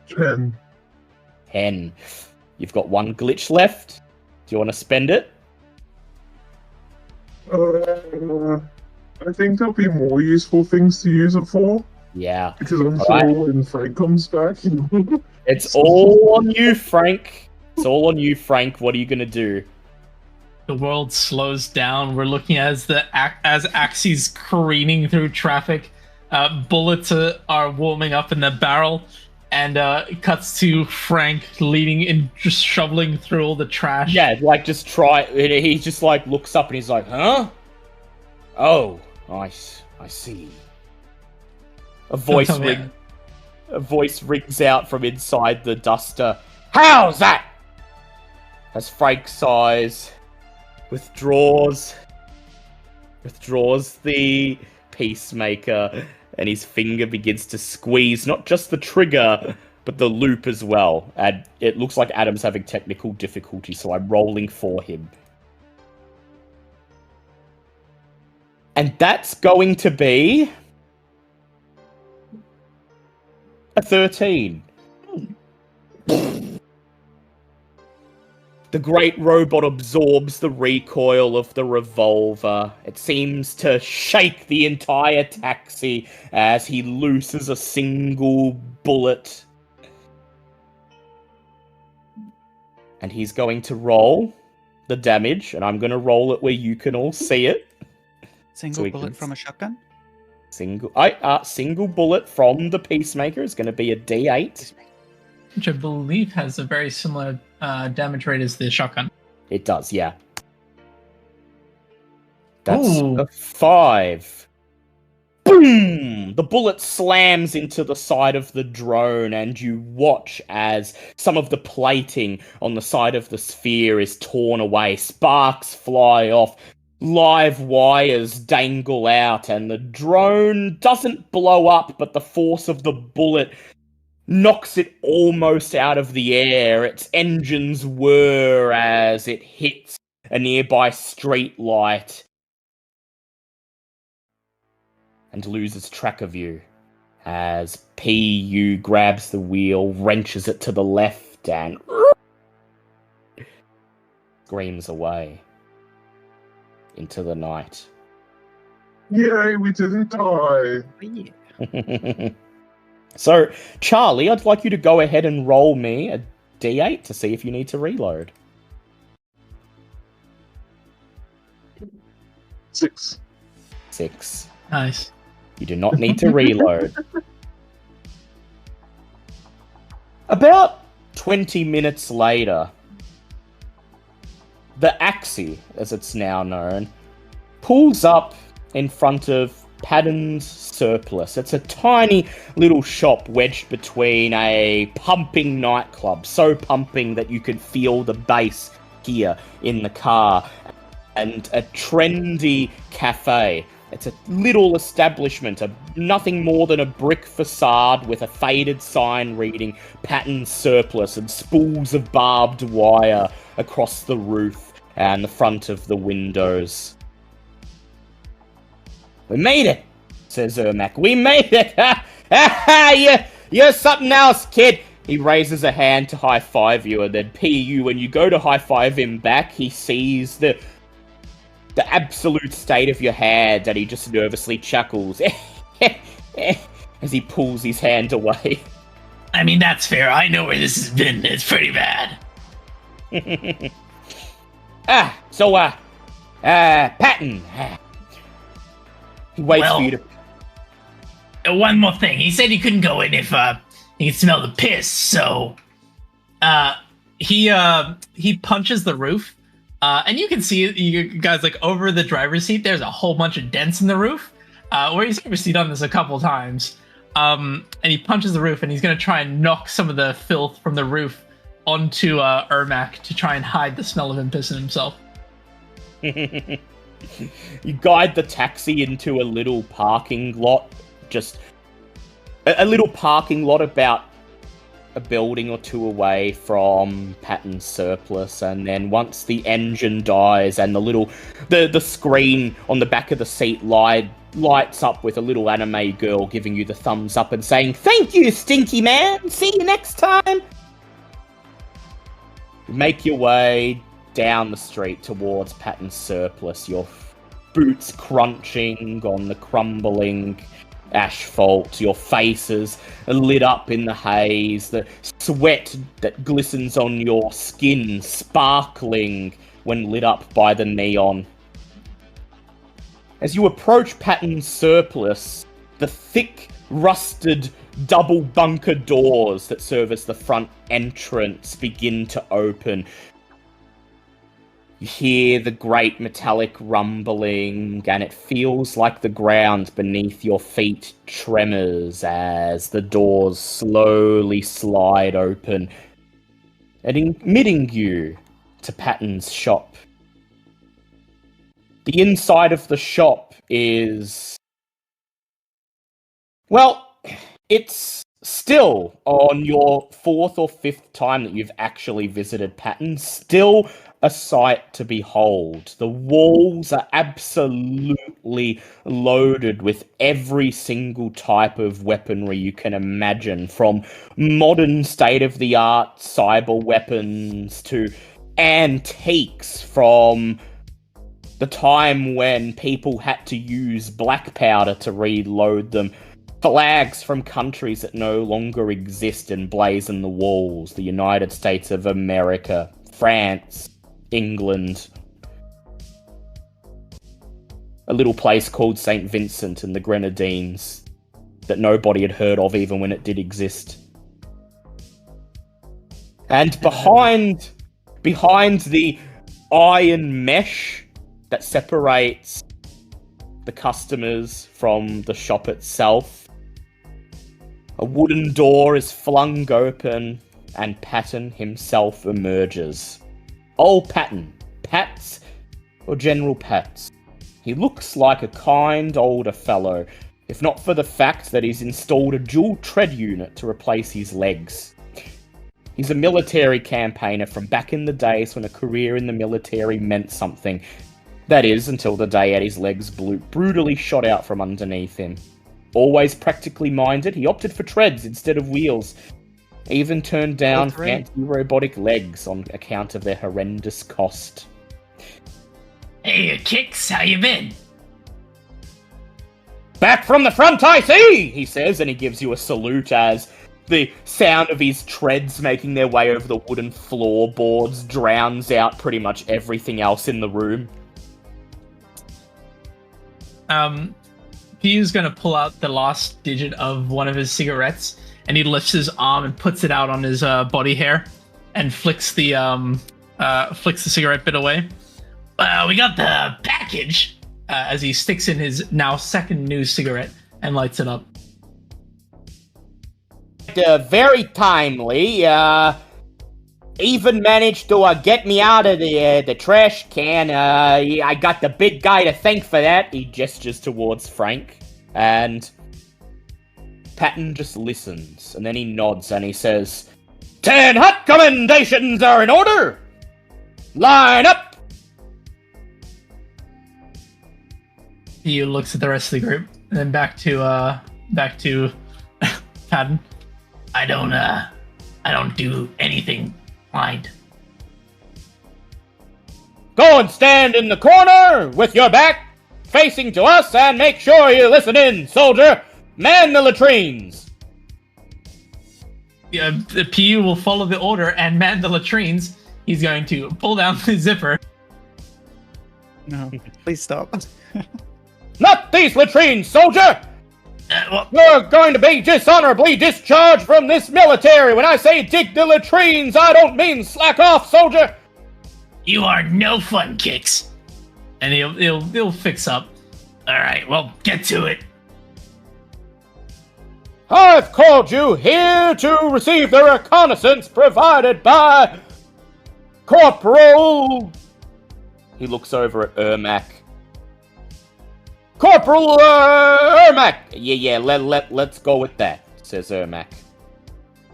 10. 10. You've got one glitch left. Do you want to spend it? I think there'll be more useful things to use it for. Yeah. Because I'm sure Alright. when Frank comes back, It's all on you, Frank. It's all on you, Frank. What are you going to do? The world slows down. We're looking as Axie's careening through traffic. Bullets are warming up in the barrel, and it cuts to Frank leading and just shoveling through all the trash. Yeah, like just try. He just like looks up and he's like, "Huh? Oh, I see." A voice tell me. rings out from inside the duster. How's that? As Frank sighs, withdraws the peacemaker, and his finger begins to squeeze not just the trigger, but the loop as well. And it looks like Adam's having technical difficulty, so I'm rolling for him. And that's going to be a 13. The great robot absorbs the recoil of the revolver. It seems to shake the entire taxi as he looses a single bullet. And he's going to roll the damage, and I'm going to roll it where you can all see it. Single we bullet can- from a shotgun? Single bullet from the Peacemaker is going to be a D8. Which I believe has a very similar damage rate as the shotgun. It does, yeah. That's Ooh. a 5. Boom! The bullet slams into the side of the drone, and you watch as some of the plating on the side of the sphere is torn away. Sparks fly off. Live wires dangle out, and the drone doesn't blow up, but the force of the bullet knocks it almost out of the air. Its engines whir as it hits a nearby street light and loses track of you as PU grabs the wheel, wrenches it to the left, and screams away into the night. Yay, we didn't die. So, Charlie, I'd like you to go ahead and roll me a D8 to see if you need to reload. 6. 6. Nice. You do not need to reload. About 20 minutes later, the Axie, as it's now known, pulls up in front of Paddon's Surplus. It's a tiny little shop wedged between a pumping nightclub, so pumping that you can feel the bass here in the car, and a trendy cafe. It's a little establishment, nothing more than a brick facade with a faded sign reading Pattern Surplus and spools of barbed wire across the roof and the front of the windows. "We made it," says Ermac. "We made it! Ha ha! You're something else, kid!" He raises a hand to high-five you, and then PU, when you go to high-five him back, he sees the absolute state of your hand, and he just nervously chuckles as he pulls his hand away. I mean, that's fair. I know where this has been. It's pretty bad. Patton. He waits for you to... One more thing. He said he couldn't go in if he can smell the piss. So, He punches the roof, and you can see you guys like over the driver's seat. There's a whole bunch of dents in the roof. Where he's obviously done this a couple times. And he punches the roof, and he's gonna try and knock some of the filth from the roof onto Ermac to try and hide the smell of him pissing himself. You guide the taxi into a little parking lot, just a little parking lot about a building or two away from Patton's surplus, and then once the engine dies and the screen on the back of the seat lights up with a little anime girl giving you the thumbs up and saying, "Thank you, stinky man! See you next time!" You make your way down the street towards Patton's surplus, your boots crunching on the crumbling asphalt, your faces lit up in the haze, the sweat that glistens on your skin sparkling when lit up by the neon. As you approach Patton's surplus, the thick, rusted, double bunker doors that service the front entrance begin to open. You hear the great metallic rumbling, and it feels like the ground beneath your feet tremors as the doors slowly slide open, admitting you to Patton's shop. The inside of the shop is... well, it's still on your 4th or 5th time that you've actually visited Patton, still a sight to behold. The walls are absolutely loaded with every single type of weaponry you can imagine, from modern state-of-the-art cyber weapons to antiques from the time when people had to use black powder to reload them. Flags from countries that no longer exist emblazon the walls. The United States of America, France, England, a little place called St. Vincent and the Grenadines that nobody had heard of even when it did exist. And behind the iron mesh that separates the customers from the shop itself, a wooden door is flung open and Patton himself emerges. Old Patton. Pats, or General Pats. He looks like a kind older fellow, if not for the fact that he's installed a dual tread unit to replace his legs. He's a military campaigner from back in the days when a career in the military meant something. That is, until the day his legs brutally shot out from underneath him. Always practically minded, he opted for treads instead of wheels. Even turned down fancy robotic legs on account of their horrendous cost. Hey, Kix, how you been? Back from the front, I see, he says, and he gives you a salute as the sound of his treads making their way over the wooden floorboards drowns out pretty much everything else in the room. Piu's gonna pull out the last digit of one of his cigarettes, and he lifts his arm and puts it out on his body hair, and flicks the cigarette bit away. We got the package. As he sticks in his now second new cigarette and lights it up. Very timely. Even managed to get me out of the trash can. I got the big guy to thank for that. He gestures towards Frank, and Patton just listens, and then he nods and he says, 10 hot commendations are in order! Line up! He looks at the rest of the group, and then back to Patton. I don't do anything blind. Go and stand in the corner with your back facing to us and make sure you listen in, soldier. Man the latrines. Yeah, the PU will follow the order and man the latrines. He's going to pull down the zipper. No, please stop. Not these latrines, soldier! well, You're going to be dishonorably discharged from this military. When I say dig the latrines, I don't mean slack off, soldier. you are no fun, Kicks. And he'll fix up. All right, well, get to it. I've called you here to receive the reconnaissance provided by Corporal... He looks over at Ermac. Corporal Ermac! Yeah, let's go with that, says Ermac.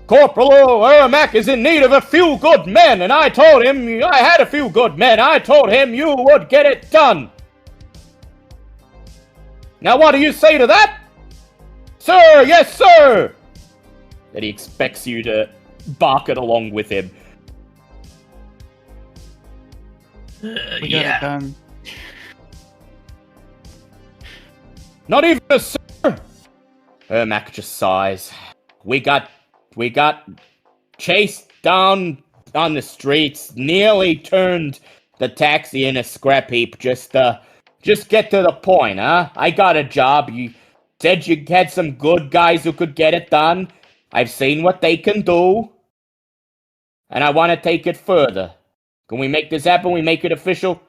Corporal Ermac is in need of a few good men, and I told him I had a few good men. I told him you would get it done. Now what do you say to that? Sir, yes, sir! That he expects you to bark it along with him. We got Yeah. it done. Not even a sir! Ermac just sighs. We got chased down on the streets, nearly turned the taxi in a scrap heap. Just get to the point, huh? I got a job. You said you had some good guys who could get it done. I've seen what they can do. And I want to take it further. Can we make this happen? We make it official?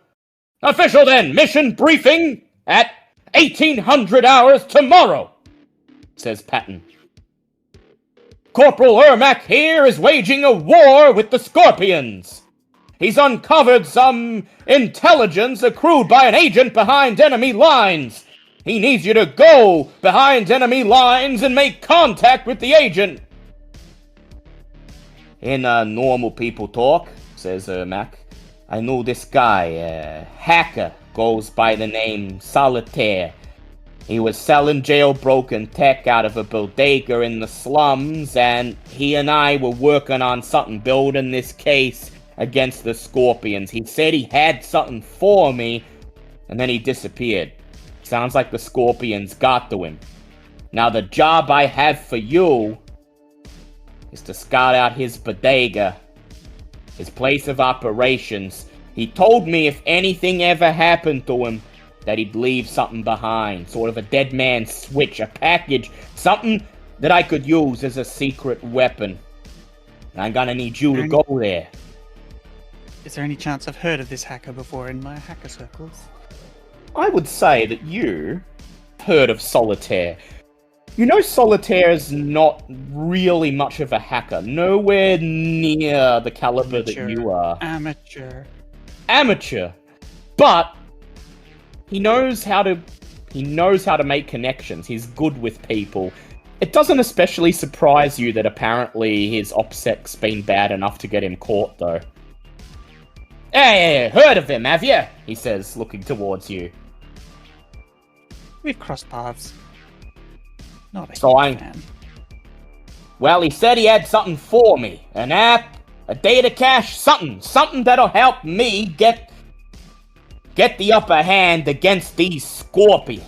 Official then! Mission briefing at 1800 hours tomorrow, says Patton. Corporal Ermac here is waging a war with the Scorpions. He's uncovered some intelligence accrued by an agent behind enemy lines. He needs you to go behind enemy lines and make contact with the agent. In normal people talk, says Ermac, I know this guy, hacker, goes by the name Solitaire. He was selling jailbroken tech out of a bodega in the slums, and he and I were working on something, building this case against the Scorpions. He said he had something for me, and then he disappeared. Sounds like the Scorpions got to him. Now the job I have for you is to scout out his bodega, his place of operations. He told me if anything ever happened to him, that he'd leave something behind, sort of a dead man's switch, a package, something that I could use as a secret weapon. And I'm gonna need you to go there. Is there any chance I've heard of this hacker before in my hacker circles? I would say that you heard of Solitaire. You know Solitaire is not really much of a hacker, nowhere near the caliber that you are. Amateur. But he knows how to make connections. He's good with people. It doesn't especially surprise you that apparently his OPSEC's been bad enough to get him caught, though. Hey, heard of him, have you? He says, looking towards you. We've crossed paths. Not a So huge fan. Well, he said he had something for me. An app, a data cache, something that'll help me get the upper hand against these Scorpions.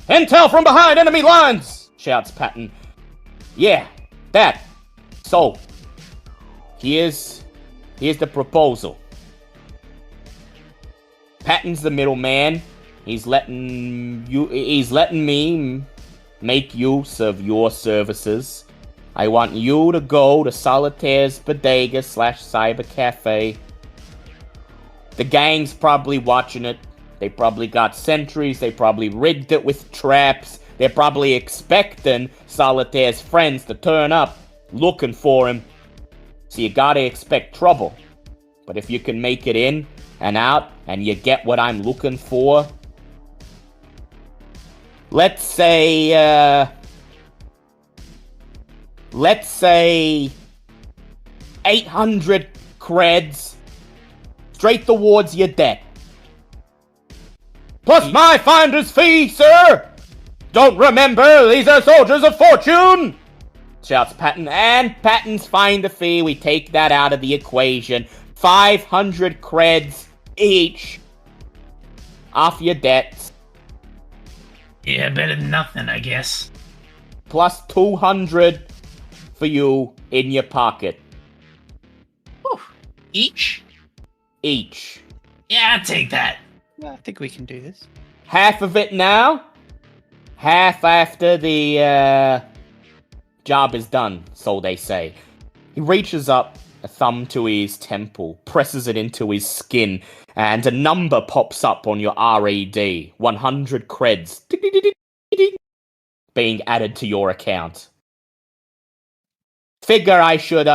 Intel from behind enemy lines, shouts Patton. Yeah, that. So, here's the proposal. Patton's the middleman. He's letting me make use of your services. I want you to go to Solitaire's bodega / cyber cafe. The gang's probably watching it. They probably got sentries. They probably rigged it with traps. They're probably expecting Solitaire's friends to turn up, looking for him. So you gotta expect trouble. But if you can make it in and out, and you get what I'm looking for, let's say 800 creds straight towards your debt. Plus my finder's fee, sir! Don't remember, these are soldiers of fortune! Shouts Patton, and Patton's finder fee, we take that out of the equation. 500 creds each off your debts. Yeah, better than nothing, I guess. Plus 200 for you in your pocket. Whew. Each? Each. Yeah, I'll take that. I think we can do this. Half of it now, half after the job is done, so they say. He reaches up a thumb to his temple, presses it into his skin, and a number pops up on your RED. 100 creds. Being added to your account. Figure I should,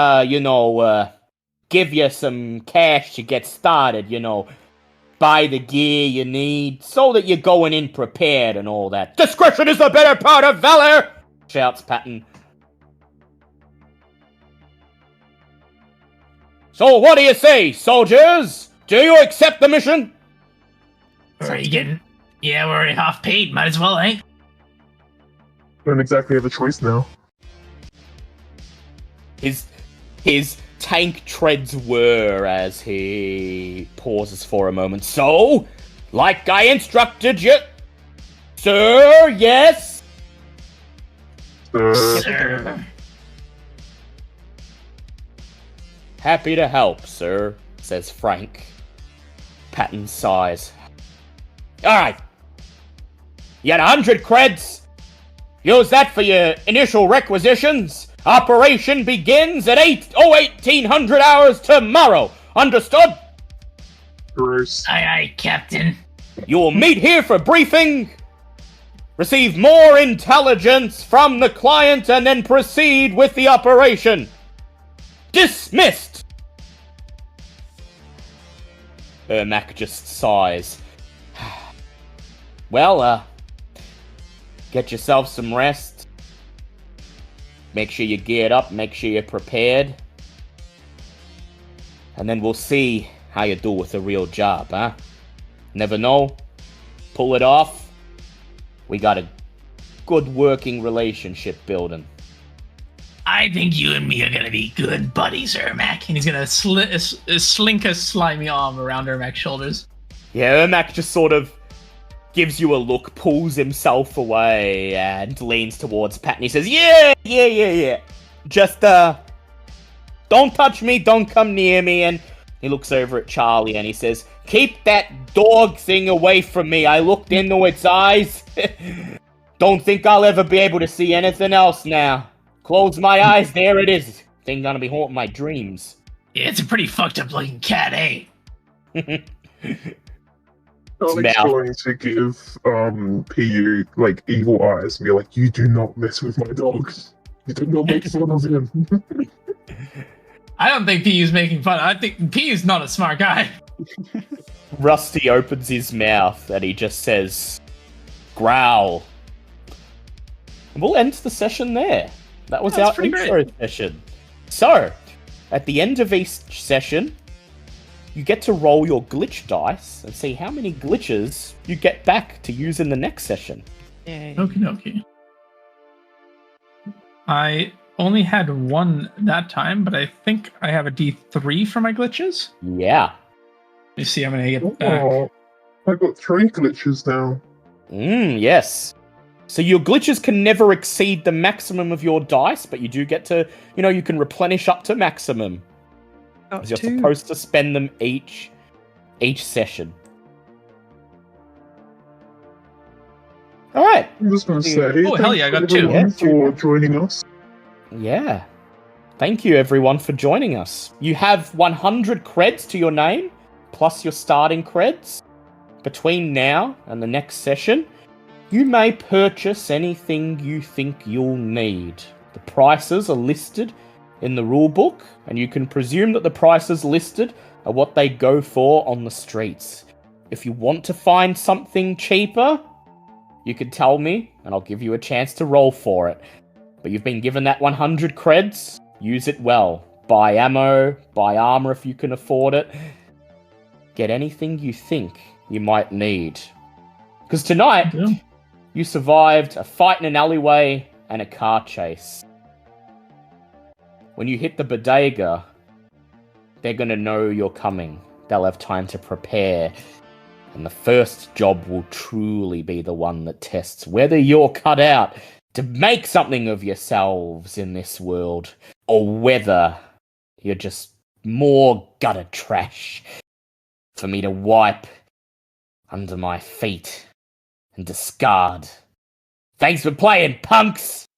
give you some cash to get started, buy the gear you need, so that you're going in prepared and all that. Discretion is the better part of valor! Shouts Patton. So what do you say, soldiers? Do you accept the mission? Are you getting... Yeah, we're already half paid. Might as well, eh? Don't exactly have a choice now. His tank treads whir as he pauses for a moment. So, like I instructed you, sir, yes? Sir. Happy to help, sir, says Frank. Patton sighs. Alright. You had 100 creds. Use that for your initial requisitions. Operation begins at 1800 hours tomorrow. Understood? Gross. Aye, aye, Captain. You will meet here for briefing, receive more intelligence from the client, and then proceed with the operation. Dismissed! Ermac just sighs. Well, get yourself some rest. Make sure you're geared up, make sure you're prepared. And then we'll see how you do with the real job, huh? Never know. Pull it off. We got a good working relationship building. I think you and me are gonna be good buddies, Ermac. And he's gonna slink a slimy arm around Ermac's shoulders. Yeah, Ermac just sort of gives you a look, pulls himself away, and leans towards Pat, and he says, Yeah. Just, don't touch me, don't come near me, and he looks over at Charlie, and he says, Keep that dog thing away from me. I looked into its eyes. Don't think I'll ever be able to see anything else now. Close my eyes, there it is. Thing gonna be haunting my dreams. Yeah, it's a pretty fucked up looking cat, eh? Alex going to give PU like evil eyes and be like, you do not mess with my dog. You do not make fun of him. I don't think PU's making fun. I think PU's not a smart guy. Rusty opens his mouth and he just says, Growl. And we'll end the session there. That was our intro session. So, at the end of each session, you get to roll your glitch dice and see how many glitches you get back to use in the next session. Yay. Okie. I only had one that time, but I think I have a D3 for my glitches. Yeah. You see how many I get back. Oh, I got 3 glitches now. Yes. So your glitches can never exceed the maximum of your dice, but you do get to, you can replenish up to maximum. You're supposed to spend them each session. Alright. I'm just going to say, oh, hell yeah, I got 2. everyone for joining us. Yeah. Thank you, everyone, for joining us. You have 100 creds to your name, plus your starting creds. Between now and the next session, you may purchase anything you think you'll need. The prices are listed in the rulebook, and you can presume that the prices listed are what they go for on the streets. If you want to find something cheaper, you can tell me, and I'll give you a chance to roll for it. But you've been given that 100 creds, use it well. Buy ammo, buy armor if you can afford it. Get anything you think you might need. Because tonight, you survived a fight in an alleyway and a car chase. When you hit the bodega, they're going to know you're coming. They'll have time to prepare. And the first job will truly be the one that tests whether you're cut out to make something of yourselves in this world, or whether you're just more gutter trash for me to wipe under my feet and discard Thanks for playing, punks!